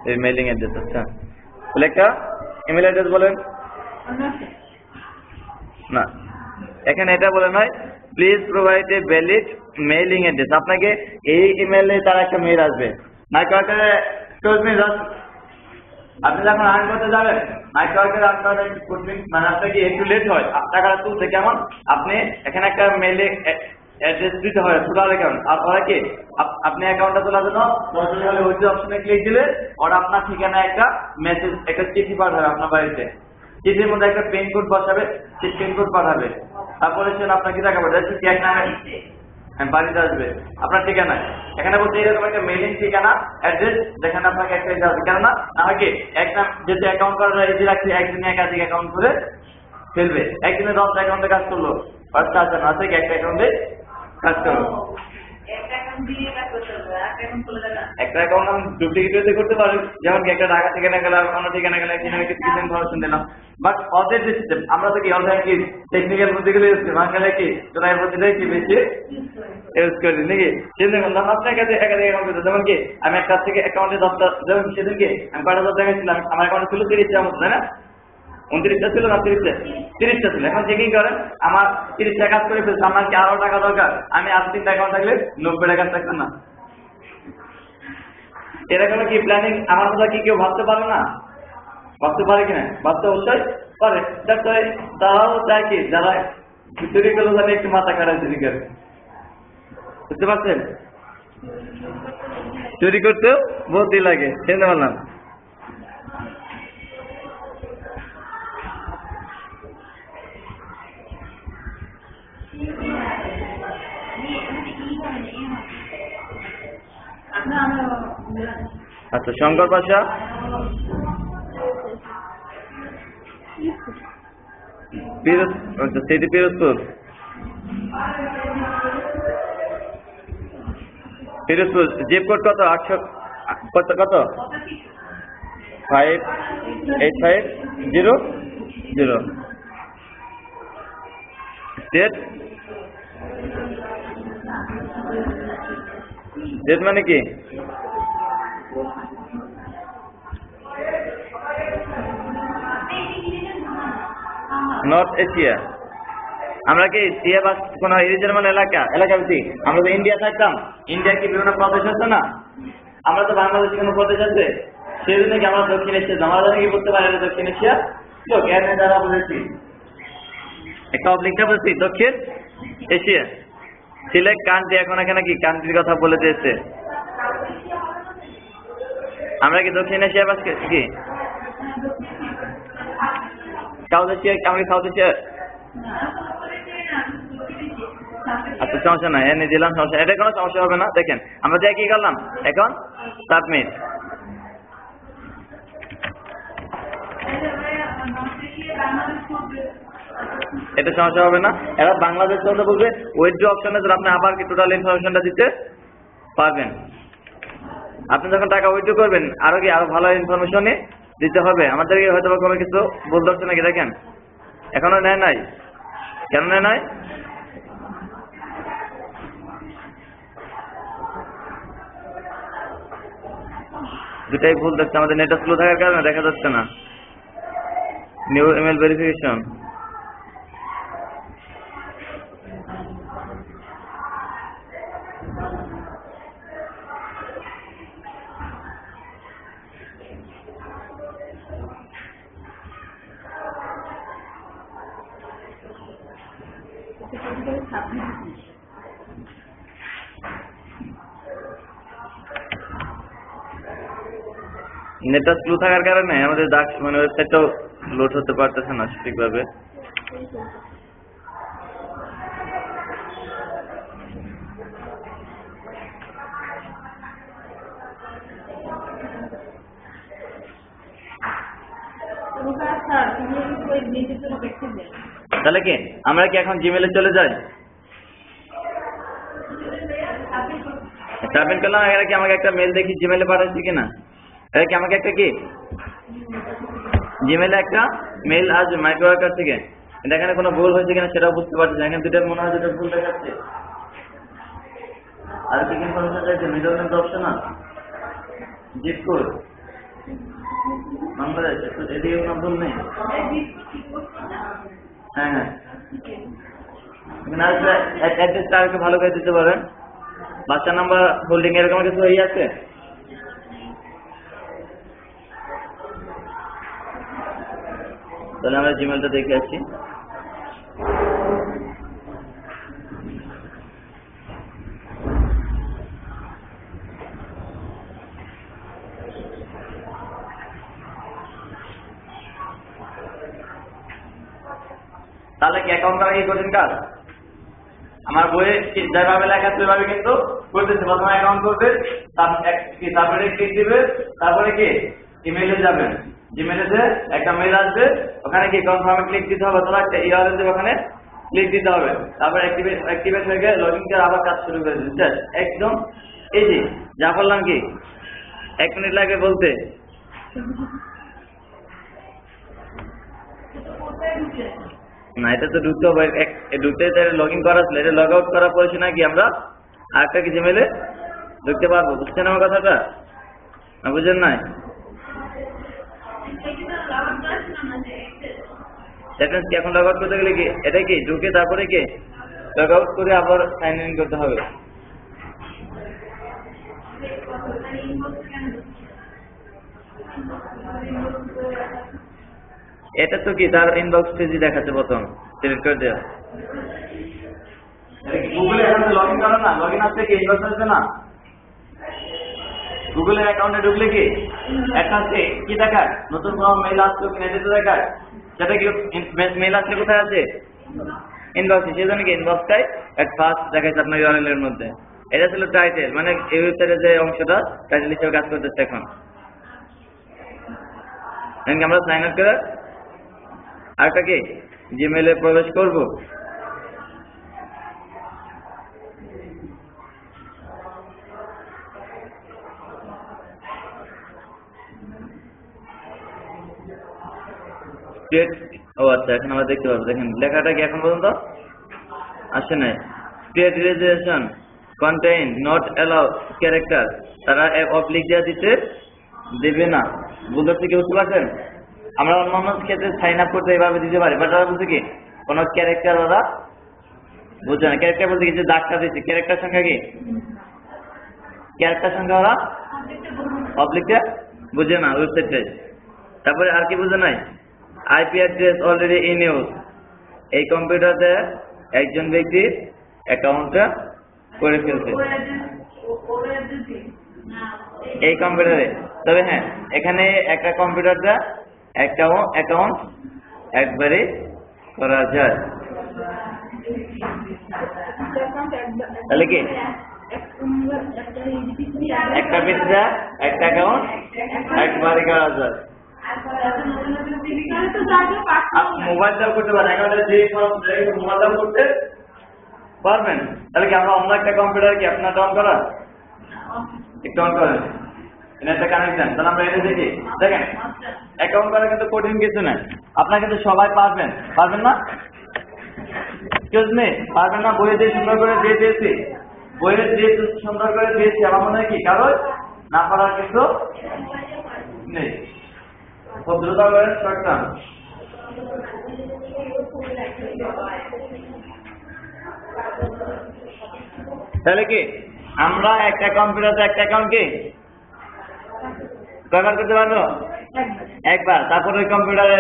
এই মেইলিং অ্যাড্রেস। আচ্ছা তাহলে একটা ইমেল অ্যাড্রেস বলেন না, এখানে এটা বলে নয় please provide a valid mailing address. আপনাকে এই ইমেলে তার একটা মেইল আসবে। আপনি যখন আর্ন করতে যাবেন মাইক্রোওয়ার্কের আর্ন করাটা মানে আপনাকে একটু লেট হয় টাকাটা তুলতে। কেমন? আপনি এখানে একটা মেইলে অ্যাড্রেস দিতে হয় টোটাল অ্যাকাউন্ট, আর ওরা কি আপনি অ্যাকাউন্টটা তোলার জন্য সরাসরি হলে ওই অপশনে ক্লিক দিলে ওরা আপনার ঠিকানায় একটা মেসেজ, একটা চিঠি পাঠাবে আপনার বাড়িতে। চিঠির মধ্যে একটা পিন কোড বসাবে, সেই পিন কোড পাঠাবে। তারপরে সে আপনাকে দেখাবে এক নামে বাড়িতে আসবে আপনার ঠিকানায়। এখানে বলতে এরকম একটা মেইলিং ঠিকানা অ্যাড্রেস যেখানে আপনাকে একটা আসবে। কেননা আমাকে এক নাম যেহেতু অ্যাকাউন্ট করা যায় এটি রাখছি, একদিনে একাধিক অ্যাকাউন্ট করে ফেলবে। একদিনে 10টা অ্যাকাউন্টে কাজ করলো, পাঁচটা আছে না আছে একটা অ্যাকাউন্টে কাজ করলো। একটা অ্যাকাউন্ট আমি ডুপ্লিকেট করতে পারি, যেমন কি একটা ঢাকা ঠিকানা গেলে অন্য ঠিকানা গেলে কিছু ইনফরমেশন দিলাম। বাট ওদের যে সিস্টেম আমরা তো কি অলরেডি কি টেকনিক্যাল বুদ্ধিগুলো ইউজ করি, বাংলা কি তোরা এই বুদ্ধিটাই কি বেশি ইউজ করি নাকি? সেদিন বললাম আপনার কাছে একাধিক অ্যাকাউন্ট করতে, যেমন কি আমি একটা থেকে অ্যাকাউন্টে 10টা, যেমন সেদিন কি আমি কয়টা 10 দেখাচ্ছিলাম, আমার অ্যাকাউন্টে ছিল 30টা মতো, তাই না? 29টা ছিল না 30টা ছিল। এখন চেকিং করেন আমার 30টা কাজ করে ফেলছে, আমার কি আরো টাকা দরকার? আমি আর 3টা অ্যাকাউন্ট থাকলে 90 টাকা থাকতাম না। এরকম কি প্ল্যানিং আমার কথা কি কেউ ভাবতে পারে না? ভাবতে পারে কিনা? ভাবতে অবশ্যই পারে। তারাও চায় কি যারা চুরি করলো জানে একটু মাথা খারাপ চুরি করে, বুঝতে পারছেন? চুরি করতেও বুদ্ধি লাগে, চিনতে পারলাম। আচ্ছা শঙ্কর বাসা city Pirojpur, Pirojpur zip code কত? 800 কত 5850 স্টেট মানে কি? North Asia. আমরা কি এশিয়া বা কোন রিজনাল এলাকা বেশি? আমরা তো ইন্ডিয়া থাকতাম, ইন্ডিয়া কি বিভিন্ন প্রদেশ আছে না? আমরা তো বাংলাদেশে কোনো প্রদেশ আছে? সেই জন্য কি আমরা দক্ষিণ এশিয়া, আমরা কি করতে পারি দক্ষিণ এশিয়া লোক এর দ্বারা বুঝেছি, একটা অবলিকটা বুঝছি দক্ষিণ এশিয়া। সিলেক্ট কান্ট্রি, এখন এখানে কি কান্ট্রির কথা বলে দিয়েছে। আমরা কি দক্ষিণ এশিয়া বা কি সাউথ এশিয়া? আমরা কি সাউথ এশিয়া? আচ্ছা সমস্যা নাই, এনে দিলাম, সমস্যা, এটা কোনো সমস্যা হবে না। দেখেন আমরা যাই কি করলাম এখন সাবমিট। এটা সমস্যা হবে না। এবার বাংলাদেশ কথা বলবে উইথড্র অপশনে আপনি আবার কি টোটাল ইনফরমেশনটা দিতে পারবেন। আপনি যখন টাকা উইথড্র করবেন আরো ভালো ইনফরমেশনই দিতে হবে। আমাদেরকে হয়তো কোনো কিছু বলতে হচ্ছে নাকি? দেখেন এখনো নেয় নাই, কেন নেয় নাই? দুটাই ভুল দেখছে, আমাদের নেটটা স্লো থাকার কারণে দেখা যাচ্ছে না। নিউ ইমেল ভেরিফিকেশন, নেটটা স্লো থাকার কারণে আমাদের দাগ মানে ওয়েবসাইটটাও লোড হতে পারতেছে না সঠিকভাবে। তাহলে কি আমরা কি এখন জিমেলে চলে যাই? সাবমিট করলাম। এখানে কি আমাকে একটা মেল দেখি জিমেলে পাঠাচ্ছি কিনা? এটা কি আমাকে একটা কি জিমেলে একটা মেল আসবে মাইক্রোওয়ার্কার থেকে। এটা এখানে কোনো ভুল হয়েছে কিনা সেটাও বুঝতে পারছি না। এখানে দুটো মনে হয় দুটো ভুল দেখাচ্ছে। আর কি ইনফরমেশন চাইছে? মিডল নেম অপশন আছে, জিপ কোড, বাংলাদেশ, এদিকে কোনো ভুল নেই। হ্যাঁ হ্যাঁ, এখানে আসলে অ্যাড্রেসটা আরেকটু ভালো করে দিতে পারেন। বাচ্চা নাম্বার হোল্ডিং এরকম কিছু হয়ে আছে? তাহলে আমরা জিমেলটা দেখে আসছি। তাহলে কি অ্যাকাউন্ট করা কি কঠিন কাজ? আমার বইয়ে যেভাবে লেখা আছে ওইভাবে কিন্তু করতেছে। প্রথমে অ্যাকাউন্ট করবে, তারপরে ক্লিক দিবে, তারপরে কি ইমেইলে যাবেন। জিমেইলে একটা মেইল আসবে, ওখানে কি কনফার্মে ক্লিক দিতে হবে অথবা একটা ইউআরএল দেবে, ওখানে ক্লিক দিতে হবে। তারপর অ্যাক্টিভেট হয়ে গেলে লগইন করে আবার কাজ শুরু করে দিচ্ছে। একদম ইজি। যা বললাম কি 1 মিনিট লাগে বলতে। না, এটা তো ঢুকতে হবে। ঢুকতে লগ ইন করা ছিল, এটা লগ আউট করার পরে নাকি আমরা আরেকটা কি জিমেলে ঢুকতে পারবো। বুঝছেন আমার কথাটা? না বুঝেন নাই? সেকেন্ড কি এখন লগ আউট করতে গেলে কি এটা কি ঢুকে তারপরে কি লগ আউট করে আবার সাইন ইন করতে হবে? এটা তো কি তার ইনবক্স পেজই দেখাচ্ছে। প্রথম সিলেক্ট করে দেওয়া গুগলে এখন লগ ইন করো না, লগ ইন আসছে কি ইনবক্স আসবে না? গুগলের অ্যাকাউন্টে ঢুকলে কি একটা কি দেখায়? নতুন কোনো মেইল আসলো কিনা এটা তো দেখায়। সেটা কি মেইল আসলে কোথায় আছে? ইনবক্সে। সেই জন্য কি ইনবক্সটাই ফার্স্ট দেখাচ্ছে আপনার ইউআরএল এর মধ্যে। এটা ছিল টাইটেল, মানে এই ওয়েবসাইটের যে অংশটা টাইটেল হিসেবে কাজ করতেছে। এখন আমরা সাইন আপ করে আরেকটা কি জিমেইলে প্রবেশ করব। ও আচ্ছা, এখন আমরা দেখতে পাবো। দেখেন লেখাটা কি এখন পর্যন্ত আসে নাই। Create registration contain not allow character, তারা অবলিক দেওয়া দিতে দেবে না। বুঝতে কি বুঝতে পারছেন? আমরা অন্যান্য ক্ষেত্রে সাইন আপ করতে এইভাবে দিতে পারি, বাট ওরা বলছে কি কোনো ক্যারেক্টার ওরা বুঝছে না। ক্যারেক্টার বলতে কি যে দাগটা দিচ্ছে, ক্যারেক্টার সংখ্যা কি ক্যারেক্টার সংখ্যা ওরা অবলিকটা বুঝে না ওয়েবসাইটে। তারপরে আর কি বুঝে নাই? IP address already in use, এই কম্পিউটারে একজন ব্যক্তির অ্যাকাউন্টটা করে ফেলছে এই কম্পিউটারে। তবে হ্যাঁ, এখানে একটা কম্পিউটারটা একটা অ্যাকাউন্ট একবারে করা যায়। তাহলে কি একটা পিসটা একটা অ্যাকাউন্ট একবারে করা যায়। মোবাইল দাও করতে পারেন, মোবাইল দাও করতে পারবেন। তাহলে কি আমরা অন্য একটা কম্পিউটার কি আপনার অন করা একটু অন করেন, একটা কানেকশন। তাহলে আমরা এটা দেখি। দেখেন অ্যাকাউন্ট করা কিন্তু কঠিন কিছু না, আপনারা কিন্তু সবাই পারবেন। পারবেন না? পারবেন না? বইয়ে দিয়ে সুন্দর করে দিয়ে দিয়েছি, বইয়ে দিয়ে সুন্দর করে দিয়েছি। আমার মনে হয় কি কারো না পারার কিছু নেই। খুব দ্রুত করেন, শর্ট টার্ম। তাহলে কি আমরা একটা কম্পিউটারে একটা অ্যাকাউন্ট কি কয়বার করতে পারবো? একবার। তারপরে ওই কম্পিউটারে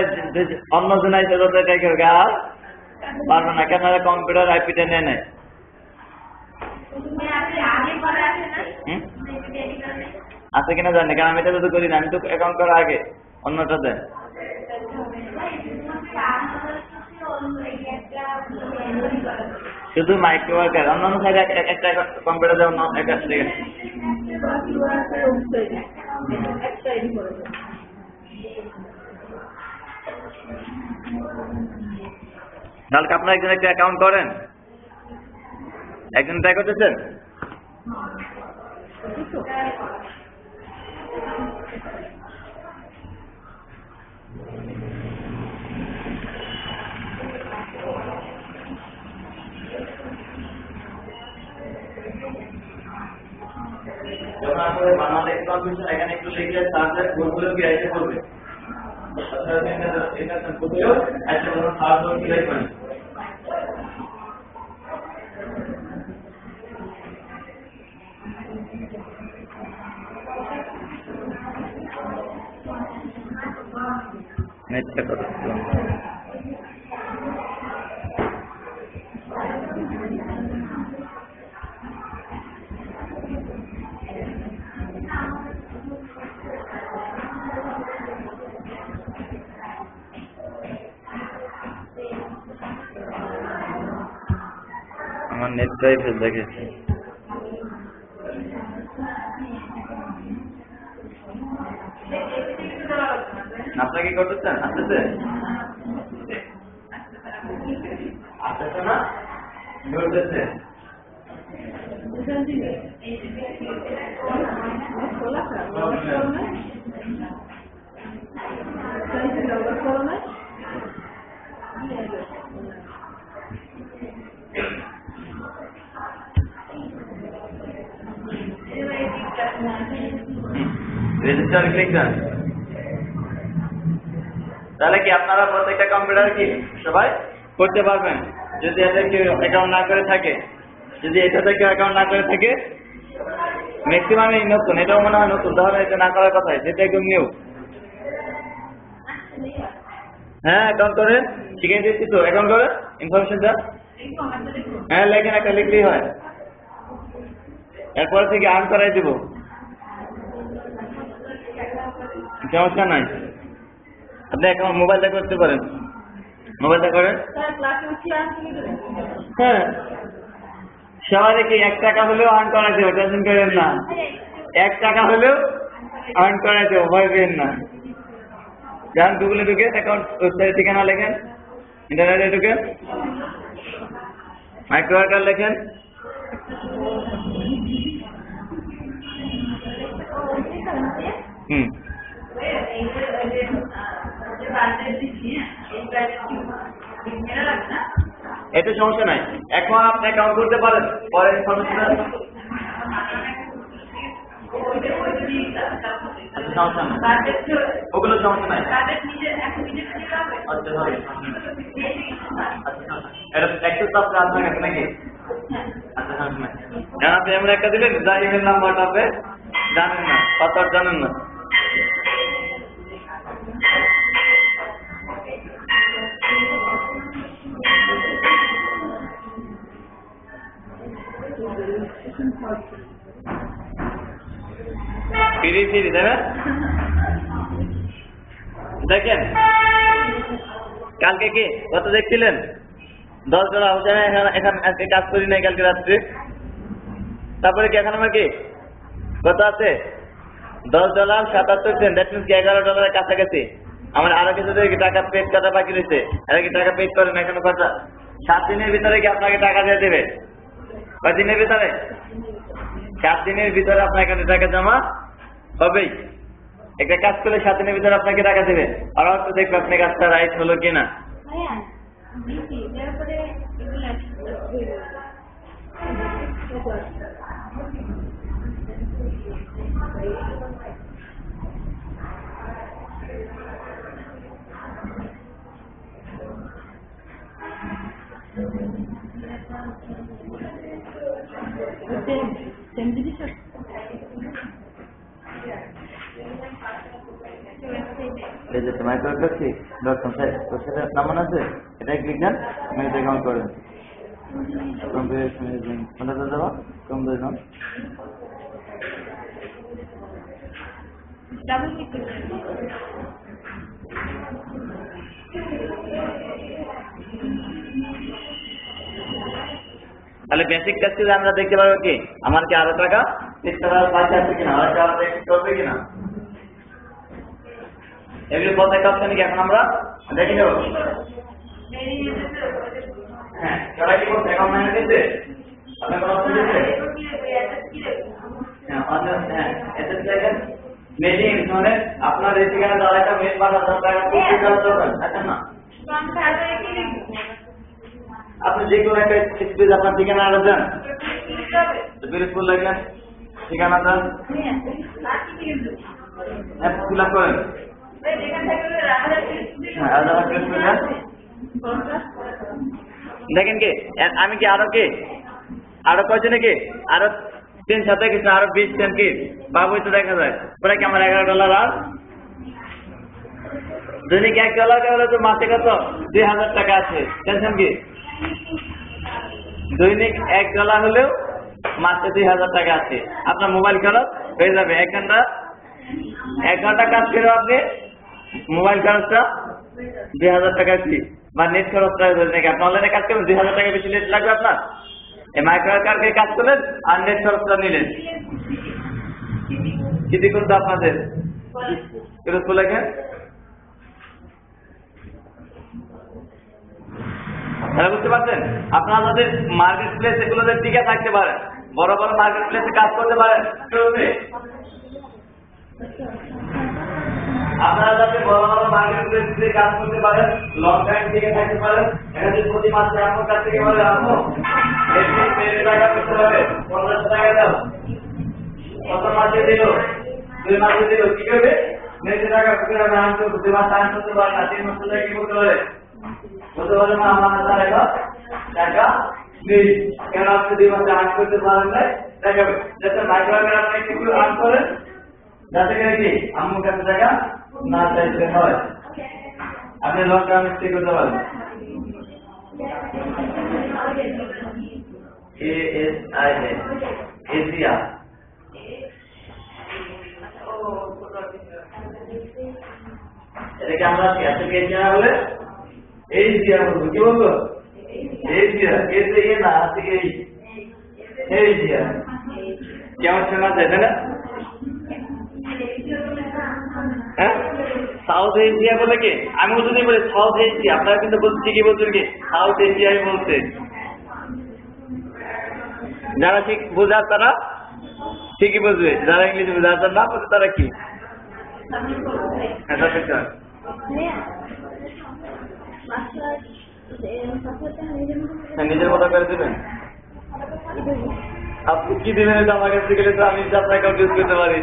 অন্য জন আইসে আর পারবো না, কেন কম্পিউটার আইপিটা নেয় নেয়। আছে কিনা জানি, কারণ আমি এটা তো করি না, আমি তো অ্যাকাউন্ট করার আগে অন্যটা দেন। শুধু মাইক্রো ওয়ার্কার, অন্যান্য সাইডে একটা কম্পিউটার দেওয়া একটা ঠিক আছে। তাহলে আপনারা একজন একটা অ্যাকাউন্ট করেন, একজন ট্রাই করতেছেন। যখন আপনাদের বাংলাদেশ কম্পিউটার এখানে একটু লিখলে সার্চের গুলো কি এসে পড়বে, নেটটা কত আমার নেটটাই ফেল দেখেছি। আপনারা কি করতেছেন? আসতেছে আসতেছে না ঘুরতেছে। রেজিস্টার ক্লিক দেন। তাহলে কি আপনারা প্রত্যেকটা কম্পিউটার কি সবাই করতে পারবেন? যদি এতে কেউ অ্যাকাউন্ট না করে থাকে, যদি এটাতে কেউ অ্যাকাউন্ট না করে থাকে, ম্যাক্সিমামই নতুন, এটাও মনে হয় নতুন, তাহলে এটা না করার কথাই, যেটা একদম নিউ। হ্যাঁ অ্যাকাউন্ট করে শিখিয়ে দিচ্ছি তো, অ্যাকাউন্ট করে ইনফরমেশনটা হ্যাঁ লেখেন, একটা লিখলেই হয়, এরপর থেকে আর্ন করাই দিব, সমস্যা নাই। আপনি এখন মোবাইলটা করতে পারেন, মোবাইলটা করেন। হ্যাঁ সবাইকে 1 টাকা হলেও আর্ন করাতে হবে, টেনশন করেন না, 1 টাকা হলেও আর্ন করাতে হবে, ভয় পেন না। যান গুগলে ঢুকে অ্যাকাউন্ট ওয়েবসাইট ঠিকানা লেখেন, ইন্টারনেটে ঢুকে মাইক্রো ওয়ার্কার লেখেন, এতে সমস্যা নাই। এখন আপনি অ্যাকাউন্ট করতে পারেন, পরে সমস্যা নাই, ওগুলো সমস্যা নাই। এটা একটু তো আপনি আপনার কাছে নাকি? আচ্ছা সমস্যা নাই। এখন আপনি এমন একটা দিলেন যা ইমেল নাম্বারটা আপনি জানেন না, পাসওয়ার্ড জানেন না। ফিরি ফিরি তাই না? দেখেন কালকে কি কত দেখছিলেন? $10 হোসেন এখন আজকে কাজ করি নাই কালকে রাত্রে। তারপরে কি এখন আমার কি কত আছে? $10.77, দ্যাট মিনস $11 কাছাকাছি। আমার আরো কিছু টাকা পেড করা বাকি রয়েছে, আর কি টাকা পেড করেন এখনো কথা। 7 দিনের ভিতরে কি আপনাকে টাকা দিয়ে দেবে? কয় দিনের ভিতরে? 7 দিনের ভিতরে আপনার এখানে টাকা জমা হবেই। একটা কাজ করলে 7 দিনের ভিতরে আপনাকে টাকা দেবে, আর হয়তো দেখবে আপনার কাজটা রাইট হলো কিনা। নামান আছে, এটাই ক্লিক দেন, মেনুতে অ্যাকাউন্ট করেন, কম্পিউটার দেওয়া কম্পিউটার ডাবল ক্লিক করবেন। তাহলে বেসিক টেস্টে আমরা দেখতে পারবো কি আমার কি আরো টাকা ঠিক করার বাকি আছে কিনা, আর টাকা করবে কিনা, এগুলি কোথায় কাজ কি এখন আমরা দেখে নেব। হ্যাঁ, তারা কি করছে এখন মানে দিতে আপনি কোনো বুঝেছে? হ্যাঁ, হ্যাঁ, এটা দেখেন মেলিং মানে আপনার এই ঠিকানা দ্বারা একটা মেল পাঠাতে টাকা করতে দরকার আছে না? আপনি যে কোনো একটা স্পেস আপনার ঠিকানা দেন, বিরসপুর লাগলেন ঠিকানা দেন, ফিল আপ করেন। দেখেন কি আমি কি আরো কয়জনে কি আরো 3 সাথে কিছু আরো 20 জন কি বাবুই তো দেখা যায় প্রায় কি আমার $11 আর দৈনিক $1 হলে তো মাসে কত 2000 টাকা আছে। টেনশন কি দৈনিক $1 হলেও মাসে 2000 টাকা আছে। আপনার মোবাইল খরচ হয়ে যাবে 1 ঘন্টা কাজ করে আপনি মোবাইল খরচটা 2000 টাকা কি বা নেট খরচটা নাকি আপনি অনলাইনে কাজ করবেন 2000 টাকা বেশি নেট লাগবে আপনার এই মাইক্রো কার্ডে কাজ করলেন আর নেট খরচটা নিলেন কি করতে আপনাদের বিরসপুর লাগে। বুঝতে পারছেন আপনারা যদি মার্কেট প্লেস এগুলোতে টিকে থাকতে পারেন, বড় বড় মার্কেট প্লেসে কাজ করতে পারেন, আপনারা যাতে বড় বড় মার্কেট প্লেসে কাজ করতে পারেন, লং টাইম টিকে থাকতে পারেন, এখানে প্রতি মাসে আপনার কাছ থেকে বলে রাখবো টাকা করতে হবে 1500 টাকা দাও, কত মাসে দিল 2 মাসে দিল কি করবে মেয়েদের টাকা করে আনতে 2 মাস টাইম করতে পারে না 3 মাস টাকা কি করতে পারে বলতে পারে না আমার টাকা নেই কেন আপনি 2 মাসে আর্ন করতে পারেন না টাকা যাতে মাইক্রোওয়েভে আপনি একটু আর্ন করেন যাতে করে কি আমার কাছে টাকা না চাইতে হয় আপনি লং টার্ম স্টে করতে পারেন। ASIA এশিয়া এটাকে আমরা এতকে এশিয়া বলে এশিয়া বলবো কি বলবো এশিয়া এতে এ না আজকে এশিয়া কেমন শোনা যায় না? হ্যাঁ সাউথ এশিয়া বলে কি আমি যদি বলি সাউথ এশিয়া আপনারা কিন্তু বলছি কি বলছেন কি সাউথ এশিয়াই বলছে। যারা ঠিক বোঝার তারা ঠিকই বুঝবে, যারা ইংলিশ বোঝার না বুঝে তারা কি নিজের মতো করে দেবেন। আপনি কি দেবেন এটা আমার কাছে গেলে তো আমি আপনার অ্যাকাউন্ট ইউজ করতে পারি।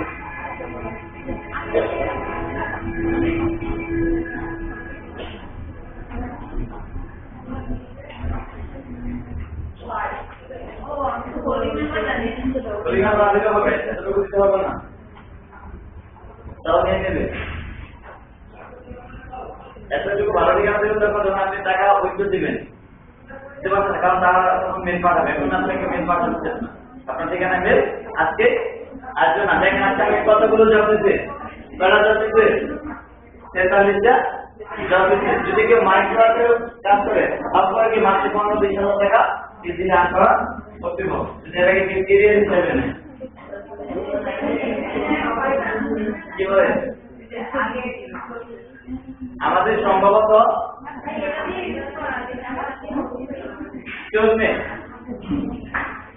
এতটুকু ভালো দিকে আপনি টাকা উইথড্র দিবেন কারণ তারা তখন মেল পাঠাবে এখন আপনাকে মেল পাঠাচ্ছে না আপনার ঠিকানা মেল আজকে আসবে না। দেখেন আজকে আমি কতগুলো জব দিচ্ছে কয়টা জব দিচ্ছে 43টা জব দিচ্ছে। যদি কেউ মাইক্রোওয়েভে কাজ করে আপনার কি মাসে 15-20 হাজার টাকা দিনে আর্ন করা করতে হবে যেটাকে কি কেরিয়ার হিসেবে নেয় কি বলে আমাদের সম্ভবত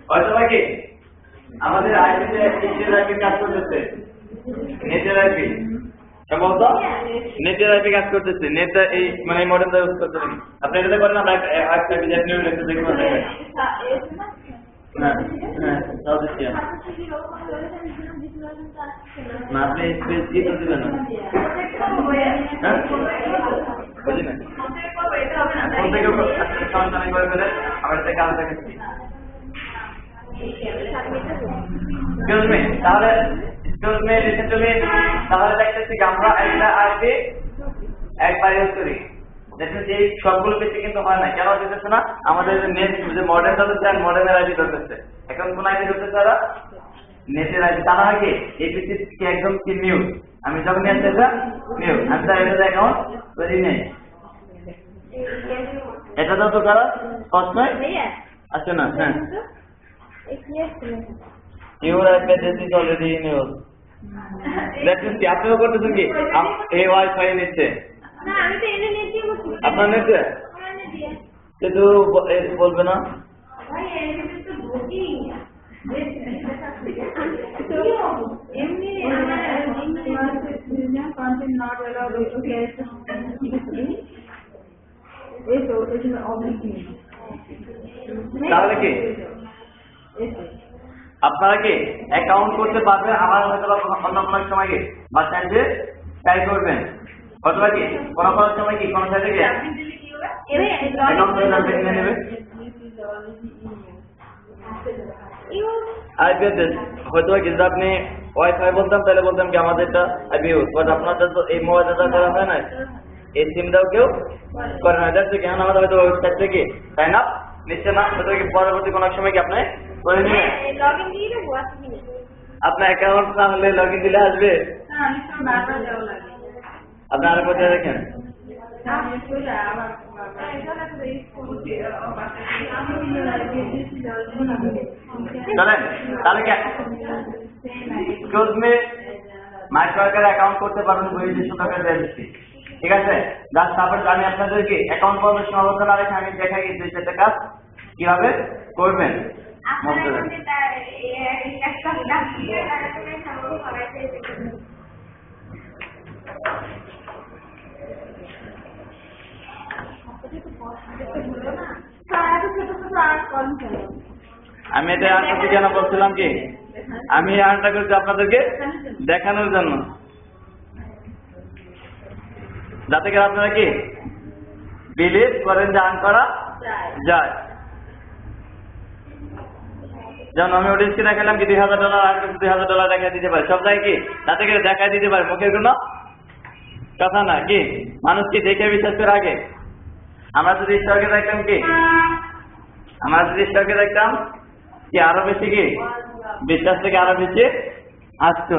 হয়তো কি আমাদের আইপিতে নেটের আইপি কাজ করতেছে নেটের আইপি সম্ভবত নেটের আইপি কাজ করতেছে নেট এই মানে মডেলটা ইউজ করতে নাকি আপনি এটা করেন আমরা একটা বিজনেস নিউ লেখতে দেখব না হ্যাঁ সাউথ এশিয়া না আপনি স্পেস দিয়ে তো দিবেন না হ্যাঁ বুঝি না কোন থেকে সন্তান করে ফেলে আমার থেকে কাজ দেখেছি এক্সকিউজ মি তাহলে excuse me listen to me তাহলে দেখতেছি আমরা একটা আইপি একবার ইউজ করি দেখুন যে সবগুলো পেতে কিন্তু হয় না কেন দিতেছে না আমাদের নেট যে মডেলটা হচ্ছে আর মডেলের আইডি ধরতেছে এখন কোন আইডি ধরতেছে তারা নেটের আছে তা না কি এপিসি কি একদম কি মিউট আমি যখন নিয়ে আসতে মিউট আমি তার এটা অ্যাকাউন্ট করি নেই এটা তো করা কষ্ট নয় আচ্ছা না হ্যাঁ your address is already in your that means কি আপনিও করতেছেন কি এই ওয়াইফাই নিচ্ছে না আমি তো এনে নিয়েছি আপনার নিচ্ছে কিন্তু বলবে না ভাই এর তো বুঝি এমনি content not allowed okay এই তো এটা অবলিক তাহলে কি আপনারা কি অ্যাকাউন্ট করতে পারবেন আমার হয়তো অন্য কোনো সময় কি বা চাইলে ট্রাই করবেন অথবা কি কোনো কোনো সময় কি কোনো সাইডে গিয়ে অ্যাকাউন্ট করে নিয়ে নেবে আইপি অ্যাড্রেস হয়তো কিন্তু আপনি ওয়াইফাই বলতাম তাহলে বলতাম কি আমাদেরটা আইপি ইউজ বাট আপনাদের তো এই মোবাইলটা করা হয় না এই সিমটাও কেউ করে না যাচ্ছে কেন আমাদের হয়তো ওয়েবসাইট থেকে সাইন আপ নিচ্ছে না হয়তো কি পরবর্তী কোনো সময় কি আপনি করে নেবেন লগইন দিয়ে দেবো আসবে আপনার অ্যাকাউন্ট না হলে লগ ইন দিলে আসবে আমি তো বারবার যাওয়া লাগে আপনি আরো কোথায় দেখেন আমি চলে আবার চলেন তাহলে কি চোদ্দে মাইক্রোয়ার্কের অ্যাকাউন্ট করতে পারবেন 200 টাকা দিয়ে দিচ্ছি ঠিক আছে জাস্ট তারপর আমি আপনাদেরকে অ্যাকাউন্ট করবে সীমাবদ্ধ না রেখে আমি দেখাই যে সেটা কাজ কিভাবে করবেন আপনারা যদি তার একটা ডাক দিয়ে তারপরে সবাই সবাইকে আমি এটা আনটা কেন বলছিলাম কি আমি আনটা করছি আপনাদেরকে দেখানোর জন্য যাতে করে আপনারা কি বিলিভ করেন যে আর্ন করা যায় যেমন আমি ওডিসকে দেখালাম কি $2,000 আর $2,000 দেখা দিতে পারে সব জায়গায় কি তাতে করে দেখা দিতে পারে মুখের কোনো কথা না কি মানুষ কি দেখে বিশ্বাস করে আগে আমরা যদি ঈশ্বরকে দেখতাম কি আমরা যদি ঈশ্বরকে দেখতাম কি আরো বেশি কি বিশ্বাস থেকে আরো বেশি আসতো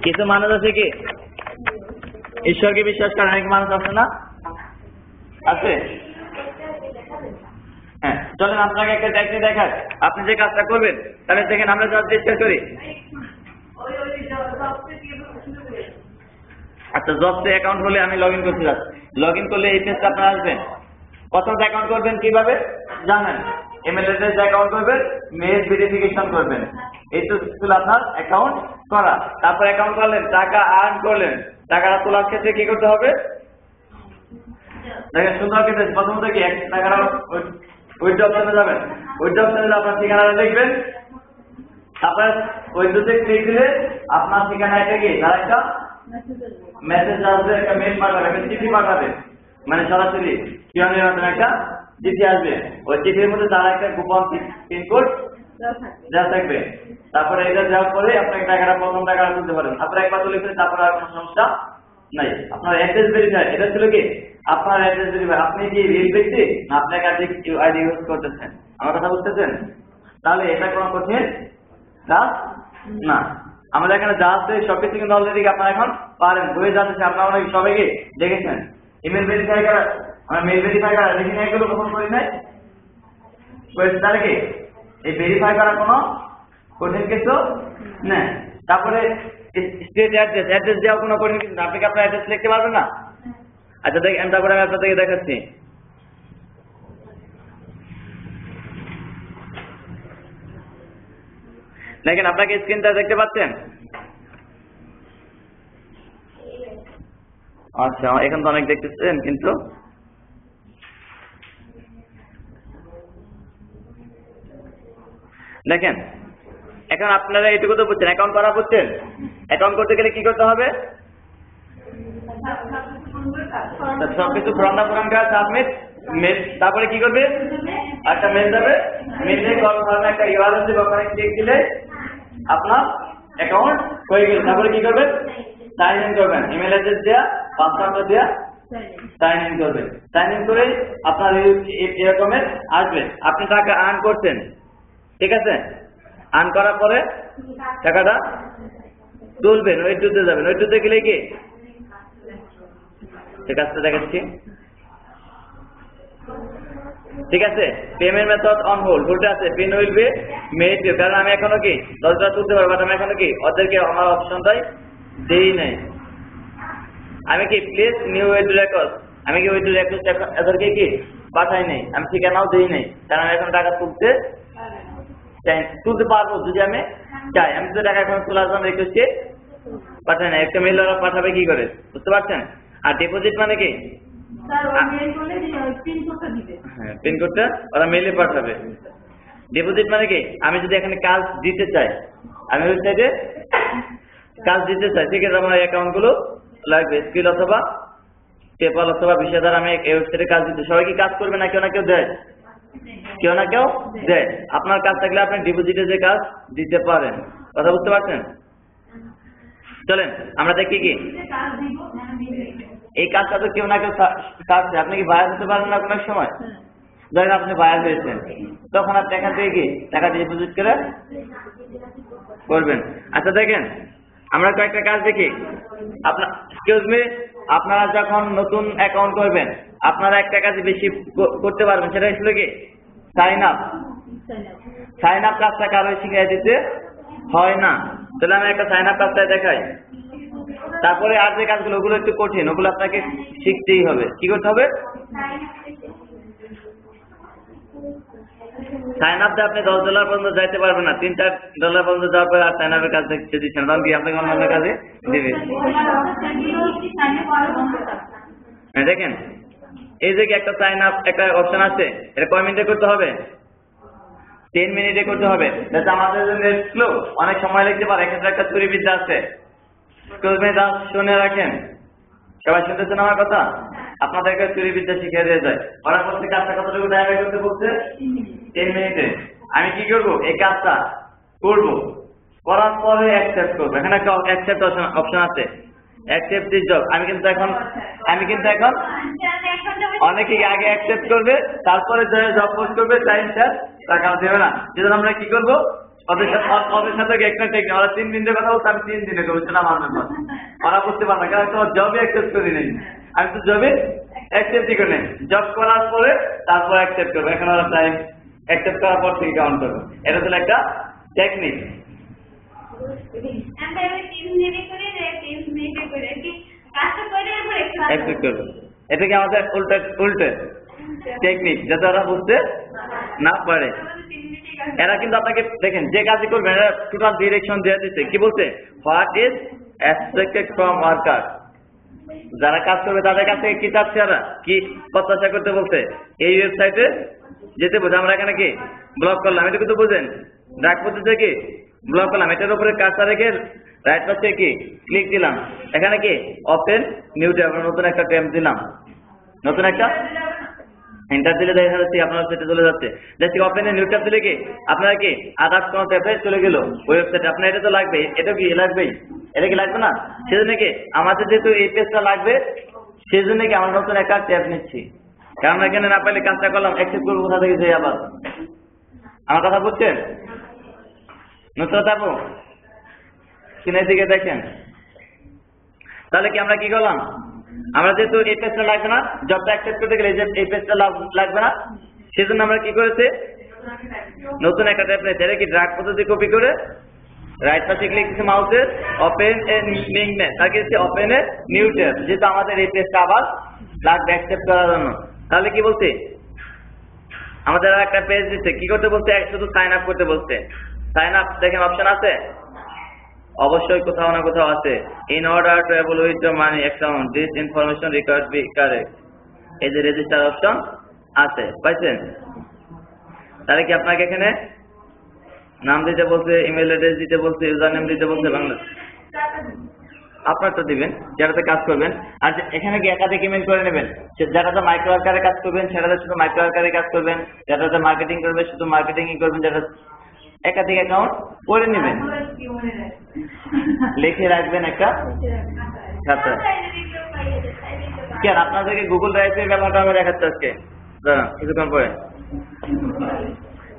কিছু মানুষ আছে কি ঈশ্বরকে বিশ্বাস করে অনেক মানুষ আছে না আছে হ্যাঁ চলেন আপনাকে একটা টেকনিক দেখায় আপনি যে কাজটা করবেন তাহলে দেখেন আমরা যা চেষ্টা করি আচ্ছা জবসে অ্যাকাউন্ট হলে আমি লগ ইন করতে যাচ্ছি লগ ইন করলে এই পেজটা আপনারা আসবেন প্রথম অ্যাকাউন্ট করবেন কিভাবে জানেন ইমেল অ্যাড্রেস অ্যাকাউন্ট করবেন মেল ভেরিফিকেশন করবেন এই তো ছিল আপনার অ্যাকাউন্ট করা তারপর অ্যাকাউন্ট করলেন টাকা আর্ন করলেন টাকাটা তোলার ক্ষেত্রে কি করতে হবে দেখেন সুন্দর ক্ষেত্রে প্রথমত কি টাকাটা উইথড্র অপশনে যাবেন উইথড্র অপশনে আপনার ঠিকানাটা লিখবেন তারপরে উইথড্রতে ক্লিক দিলে আপনার ঠিকানাটা কি তার একটা মেসেজ আসবে একটা মেল পাঠাবে একটা চিঠি পাঠাবে মানে সরাসরি কিয়নের মাধ্যমে একটা চিঠি আসবে ওই চিঠির মধ্যে তারা একটা গোপন পিনকোড দেওয়া থাকবে তারপরে এটা দেওয়ার পরে আপনাকে টাকাটা প্রথম টাকাটা তুলতে পারেন আপনার একবার তুলে ফেলে তারপরে আর কোনো সমস্যা নাই আপনার অ্যাড্রেস ভেরিফাই এটা ছিল কি আপনার অ্যাড্রেস ভেরিফাই আপনি কি রিল ব্যক্তি না আপনার কাছে আইডি ইউজ করতেছেন আমার কথা বুঝতেছেন তাহলে এটা কোনো কঠিন কাজ না আমাদের এখানে যা আছে সবকিছু কিন্তু অলরেডি আপনারা এখন পারেন বইয়ে যাচ্ছে আপনারা অনেক সবাইকে দেখেছেন ইমেল ভেরিফাই করা আমরা মেল ভেরিফাই করা দেখি না এগুলো কখন করি নাই তাহলে কি এই ভেরিফাই করা কোনো কঠিন কিছু না তারপরে স্টেট অ্যাড্রেস দেওয়া কোনো কঠিন কিছু না আপনি কি আপনার অ্যাড্রেস লিখতে পারবেন না আচ্ছা দেখেন তারপরে আমি আপনাদেরকে দেখাচ্ছি দেখেন আপনাকে স্ক্রিনটা দেখতে পাচ্ছেন আচ্ছা এখন তো অনেক দেখতেছেন কিন্তু দেখেন এখন আপনারা এইটুকু তো বুঝছেন অ্যাকাউন্ট করা বুঝছেন অ্যাকাউন্ট করতে গেলে কি করতে হবে সবকিছু ফর্মটা পূরণ করা সাবমিট মেল তারপরে কি করবে একটা মেল যাবে মেলে কনফার্ম একটা ইউআরএল দিবে ওখানে ক্লিক দিলে আপনার অ্যাকাউন্ট হয়ে গেল তারপরে কি করবেন সাইন ইন করবেন ইমেল অ্যাড্রেস দেয়া পাসওয়ার্ড দেয়া সাইন ইন করবেন সাইন ইন করে আপনার এরকমের আসবে আপনি টাকা আর্ন করছেন ঠিক আছে? আর্ন করার পরে টাকাটা তুলবেন, ওই টুতে যাবেন, ওই টুতে গেলে কি কাজটা দেখাচ্ছি। ঠিক আছে, পেমেন্ট মেথড অন হোল্ড, হোল্ডে আছে, পিন উইল বি মেড, কারণ আমি এখনো কি 10 টাকা তুলতে পারবো, আমি এখনো কি ওদেরকে আমার অপশনটাই দেই নাই। আমি কি please new way to record, আমি কি ওই টু রেকর্ড এদেরকে কি পাঠাই নাই, আমি ঠিকানাও দেই নাই, কারণ আমি এখন টাকা তুলতে পারবো যদি আমি চাই। আমি তো টাকা এখন তোলার জন্য রিকোয়েস্টে পাঠাই না, একটা মেল ওরা পাঠাবে কি করে, বুঝতে পারছেন? আর ডিপোজিট মানে কি, হ্যাঁ পিনকোডটা ওরা মেলে পাঠাবে। ডিপোজিট মানে কি, আমি যদি এখানে কাজ দিতে চাই, আমি ওয়েবসাইটে কাজ দিতে চাই, সেক্ষেত্রে আমার অ্যাকাউন্ট গুলো লাগবে, স্কিল অথবা পেপাল অথবা ভিসা দ্বারা আমি এই ওয়েবসাইটে কাজ দিতে। সবাই কি কাজ করবে না কেউ না কেউ দেয়, কেউ না কেউ দেয়। আপনার কাজ থাকলে আপনি ডিপোজিটে যে কাজ দিতে পারেন, কথা বুঝতে পারছেন? চলেন আমরা দেখি কি এই কাজটা তো কেউ না কেউ কাজছে। আপনি কি বায়ার হতে পারেন না কোনো সময়? ধরেন আপনি বায়ার হয়েছেন, তখন আপনি এখান থেকে কি টাকা ডিপোজিট করে করবেন। আচ্ছা দেখেন, আমরা কয়েকটা কাজ দেখি। আপনার এক্সকিউজ মি, আপনারা যখন নতুন অ্যাকাউন্ট করবেন আপনারা একটা কাজ বেশি করতে পারবেন, সেটা হলো কি সাইন আপ। সাইন আপ কাজটা কারো শিখিয়ে দিতে হয় না। তাহলে আমি একটা সাইন আপ কাজটা দেখাই। তারপরে আর যে কাজগুলো, ওগুলো একটু কঠিন, ওগুলো আপনাকে শিখতেই হবে। কি করতে হবে? সাইন আপ দিয়ে আপনি $10 পর্যন্ত যাইতে পারবেন না, $3-4 পর্যন্ত যাওয়ার পরে আর সাইন আপের কাজ দেখতে দিচ্ছেন, তখন কি আপনাকে অন্য কাজে দিবে। হ্যাঁ দেখেন, এই যে একটা সাইন আপ একটা অপশন আছে, এটা কয় মিনিটে করতে হবে? 10 মিনিটে করতে হবে। যাতে আমাদের নেট স্লো, অনেক সময় লাগতে পারে, এক্ষেত্রে একটা চুরিবিদ্যা আছে। শুনে রাখেন, সবাই শুনতেছেন আমার কথা? আপনাদেরকে চুরিবিদ্যা শিখিয়ে দিয়ে যায়। ওরা বলছে কাজটা কতটুকু টাইমে করতে বলছে? 10 মিনিটে। আমি কি করবো, এই কাজটা করবো, করার পরে অ্যাকসেপ্ট করবো। এখানে একটা অ্যাকসেপ্ট অপশন আছে, অ্যাকসেপ্ট দিস জব। আমি কিন্তু এখন অনেকে আগে অ্যাকসেপ্ট করবে, তারপরে জব পোস্ট করবে, টাইম স্যার টাকা দেবে না। যেটা আমরা কি করবো, ওদের সাথে একটা টেকনিক, ওরা 3 দিনের কথা বলছে, আমি 3 দিনে করবো, সেটা আমার ব্যাপার। ওরা বুঝতে পারে না, কারণ তোমার জবে অ্যাকসেপ্ট করি নেই, আমি তো জবে অ্যাকসেপ্টই করি নেই। জব করার পরে তারপর অ্যাকসেপ্ট করবো, এখন ওরা টাইম অ্যাকসেপ্ট করার পর থেকে কাউন্ট করবো। এটা হলো একটা টেকনিক। এটা কি আমাদের উল্টে টেকনিক, যাতে ওরা বুঝতে না পারে। এরা কিন্তু আপনাকে দেখেন যে কাজই করবেন, এরা টোটাল ডিরেকশন দিয়ে দিচ্ছে। কি বলছে? What is expected from worker. যারা কাজ করবে তাদের কাছ থেকে কি চাচ্ছে, এরা কি প্রত্যাশা করতে বলছে। এই ওয়েবসাইটে যেতে বোঝে, আমরা এখানে কি ব্লক করলাম, এটা কিন্তু বুঝেন, ড্রাগ পদ্ধতি কি ব্লক করলাম, এটার উপরে কাজটা রেখে রাইট পাশে কি ক্লিক দিলাম, এখানে কি ওপেন নিউ ট্যাব, নতুন একটা ট্যাব দিলাম, নতুন একটা এন্টার দিলে দেখা যাচ্ছে আপনার ওয়েবসাইটে চলে যাচ্ছে। দেখছি ওপেনে নিউ ট্যাব দিলে কি আপনারা কি আদার্স কোনো ট্যাবে চলে গেল ওয়েবসাইটে। আপনার এটা তো লাগবে, এটা কি লাগবেই, এটা কি লাগবে না? সেজন্য কি আমাদের যেহেতু এই পেজটা লাগবে, সেজন্য কি আমরা নতুন একটা ট্যাব নিচ্ছি, কারণ এখানে না পাইলে কাজটা করলাম, অ্যাক্সেপ্ট করবো কোথা থেকে যাই আবার। আমার কথা বুঝছেন? নতুন যাবো কিনের দিকে দেখেন। তাহলে কি আমরা কি করলাম, আমরা যেহেতু এই পেজটা লাগবে না, জবটা অ্যাকসেপ্ট করতে গেলে এই পেজটা লাগবে না, সেজন্য আমরা কি করেছি, নতুন একটা ট্যাব নিয়েছি। এটা কি ড্রাগ পদ্ধতি কপি করে রাইট পাশে ক্লিক দিচ্ছি মাউসের, ওপেন এ লিংক নেই, তাকে ওপেন এ নিউ ট্যাব, যেহেতু আমাদের এই পেজটা আবার লাগবে অ্যাকসেপ্ট করার জন্য। তাহলে কি বলছে, আমাদের একটা পেজ দিচ্ছে, কি করতে বলছে, শুধু সাইন আপ করতে বলছে। সাইন আপ দেখেন অপশন আছে, অবশ্যই কোথাও না কোথাও আছে। In order to able with the money account this information required be correct, এই যে রেজিস্টার অপশন আছে, পাইছেন? তাহলে কি আপনাকে এখানে নাম দিতে বলছে, ইমেল অ্যাড্রেস দিতে বলছে, ইউজার নেম দিতে বলছে, বাংলা আপনার তো দিবেন যেটাতে কাজ করবেন। আর এখানে কি একাধিক ইমেল করে নেবেন, যেটাতে মাইক্রো ওয়ার্কারে কাজ করবেন সেটাতে শুধু মাইক্রো ওয়ার্কারে কাজ করবেন, যেটাতে মার্কেটিং করবেন শুধু মার্কেটিংই করবেন, যেটা একাধিক অ্যাকাউন্ট করে নেবেন, লিখে রাখবেন একটা খাতা। কেন আপনাদেরকে গুগল ড্রাইভের ব্যাপারটা আমি দেখাচ্ছি আজকে, কিছুক্ষণ পরে।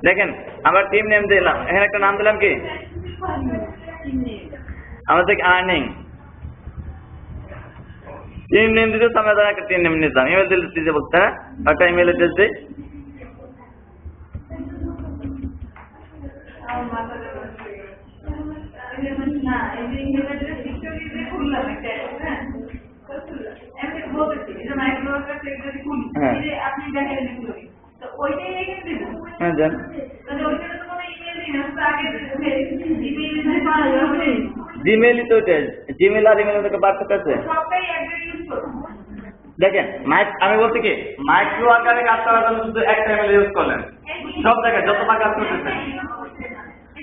দেখেন আমরা টিম নেম দিলাম, এখানে একটা নাম দিলাম কি আমাদের আর্নিং। টিম নেম দিতে আমরা ধর একটা টিম নেম নিতাম, ইমেল দিতে বলতে, হ্যাঁ একটা ইমেল অ্যাড্রেস দিই। হ্যাঁ দেন জিমেলই তো ওইটা, জিমেল আর ইমেল থেকে পার্থক্য আছে। দেখেন আমি বলছি কি মাইক্রো আকারে কাজ করার জন্য শুধু একটা ইমেল ইউজ করলেন, সব জায়গায় যতবার কাজ করতেছেন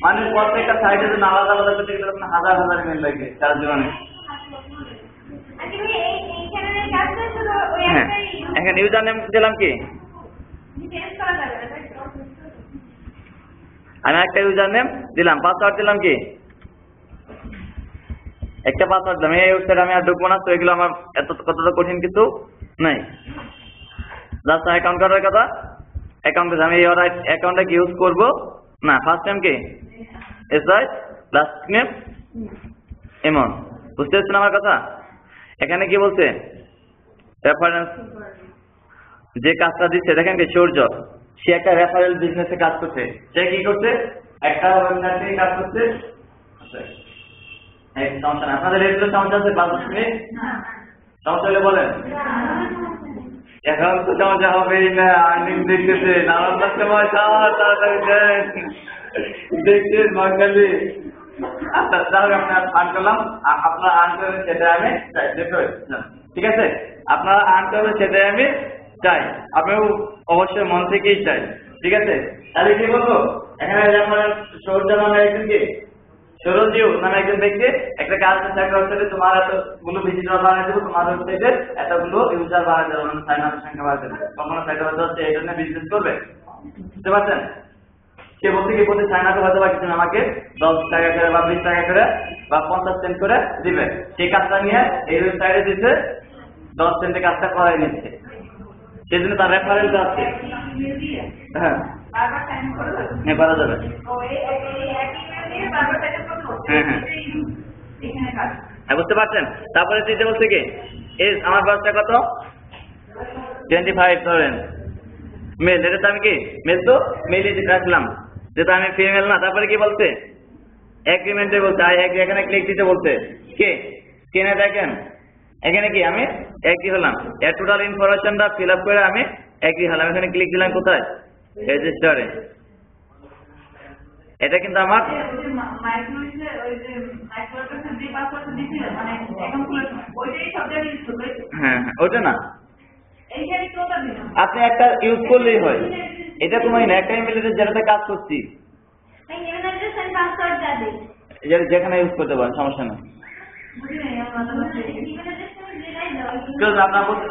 মানে প্রত্যেকটা সাইডে যদি আলাদা আলাদা করতে গেলে হাজার হাজার ইমেল লাগে তার জীবনে। হ্যাঁ এখানে ইউজার নেম দিলাম কি, আমি একটা ইউজার নেম দিলাম, পাসওয়ার্ড দিলাম কি একটা পাসওয়ার্ড দিলাম। এই ওয়েবসাইট আমি আর ঢুকবো না, তো এগুলো আমার কতটা কঠিন কিছু নাই। জাস্ট অ্যাকাউন্ট করার কথা, অ্যাকাউন্টে আমি এই অ্যাকাউন্টটা কি ইউজ করবো না, ফার্স্ট নেম কি এসআই, লাস্ট নেম এমন। বুঝতে পারছেন আমার কথা? এখানে কি বলছে রেফারেন্স, যে কাজটা দিচ্ছে দেখেন কি সূর্য, সে একটা রেফারেল বিজনেসে কাজ করছে। সে কি করছে, একটা ওয়েবসাইট থেকে কাজ করছে। সমস্যা না, আপনাদের রেগুলার সমস্যা আছে 5 মিনিট সমস্যা হলে বলেন। এখন তো সমস্যা হবেই না, আর্নিং দেখতেছে নানান সময় তাড়াতাড়ি দেন দেখছেন বাঙালি। আচ্ছা তাহলে আপনার আর্ন করলাম, আপনার আর্ন করবেন সেটা আমি চাই, ঠিক আছে? আপনারা আর্ন করবেন সেটাই আমি চাই, আমিও অবশ্যই মন থেকেই চাই, ঠিক আছে? তাহলে কি বলবো, এখানে যেমন সৌর্য নামে একজন কি সৌরজিও নামে একজন ব্যক্তি একটা কাজ করছে, একটা ওয়েবসাইটে তোমার এতগুলো ভিজিটর বানিয়ে দেবো, তোমার ওয়েবসাইটে এতগুলো ইউজার বানিয়ে দেবো, মানে সাইন আপের সংখ্যা বাড়াতে দেবে। কখনো সাইটে হয়তো হচ্ছে এই জন্য বিজনেস করবে, বুঝতে পারছেন? সে বলছে কি প্রতি সাইন আপে হয়তো বা কিছু আমাকে 10 টাকা করে বা 20 টাকা করে বা 50 সেন্ট করে দিবে। সেই কাজটা নিয়ে এই ওয়েবসাইটে দিচ্ছে, 10 সেন্টে কাজটা করাই নিচ্ছে, সেই জন্য তার রেফারেন্স আছে। হ্যাঁ হ্যাঁ করা যাবে। হ্যাঁ হ্যাঁ বুঝতে পারছেন? তারপরে দিতে বলছে কি এজ, আমার বয়সটা কত 25 ধরেন, মেল, এটা তো আমি কি মেল, তো মেলই রাখলাম যেটা আমি ফিমেল না। তারপরে কি বলছে এগ্রিমেন্টে বলছে আই এগ্রি, এখানে ক্লিক দিতে বলছে কে কেনে, দেখেন এখানে কি আমি এগ্রি হলাম, এর টোটাল ইনফরমেশনটা ফিল আপ করে আমি এগ্রি হলাম। এখানে ক্লিক দিলাম কোথায়, রেজিস্টারে। এটা কিন্তু আমার হ্যাঁ হ্যাঁ ওটা না, আপনি একটা ইউজ করলেই হয়, এটা তোমার না একটা ইমেল যেটাতে কাজ করছি যেখানে ইউজ করতে পারেন, সমস্যা নেই।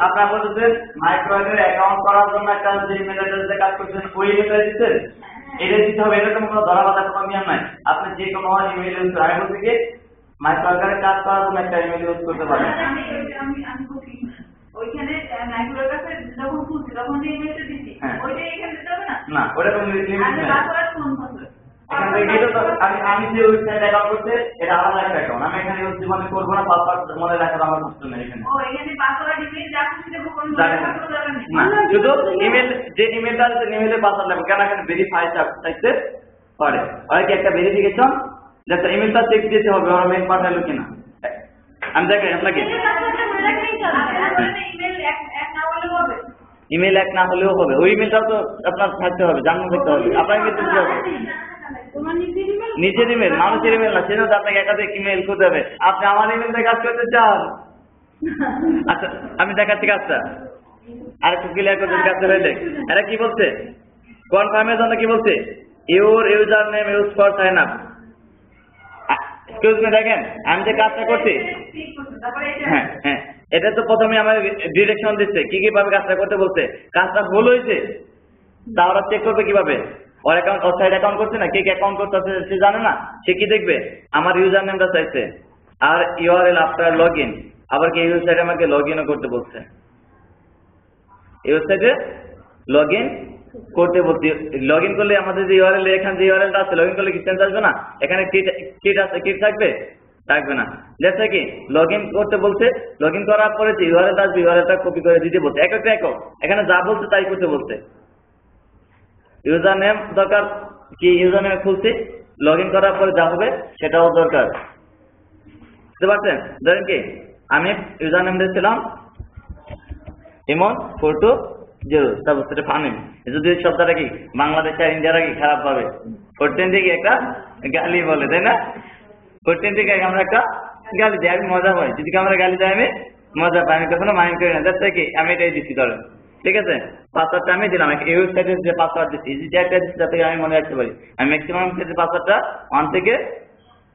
আপনার বলতেছেন মাইক্রোওয়েভের অ্যাকাউন্ট করার জন্য একটা যে ইমেল অ্যাড্রেসে কাজ করছেন ওই ইমেলটা দিচ্ছেন, এটা দিতে হবে, এরকম কোনো ধরা বাঁধা কোনো নিয়ম নাই। আপনি যে কোনো ইমেল ইউজ করেন, আমি বলছি কি মাইক্রোওয়েভের কাজ করার জন্য একটা ইমেল ইউজ করতে পারেন। না ওটা কোনো লিমিট নেই। আমি যে ওয়েবসাইট অ্যাকাউন্ট করতে এটা আলাদা একটা অ্যাকাউন্ট, আমি এখানে ইউজ জীবনে করবো না, পাসওয়ার্ড মনে রাখার আমার কষ্ট নেই এখানে। শুধু ইমেল, যে ইমেলটা আছে ইমেলের পাসওয়ার্ড লাগবে, কেন এখানে ভেরিফাই চাইতে পারে, কি একটা ভেরিফিকেশন যেটা ইমেলটা চেক দিতে হবে ওরা মেল পাঠালো কিনা। আমি দেখেন আপনাকে ইমেল এক না হলেও হবে, ওই ইমেলটাও তো আপনার থাকতে হবে, জানতে থাকতে হবে, আপনার ইমেল দিতে হবে নিজের ইমেল, মানুষের ইমেল না, সেজন্য আপনাকে একাধিক ইমেল করতে হবে। আপনি আমার ইমেল দিয়ে কাজ করতে চান, আচ্ছা আমি দেখাচ্ছি কাজটা আর একটু ক্লিয়ার করে কাজটা হয়ে দেখ। এরা কি বলছে কনফার্মের জন্য কি বলছে, your user name use for sign up. Excuse me, দেখেন আমি যে কাজটা করছি, হ্যাঁ হ্যাঁ এটা তো প্রথমে আমার ডিরেকশন দিচ্ছে কি কিভাবে কাজটা করতে বলছে, কাজটা ভুল হয়েছে তা ওরা চেক করবে কিভাবে, ওর অ্যাকাউন্ট ওর সাইড অ্যাকাউন্ট করছে না, কে কে অ্যাকাউন্ট করতে সে জানে না, সে কি দেখবে আমার ইউজার নেমটা চাইছে আর ইউআরএল আফটার লগ ইন, আবার কি এই ওয়েবসাইটে আমাকে লগ ইনও করতে বলছে, এই ওয়েবসাইটে লগ ইন করতে বলছি, লগ ইন করলে আমাদের যে ইউআরএল, এখানে যে ইউআরএলটা আছে লগ ইন করলে কি চেঞ্জ আসবে না? এখানে কিট আছে, কিট থাকবে? থাকবে না। যেটা কি লগ ইন করতে বলছে, লগ ইন করার পরে যে ইউআরএলটা আসবে ইউআরএলটা কপি করে দিতে বলছে, একক এখানে যা বলছে তাই করতে বলছে। ইউজার নেম দরকার, কি ইউজার নেম খুলছি, লগ ইন করার পরে যা হবে সেটাও দরকার, বুঝতে পারছেন? ধরেন কি আমি ইউজার নেম দিয়েছিলাম ইমন 420, তারপর সেটা ফানি, যদি শব্দটা কি বাংলাদেশ আর ইন্ডিয়ারা কি খারাপ পাবে, 14 থেকে একটা গালি বলে, তাই না? 14 থেকে আমরা একটা গালি দিই, আমি মজা পাই, যদি আমরা গালি দেয় আমি মজা পাই, আমি কখনো মাইন্ড করি না। যাচ্ছে কি আমি এটাই দিচ্ছি, ধরেন ঠিক আছে, পাসওয়ার্ডটা আমি দিলাম, এই ওয়েবসাইটের যে পাসওয়ার্ড দিচ্ছি যে একটা দিচ্ছি যাতে আমি মনে রাখতে পারি। আমি ম্যাক্সিমাম ক্ষেত্রে পাসওয়ার্ডটা 1 থেকে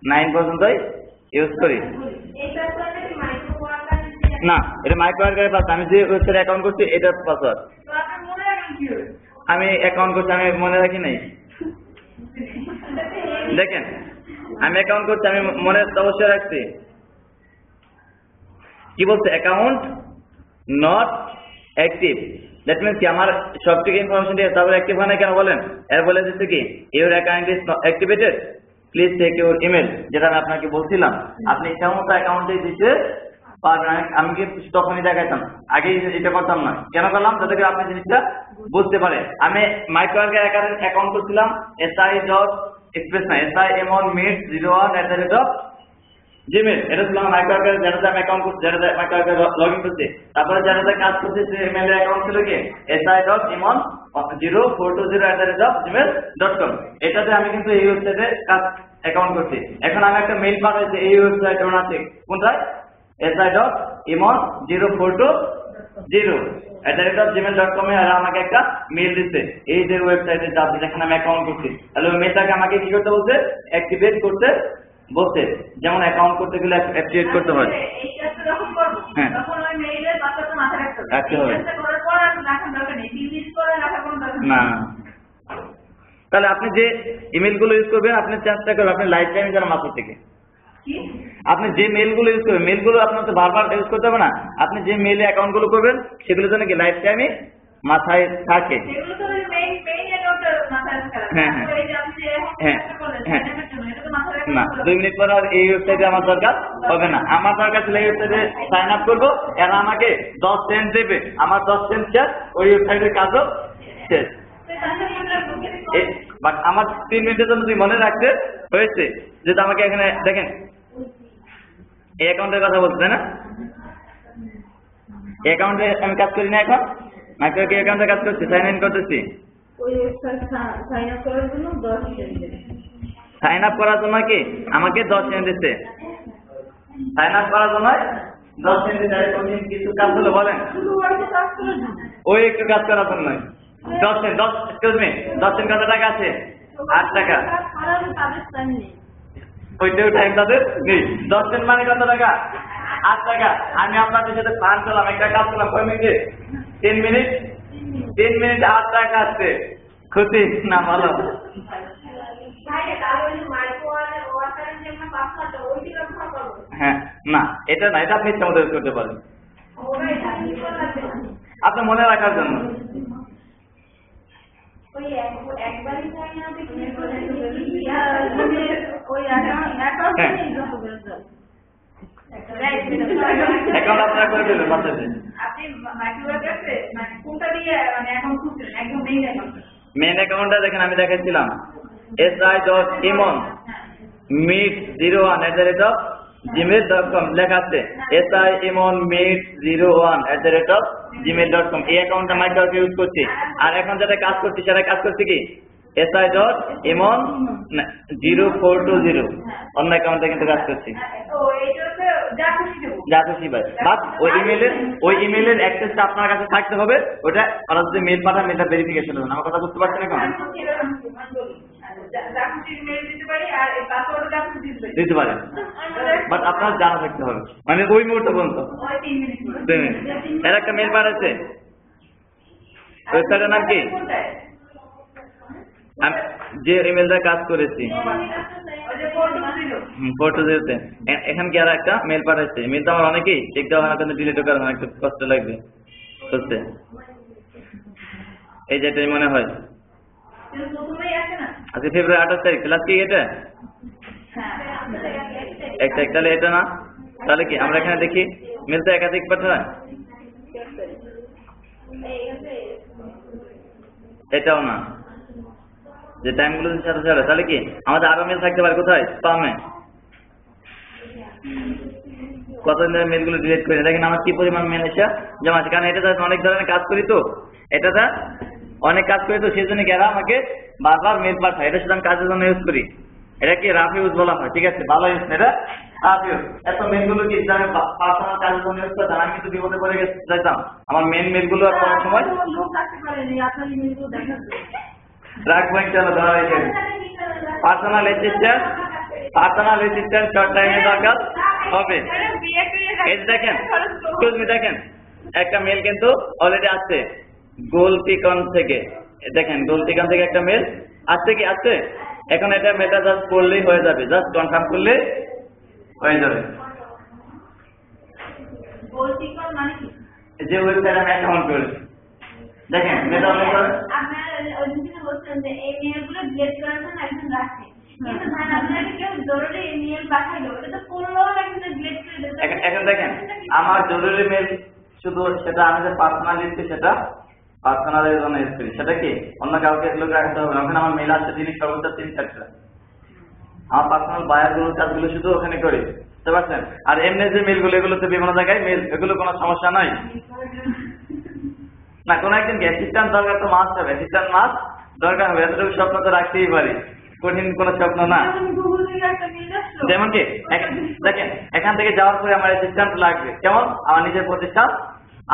9 পর্যন্তই ইউজ করি। না, এটা মাইক্রো ওয়ার্কারের পাসওয়ার্ড, আমি যে ওয়েবসাইটে অ্যাকাউন্ট করছি এটার পাসওয়ার্ড আমি অ্যাকাউন্ট করছি, আমি মনে রাখি নাই। দেখেন আমি অ্যাকাউন্ট করছি, আমি মনে অবশ্যই রাখছি। কি বলছে? Account not active, that means কি আমার সব থেকে ইনফরমেশন দিয়ে তারপরে অ্যাক্টিভ হয় না কেন বলেন? এর বলে দিচ্ছে কি your account is activated, please check your email, যেটা আমি আপনাকে বলছিলাম। আপনি ইচ্ছা মতো অ্যাকাউন্টে দিতে পারবেন। আমি কি তখনই দেখাইতাম, আগে এটা করতাম না, কেন করলাম? যাতে করে আপনি জিনিসটা বুঝতে পারে। আমি মাইক্রোওয়ার্কার অ্যাকাউন্ট করছিলাম si.express01@gmail, এটা ছিল আমার মাইক্রোওয়ার্কার যেটাতে আমি অ্যাকাউন্ট করছি, যেটাতে মাইক্রোওয়ার্কার লগ ইন করছি। তারপরে যেটাতে কাজ করছি সে ইমেলের অ্যাকাউন্ট ছিল কি si.imon0420@gmail.com, এটাতে আমি কিন্তু এই ওয়েবসাইটে কাজ অ্যাকাউন্ট করছি। এখন আমি একটা মেইল পাঠাইছি এই ওয়েবসাইটে, আছে কোনটায়? si.imon0420@gmail.com এ, আর আমাকে একটা মেইল দিচ্ছে এই যে ওয়েবসাইটে যাচ্ছে যেখানে আমি অ্যাকাউন্ট করছি। তাহলে ওই মেইলটাকে আমাকে কি করতে বলছে? অ্যাক্টিভেট করতে বলছে, যেমন অ্যাকাউন্ট করতে গেলে অ্যাক্টিভেট করতে হয়। হ্যাঁ, রাখতে হবে না। তাহলে আপনি যে ইমেল গুলো ইউজ করবেন আপনি চেষ্টা করবেন আপনি লাইফ টাইম যেন মাথা থেকে, আপনি যে মেল গুলো ইউজ করবেন, মেল গুলো আপনার তো বারবার ইউজ করতে হবে না, আপনি যে মেলে অ্যাকাউন্ট গুলো করবেন সেগুলো যেন কি লাইফ টাইমে মাথায় থাকে। হ্যাঁ হ্যাঁ হ্যাঁ, না 2 মিনিট পর আর এই ওয়েবসাইটে আমার দরকার হবে না। আমার দরকার ছিল এই ওয়েবসাইটে সাইন আপ করবো, এরা আমাকে 10 সেন্ট দেবে, আমার 10 সেন্ট শেষ, ওই ওয়েবসাইটের কাজও শেষ। বাট আমার 3 মিনিটের জন্য তুই মনে রাখতে হয়েছে, যেটা আমাকে এখানে দেখেন এই অ্যাকাউন্টের কথা বলছে না, এই অ্যাকাউন্টে আমি কাজ করি না, এখন মাইক্রো কি অ্যাকাউন্টে কাজ করছি, সাইন ইন করতেছি। সাইন আপ করার জন্য কি আমাকে 10 সেন্ট দিচ্ছে, সাইন আপ করার জন্য 10 সেন্ট দিচ্ছে। কিছু কাজ হলো বলেন, ওই একটু কাজ করার জন্য 10 সেন্ট, 10 সেন্ট কত টাকা আছে? 8 টাকা। ওইটাও টাইম তাদের নেই। 10 সেন্ট মানে কত টাকা? 8 টাকা। আমি আপনাদের সাথে ফান করলাম, একটা কাজ করলাম কয় মিনিটে? 10 মিনিট। 3 মিনিট 8 টাকা আসছে, খুশি না? ভালো। হ্যাঁ, না এটা না, এটা আপনি ইচ্ছা মতো ইউজ করতে পারেন আপনার মনে রাখার জন্য। অ্যাকাউন্ট আপনারা করে দেবেন বাচ্চাদের। মেইন অ্যাকাউন্টটা দেখেন আমি দেখাচ্ছিলাম si.imon01@gmail.com লেখা আছে, si.imon01@gmail.com, এই অ্যাকাউন্টটা মাইক্রোওয়ার্ক ইউজ করছি। আর এখন যেটা কাজ করছি সেটা কাজ করছি কি si.imon0420, অন্য অ্যাকাউন্টে কিন্তু কাজ করছি। যা খুশি ভাই, বাট ওই ইমেলের অ্যাক্সেসটা আপনার কাছে থাকতে হবে, ওটা ওরা যদি মেল পাঠান মেলটা ভেরিফিকেশন হবে। আমার কথা বুঝতে পারছেন এখন? দিতে পারেন, বাট আপনার জানা থাকতে হবে, মানে ওই মুহূর্তে পর্যন্ত। এর একটা মেল পাঠাচ্ছে, ওয়েবসাইটের নাম কি? যে ইমেলটা কাজ করেছি 420, এখান কি আর একটা মেল পাঠাচ্ছে। মেলটা আমার অনেকেই চেক দেওয়া হয় না, কিন্তু ডিলিট করা হয়, একটু কষ্ট লাগবে বুঝতে। এই যে এটাই মনে হয়। প্রথমেই আছে না? আজকে ফেব্রুয়ারি 28 তারিখ, ক্লাস কি এটা? হ্যাঁ। 1 তারিখ, তাহলে এটা না? তাহলে কি আমরা এখানে দেখি মিল তো একাধিক পাঠান, এটাও না, যে টাইমগুলো সাথে সাথে, তাহলে কি আমাদের আরো মেল থাকতে পারে কোথায়? স্পামে। কতদিন ধরে মেলগুলো ডিলিট করে দেখেন আমার কি পরিমাণ মেল এসে জমা আছে, কারণ এটাতে অনেক ধরনের কাজ করি তো, এটাতে অনেক কাজ করি তো, সেই জন্য এরা আমাকে বারবার মেল পাঠায়। এটা শুধু আমি কাজের জন্য ইউজ করি, এটা কি রাফ ইউজ বলা হয়, ঠিক আছে, ভালো ইউজ, এটা রাফ ইউজ। এত মেলগুলো কি পার্সোনাল কাজের জন্য ইউজ করতাম, আমি কিন্তু বিপদে পড়ে যেতাম, আমার মেন মেলগুলো করার সময় লোক রাখতে পারেনি, আপনার ইমেলগুলো দেখাচ্ছে। রাখবো একটা ধরা হয়েছে পার্সোনাল অ্যাসিস্ট্যান্ট শর্ট টাইমে দরকার হবে। এই যে দেখেন, দেখেন একটা মেল কিন্তু অলরেডি আছে গোলটিকন থেকে, দেখেন গোলটিকন থেকে একটা মেল আসছে, কি আসছে, এখন এটা মেলটা জাস্ট করলেই হয়ে যাবে, জাস্ট কনফার্ম করলে হয়ে যাবে। যে ওয়েবসাইট আমি অ্যাকাউন্ট করেছি, দেখেন মেলটা আপনার ওই দিন বলছেন যে এই মেলগুলো ডিলিট করার জন্য একজন রাখে, কিন্তু ধরেন আপনাকে কেউ জরুরি মেল পাঠাইলো, এটা তো করলেও একজন ডিলিট করে দেবে। এখন দেখেন আমার জরুরি মেল শুধু সেটা আমি যে পার্সোনাল লিখছি, সেটা পার্সোনালের জন্য ইউজ করি, সেটা কি অন্য কাউকে এগুলো রাখতে হবে না। ওখানে আমার মেল আছে জিনিস সর্বোচ্চ 3-4টা, আমার পার্সোনাল বায়ার গুলো কাজগুলো শুধু ওখানে করি, বুঝতে পারছেন। আর এমনি যে মেলগুলো, এগুলো তো বিভিন্ন জায়গায় মেল, এগুলো কোনো সমস্যা নাই না। কোনো একজন অ্যাসিস্ট্যান্ট দরকার তো মাস্ট হবে, অ্যাসিস্ট্যান্ট মাস্ট দরকার হবে, এতটুকু স্বপ্ন তো রাখতেই পারি, কঠিন কোনো স্বপ্ন না। যেমন কি দেখেন এখান থেকে যাওয়ার পরে আমার অ্যাসিস্ট্যান্ট লাগবে, কেমন আমার নিজের প্রতিষ্ঠান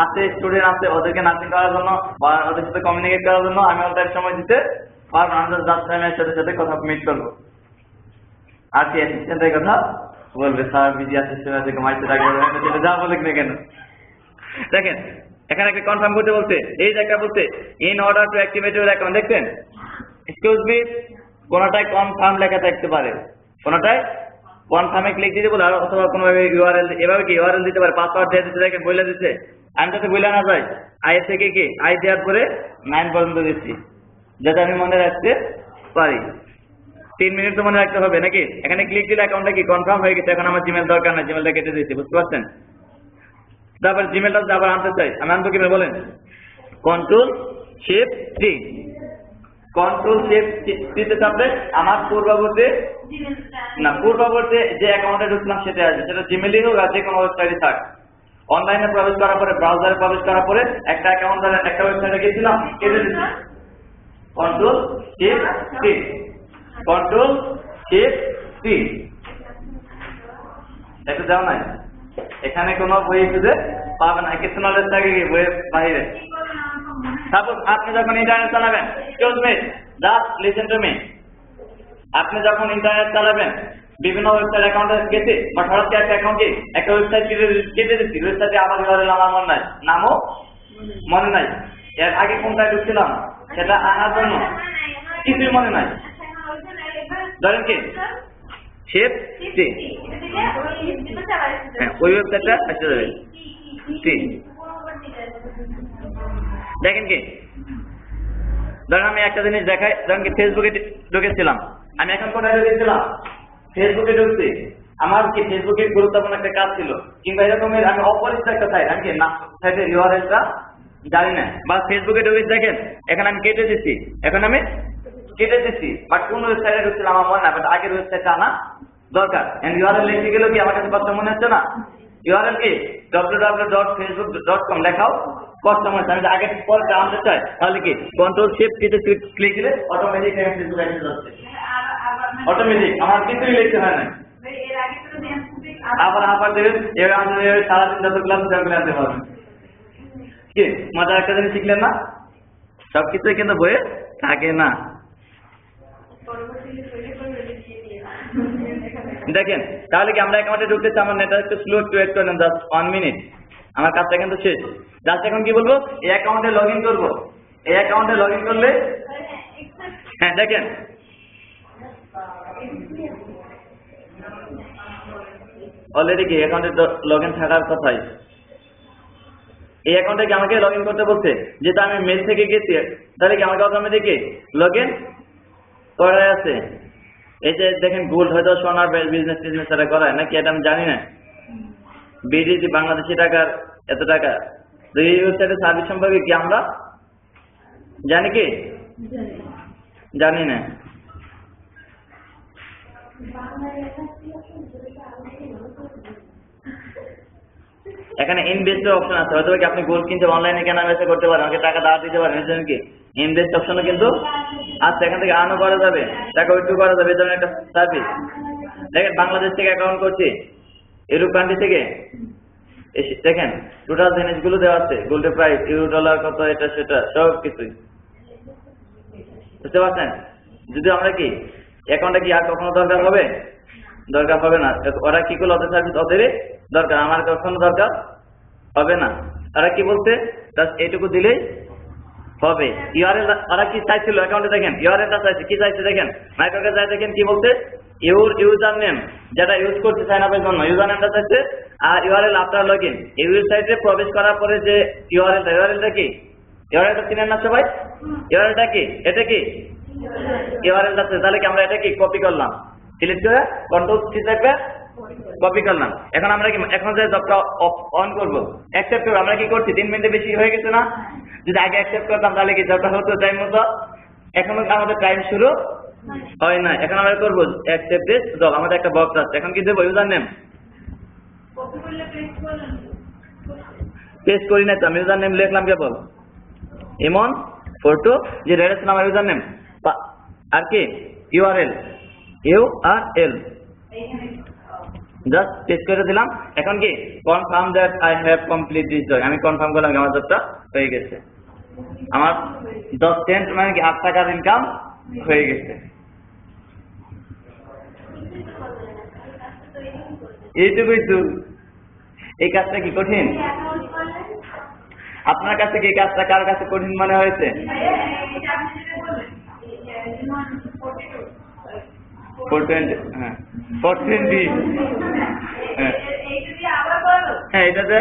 আছে, স্টুডেন্ট আছে, ওদেরকে নার্সিং করার জন্য বা ওদের সাথে কমিউনিকেট করার জন্য আমি ওদের সময় দিতে পারবো, আমাদের টাইমের সাথে সাথে কথা মিট করবো। আর কি অ্যাসিস্ট্যান্টের কথা বলবে, স্যার বিজি অ্যাসিস্ট্যান্ট আছে, মাইতে রাখবে, সেটা যা বলুক না কেন। দেখেন এখানে একটা কনফার্ম করতে বলছে, এই যে একটা বলছে in order two activate your account, দেখছেন এক্সকিউজ মি, কোনটায় কনফার্ম লেখা থাকতে পারে, কোনটায় কনফার্মে ক্লিক দিতে বলে, অথবা কোনোভাবে ইউআরএল, এভাবে কি ইউআরএল দিতে পারে, পাসওয়ার্ড দিয়ে দিতে, দেখেন বলে দিচ্ছে, আমি যাতে বলে না যাই, আই থেকে কি আই দেওয়ার পরে 9 পর্যন্ত দিচ্ছি, যাতে আমি মনে রাখতে পারি। 3 মিনিট তো মনে রাখতে হবে নাকি। এখানে ক্লিক দিলে অ্যাকাউন্টটা কি কনফার্ম হয়ে গেছে, এখন আমার জিমেল দরকার না, জিমেলটা কেটে দিয়েছি, বুঝতে পারছেন। তারপর জিমেলটা আবার আনতে চাই, আমি আনবো কিভাবে বলেন, Ctrl+Shift+T, Ctrl+Shift+T চাপলে আমার পূর্ববর্তী যে অ্যাকাউন্টে ঢুকলাম সেটা আসবে, সেটা জিমেলই হোক আর যে কোনো ওয়েবসাইটে থাক। অনলাইনে প্রবেশ করার পরে, ব্রাউজারে প্রবেশ করার পরে একটা অ্যাকাউন্ট একটা ওয়েবসাইটে গেছিলাম, কেটে দিচ্ছি, Ctrl+Shift+T একটু দেওয়া নাই, এখানে কোনো বই খুঁজে পাবে না, কিছু নলেজ থাকে কি বইয়ের বাইরে। সাপোজ আপনি যখন ইন্টারনেট চালাবেন, excuse me, just listen to me, আপনি যখন ইন্টারনেট চালাবেন, বিভিন্ন ওয়েবসাইট অ্যাকাউন্টে গেছে বা হঠাৎ একটা অ্যাকাউন্ট কি একটা ওয়েবসাইট কেটে দিচ্ছি, ওয়েবসাইটে আবার ইউআরএল আমার মনে নাই, নামও মনে নাই, এর আগে কোনটায় ঢুকছিলাম সেটা আনার জন্য কিছুই মনে নাই, ধরেন কি Shift+T, হ্যাঁ ওই ওয়েবসাইটটা আসতে যাবে। দেখেন কি, ধরেন আমি একটা জিনিস দেখাই, ধরেন কি ফেসবুকে ঢুকেছিলাম, আমি এখন কোথায় ঢুকেছিলাম, ফেসবুকে ঢুকছি, আমার কি ফেসবুকে গুরুত্বপূর্ণ একটা কাজ ছিল, কিংবা এরকমের আমি অপরিচিত একটা সাইট, আমি কি না সাইটের ইউআরএলটা জানি না, বা ফেসবুকে ঢুকেছি, দেখেন এখানে আমি কেটে দিচ্ছি, বাট কোন ওয়েবসাইটে ঢুকছিলাম আমার মনে না, বাট আগের ওয়েবসাইটটা আনা দরকার। ইউআরএল লিখতে গেলেও কি আমার কাছে কষ্ট মনে হচ্ছে না, ইউআরএল কি www.facebook.com লেখাও কষ্ট মনে হচ্ছে, আমি আগের পর জানতে চাই, তাহলে কি Ctrl+Shift+T ক্লিক দিলে অটোমেটিক ফেসবুক অ্যাক্সেস হচ্ছে, অটোমেটিক, আমার কিছুই লিখতে হয় না। আবার দেবেন, এবার সারাদিন যত ক্লাস আনতে পারবেন, কি মজা একটা জিনিস শিখলেন না, সবকিছুই কিন্তু বইয়ে থাকে না। দেখেন তাহলে কি আমরা অ্যাকাউন্টে ঢুকতে চাই, আমার নেটওয়ার্ক একটু স্লো, একটু ওয়েট করেন, জাস্ট 1 মিনিট, আমার কাজটা কিন্তু শেষ। জাস্ট এখন কি বলবো, এই অ্যাকাউন্টে লগ ইন করবো, এই অ্যাকাউন্টে লগ ইন করলে, হ্যাঁ দেখেন অলরেডি কি অ্যাকাউন্টে লগ ইন থাকার কথাই, এই অ্যাকাউন্টে কি আমাকে লগ ইন করতে বলছে, যেটা আমি মেল থেকে গেছি, তাহলে কি আমাকে অটোমেটিক লগ ইন করা আছে? এই যে দেখেন গোল্ড হয়তো সোনার বিজনেস তারা করায় নাকি, এটা আমি জানি না। বিডিসি বাংলাদেশি টাকার এত টাকা, তো এই ওয়েবসাইটের সার্ভিস সম্পর্কে কি আমরা জানি কি? জানি না। এখানে ইনভেস্টের অপশন আছে, হয়তো কি আপনি গোল্ড কিনতে অনলাইনে কেনা বেচা করতে পারেন, আমাকে টাকা দাঁড় দিতে পারেন, এর জন্য কি ইনভেস্ট অপশনও কিন্তু আছে, এখান থেকে আর্নও করা যাবে, টাকা উইথড্র করা যাবে, এই ধরনের একটা সার্ভিস। দেখেন বাংলাদেশ থেকে অ্যাকাউন্ট করছি, ইউরোপ কান্ট্রি থেকে, দেখেন টোটাল জিনিসগুলো দেওয়া আছে, গোল্ডের প্রাইস, ইউরো ডলার কত, এটা সেটা সব কিছুই, বুঝতে পারছেন? যদি আমরা কি অ্যাকাউন্টে কি আর কখনো দরকার হবে? দরকার হবে না। ওরা কি করলো, ওদের সার্ভিস ওদেরই দরকার, আমার কখনো দরকার হবে না। ওরা কি বলছে, এইটুকু দিলেই হবে। ইউআরএল ওরা কি চাইছিল অ্যাকাউন্টে, দেখেন ইউআরএলটা চাইছে, কি চাইছে দেখেন, মাইক্রোকে চাই, দেখেন কি বলছে, ইউর ইউজার নেম যেটা ইউজ করছে সাইন আপের জন্য, ইউজার নেমটা চাইছে, আর ইউআরএল আফটার লগ ইন। এই ওয়েবসাইটে প্রবেশ করার পরে যে ইউআরএলটা কি, ইউআরএলটা চিনেন না সবাই? ইউআরএলটা কি, এটা কি ইউআরএলটা আছে, তাহলে কি আমরা এটা কি কপি করলাম, সিলেক্ট করে কন্ট্রোল সি চেপে কপি করলাম। এখন আমরা কি, এখন যে জবটা অন করবো, অ্যাকসেপ্ট করবো, আমরা কি করছি 3 মিনিটে বেশি হয়ে গেছে না? যদি আগে অ্যাকসেপ্ট করতাম তাহলে কি জবটা হতো টাইম মতো, এখনো আমাদের টাইম শুরু হয় না। এখন আমরা করবো অ্যাকসেপ্ট দিস জব, আমাদের একটা বক্স আছে, এখন কি দেবো ইউজার নেম, পেস্ট করি না তো, আমি ইউজার নেম লিখলাম কেবল এমন ফটো, যে রেডারেশন আমার ইউজার নেম, আর কি ইউআরএল ইউআরএল জাস্ট পেস্ট করে দিলাম। এখন কি confirm that I have complete this job, আমি কনফার্ম করলাম আমার জবটা হয়ে গেছে, আমার 10 সেন্ট মানে কি 8 টাকার ইনকাম হয়ে গেছে। এইটুকুই তো, এই কাজটা কি কঠিন? আপনার কাছে কি এই কাজটা কার কাছে কঠিন মনে হয়েছে? 420, হ্যাঁ 420, হ্যাঁ এটাতে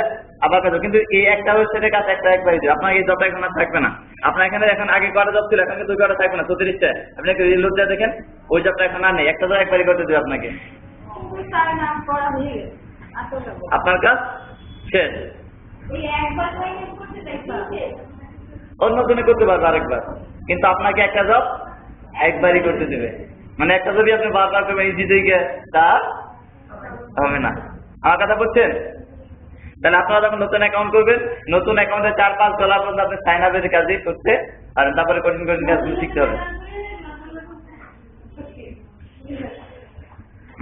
আবার কাজ, কিন্তু এই একটা ওয়েবসাইটের কাজ একটা একবারই দেবে, আপনার এই জবটা এখন আর থাকবে না। আপনার এখানে এখন আগে করা জব ছিল, এখন কিন্তু ওই করা থাকবে না, 34টা আপনি রিলোড দিয়ে দেখেন, ওই জবটা এখন আর নেই, একটা জব একবারই করতে দেবে আপনাকে, আপনার কাজ শেষ। অন্য জনে করতে পারবে আরেকবার, কিন্তু আপনাকে একটা জব একবারই করতে দেবে, মানে একটা জবই আপনি বারবার করবেন ইজি থেকে, তা হবে না। আমার কথা বুঝছেন? তাহলে আপনারা যখন নতুন অ্যাকাউন্ট করবেন, নতুন অ্যাকাউন্টে 4-5 ডলার পর্যন্ত আপনি সাইন আপের কাজই করতে, আর তারপরে কঠিন কঠিন কাজগুলো শিখতে হবে।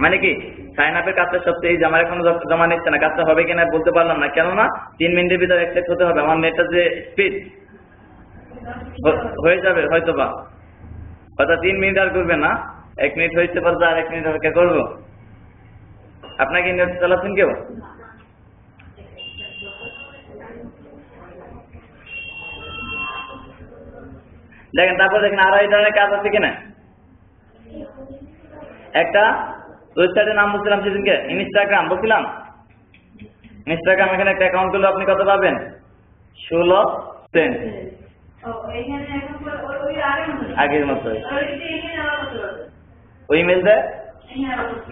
মানে কি সাইন আপের কাজটা সবচেয়ে, যে আমার এখনো জমা নিচ্ছে না, কাজটা হবে কিনা বলতে পারলাম না, কেননা 3 মিনিটের ভিতরে অ্যাকসেপ্ট হতে হবে, আমার নেটটা যে স্পিড হয়ে যাবে হয়তো বা, হয়তো 3 মিনিট আর করবে না, 1 মিনিট হয়েছে পারতো, আর 1 মিনিট অপেক্ষা করবো। আপনাকে নেট চালাচ্ছেন কেউ? দেখেন তারপর দেখেন আরো এই ধরনের কাজ আছে কিনা। একটা ওয়েবসাইটের নাম বলছিলাম সেদিনকে, ইনস্টাগ্রাম বলছিলাম, ইনস্টাগ্রাম এখানে একটা অ্যাকাউন্ট করলে আপনি কত পাবেন, 16 সেন্ট আগের মতো, ওই ইমেল দেয়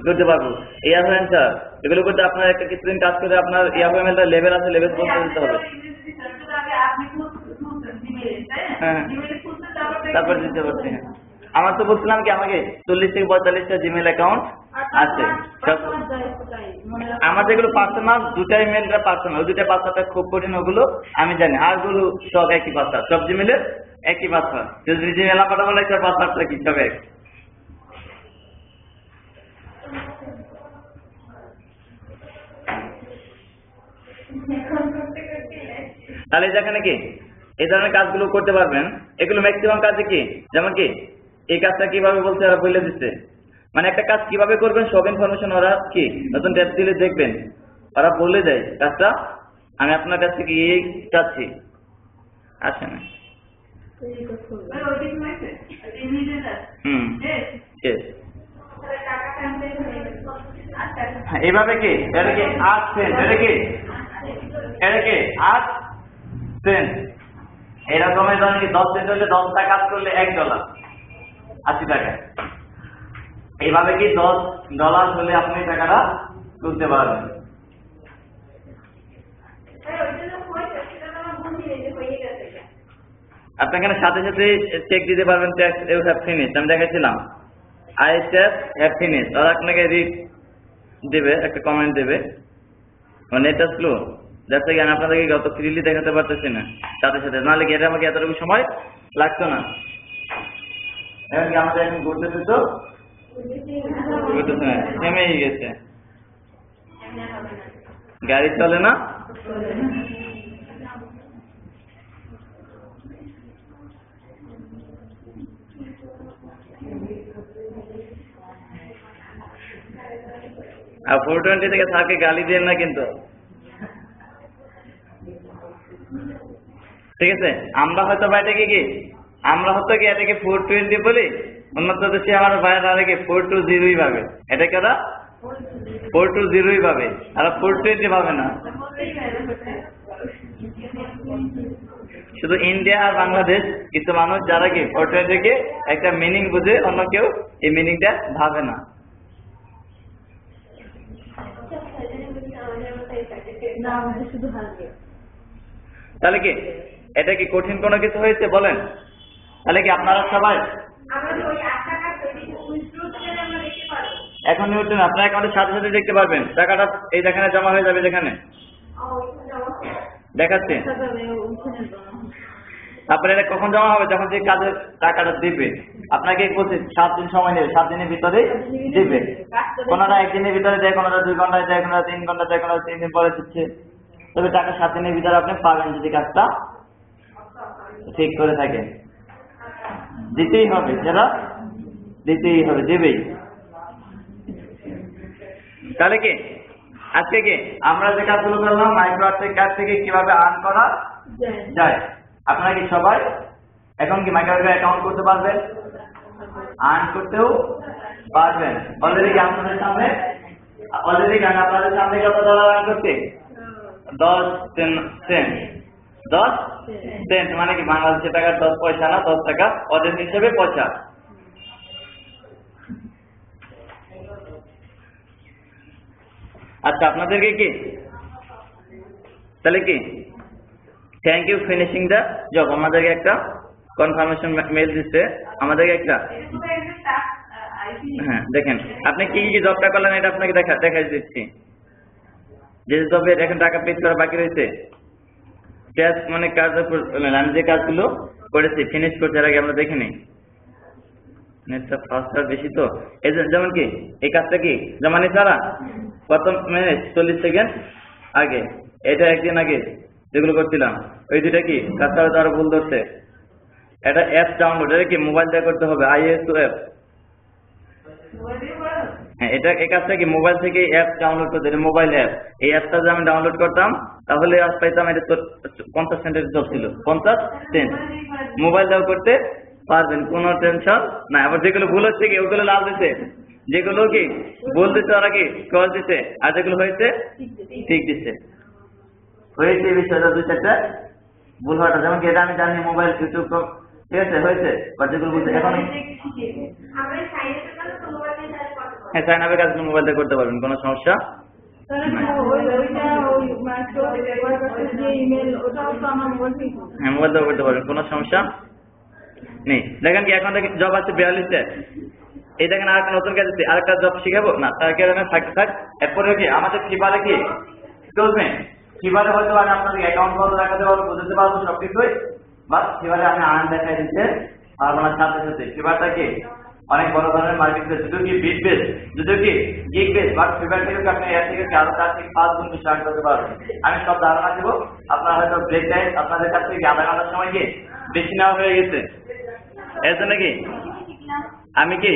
করতে পারবো। ইয়াহু অ্যান্সার এগুলো করতে আপনার একটা কিছুদিন কাজ করে আপনার ইয়াহু ইমেলটা লেভেল আছে, লেভেল পৌঁছে দিতে হবে, হ্যাঁ তারপর দিতে পারছি। আমার তো বলছিলাম কি আমাকে 40 থেকে 45টা জিমেল অ্যাকাউন্ট আছে, আমার যেগুলো পার্সোনাল, 2টা ইমেলটা পার্সোনাল, ওই 2টা পাসওয়ার্ডটা খুব কঠিন, ওগুলো আমি জানি, আর গুলো সব একই পাসওয়ার্ড, সব জিমেলের একই পাসওয়ার্ড, যদি জিমেল নাম্বারটা বলে একটা পাসওয়ার্ডটা কি সব এক। তাহলে যেখানে কি এই ধরনের কাজগুলো করতে পারবেন, এগুলো ম্যাক্সিমাম কাজে কি, যেমন কি এই কাজটা কিভাবে বলছে ওরা বলে দিচ্ছে, মানে একটা কাজ কিভাবে করবেন সব ইনফরমেশন ওরা কি নতুন ট্যাব দিলে দেখবেন ওরা বলে দেয় কাজটা। আমি আপনার কাছ থেকে এই চাচ্ছি, আসে না এইভাবে কি, এটা কি 8 সেন্ট, এটা কি 8 সেন্ট। এরকমের ধরেন কি 10 সেন্ট হলে 10টা কাজ করলে $1, 80 টাকা। এইভাবে কি $10 হলে আপনি টাকাটা তুলতে পারবেন। আপনি এখানে সাথে সাথে চেক দিতে পারবেন ট্যাক্স ইউ হ্যাভ ফিনিশড, আমি দেখাচ্ছিলাম আই ট্যাক্স হ্যাভ ফিনিশড। আর আপনাকে রিড দেবে, একটা কমেন্ট দেবে, মানে এটা স্লো যাচ্ছে কেন আপনাদেরকে অত ফ্রিলি দেখাতে পারতেছি না সাথে সাথে, নাহলে কি এটা আমাকে এতটুকু সময় লাগতো না। এখন কি আমাদের এখন ঘুরতেছে তো ঘুরতেছে না, থেমেই গেছে, গাড়ি চলে না। আর 420 থেকে থাকে গালি দেন না কিন্তু, ঠিক আছে। আমরা হয়তো এটাকে কি এটাকে 420 বলি, উন্নত দেশে আমার ভাইয়ের আগে 420 পাবে, এটাকে ওরা 420 পাবে, আর 420 পাবে না। শুধু ইন্ডিয়া আর বাংলাদেশ কিছু মানুষ যারা কি 420 কে একটা মিনিং বুঝে, অন্য কেউ এই মিনিংটা ভাবে না। তাহলে কি এটা কি কঠিন কোনো কিছু হয়েছে বলেন? তাহলে কি আপনারা সবাই এখন আপনার অ্যাকাউন্টের সাথে সাথে দেখতে পারবেন টাকাটা এই যেখানে জমা হয়ে যাবে, যেখানে দেখাচ্ছে। তারপরে এটা কখন জমা হবে? যখন যে কাজের টাকাটা দিবে আপনাকে বলছে 7 দিন সময় নেবে, 7 দিনের ভিতরে দিবে। কোনোটা 1 দিনের ভিতরে দেয়, কোনোটা 2 ঘন্টায় দেয়, কোনোটা 3 ঘন্টা দেয়, কোনোটা 3 দিন পরে দিচ্ছে। তবে টাকা 7 দিনের ভিতরে আপনি পাবেন যদি কাজটা ঠিক করে থাকে। দিতেই হবে, যারা দিতেই হবে, দেবেই। তাহলে কি আজকে কি আমরা যে কাজগুলো করলাম মাইক্রো আর্থিক কাজ থেকে কিভাবে আর্ন করা যায়, আপনারা কি সবাই এখন কি মাইক্রো আর্থিক অ্যাকাউন্ট করতে পারবেন, আর্ন করতেও পারবেন। অলরেডি কি আপনাদের সামনে কত ডলার আর্ন করতে? 10 সেন্ট, মানে কি বাংলাদেশের টাকা 10 পয়সা না, 10 টাকা ওদের হিসেবে পয়সা। আচ্ছা, আপনাদেরকে কি তাহলে কি thank you finishing the job, আমাদেরকে একটা কনফার্মেশন মেল দিচ্ছে আমাদেরকে একটা। হ্যাঁ দেখেন আপনি কি কি জবটা করলেন এটা আপনাকে দেখাই দিচ্ছি। যে জবে এখন টাকা পেড করা বাকি রয়েছে, ক্যাশ মানে কাজ আমি যে কাজগুলো করেছি ফিনিশ করতে আগে আমরা দেখে নিই। নেটটা ফাস্ট আর বেশি তো, এই যেমন কি এই কাজটা কি জমা নিতে পারা কত মিনিট 40 সেকেন্ড আগে, এটা একদিন আগে যেগুলো করছিলাম ওই দুটা কি কাজটা হয়তো আরো ভুল ধরছে। এটা অ্যাপ ডাউনলোড, এটা কি মোবাইল দিয়ে করতে হবে, ISO অ্যাপ। হ্যাঁ এটা এই কাজটা কি মোবাইল থেকে অ্যাপ ডাউনলোড করতে, এটা মোবাইল অ্যাপ। এই অ্যাপটা যদি আমি ডাউনলোড করতাম তাহলে আজ পাইতাম এটা 50 সেন্টের জব ছিল, 50 সেন্ট। মোবাইল দাও করতে পারবেন, কোনো টেনশন না। আবার যেগুলো ভুল হচ্ছে কি ওগুলো লাল দিচ্ছে, যেগুলো কি বলতেছে ওরা কি ক্রস দিচ্ছে, আর যেগুলো হয়েছে ঠিক দিচ্ছে। হয়েছে এই বিষয়টা 2-4টা ভুল হওয়াটা, যেমন কি এটা আমি জানি মোবাইল ইউটিউব ঠিক আছে হয়েছে, বা যেগুলো বলছে এখন হ্যাঁ সাইন আপের কাজগুলো মোবাইল দিয়ে করতে পারবেন, কোনো সমস্যা হ্যাঁ মোবাইল দিয়ে করতে পারবেন, কোনো সমস্যা নেই। দেখেন কি এখন জব আছে 42টা, এই দেখেন আর একটা নতুন কাজ আছে, আরেকটা জব শিখাবো না তাকে থাক। এরপরে কি আমাদের ফিবারে কি চলবে, ফিবারে হয়তো আমি আপনাদের অ্যাকাউন্ট কত দেখাতে পারবো, বুঝতে পারবো সবকিছুই, বাস ফিবারে আমি আর্ন দেখাই দিচ্ছে। আর আমার সাথে সাথে ফিবারটা কি অনেক বড় ধরনের মার্কেট প্লেস, যদিও কি বিট বেস, যদিও কি গিগ বেস, বাট ফিবার থেকে আপনি এর থেকে আরো 4 থেকে 5 গুণ বেশি আর্ন করতে পারবেন। আমি সব ধারণা দেবো, আপনার হয়তো ব্রেক টাইম আপনাদের কাছ থেকে আধা ঘন্টার সময় কি বেশি নেওয়া হয়ে গেছে, এর জন্য কি আমি কি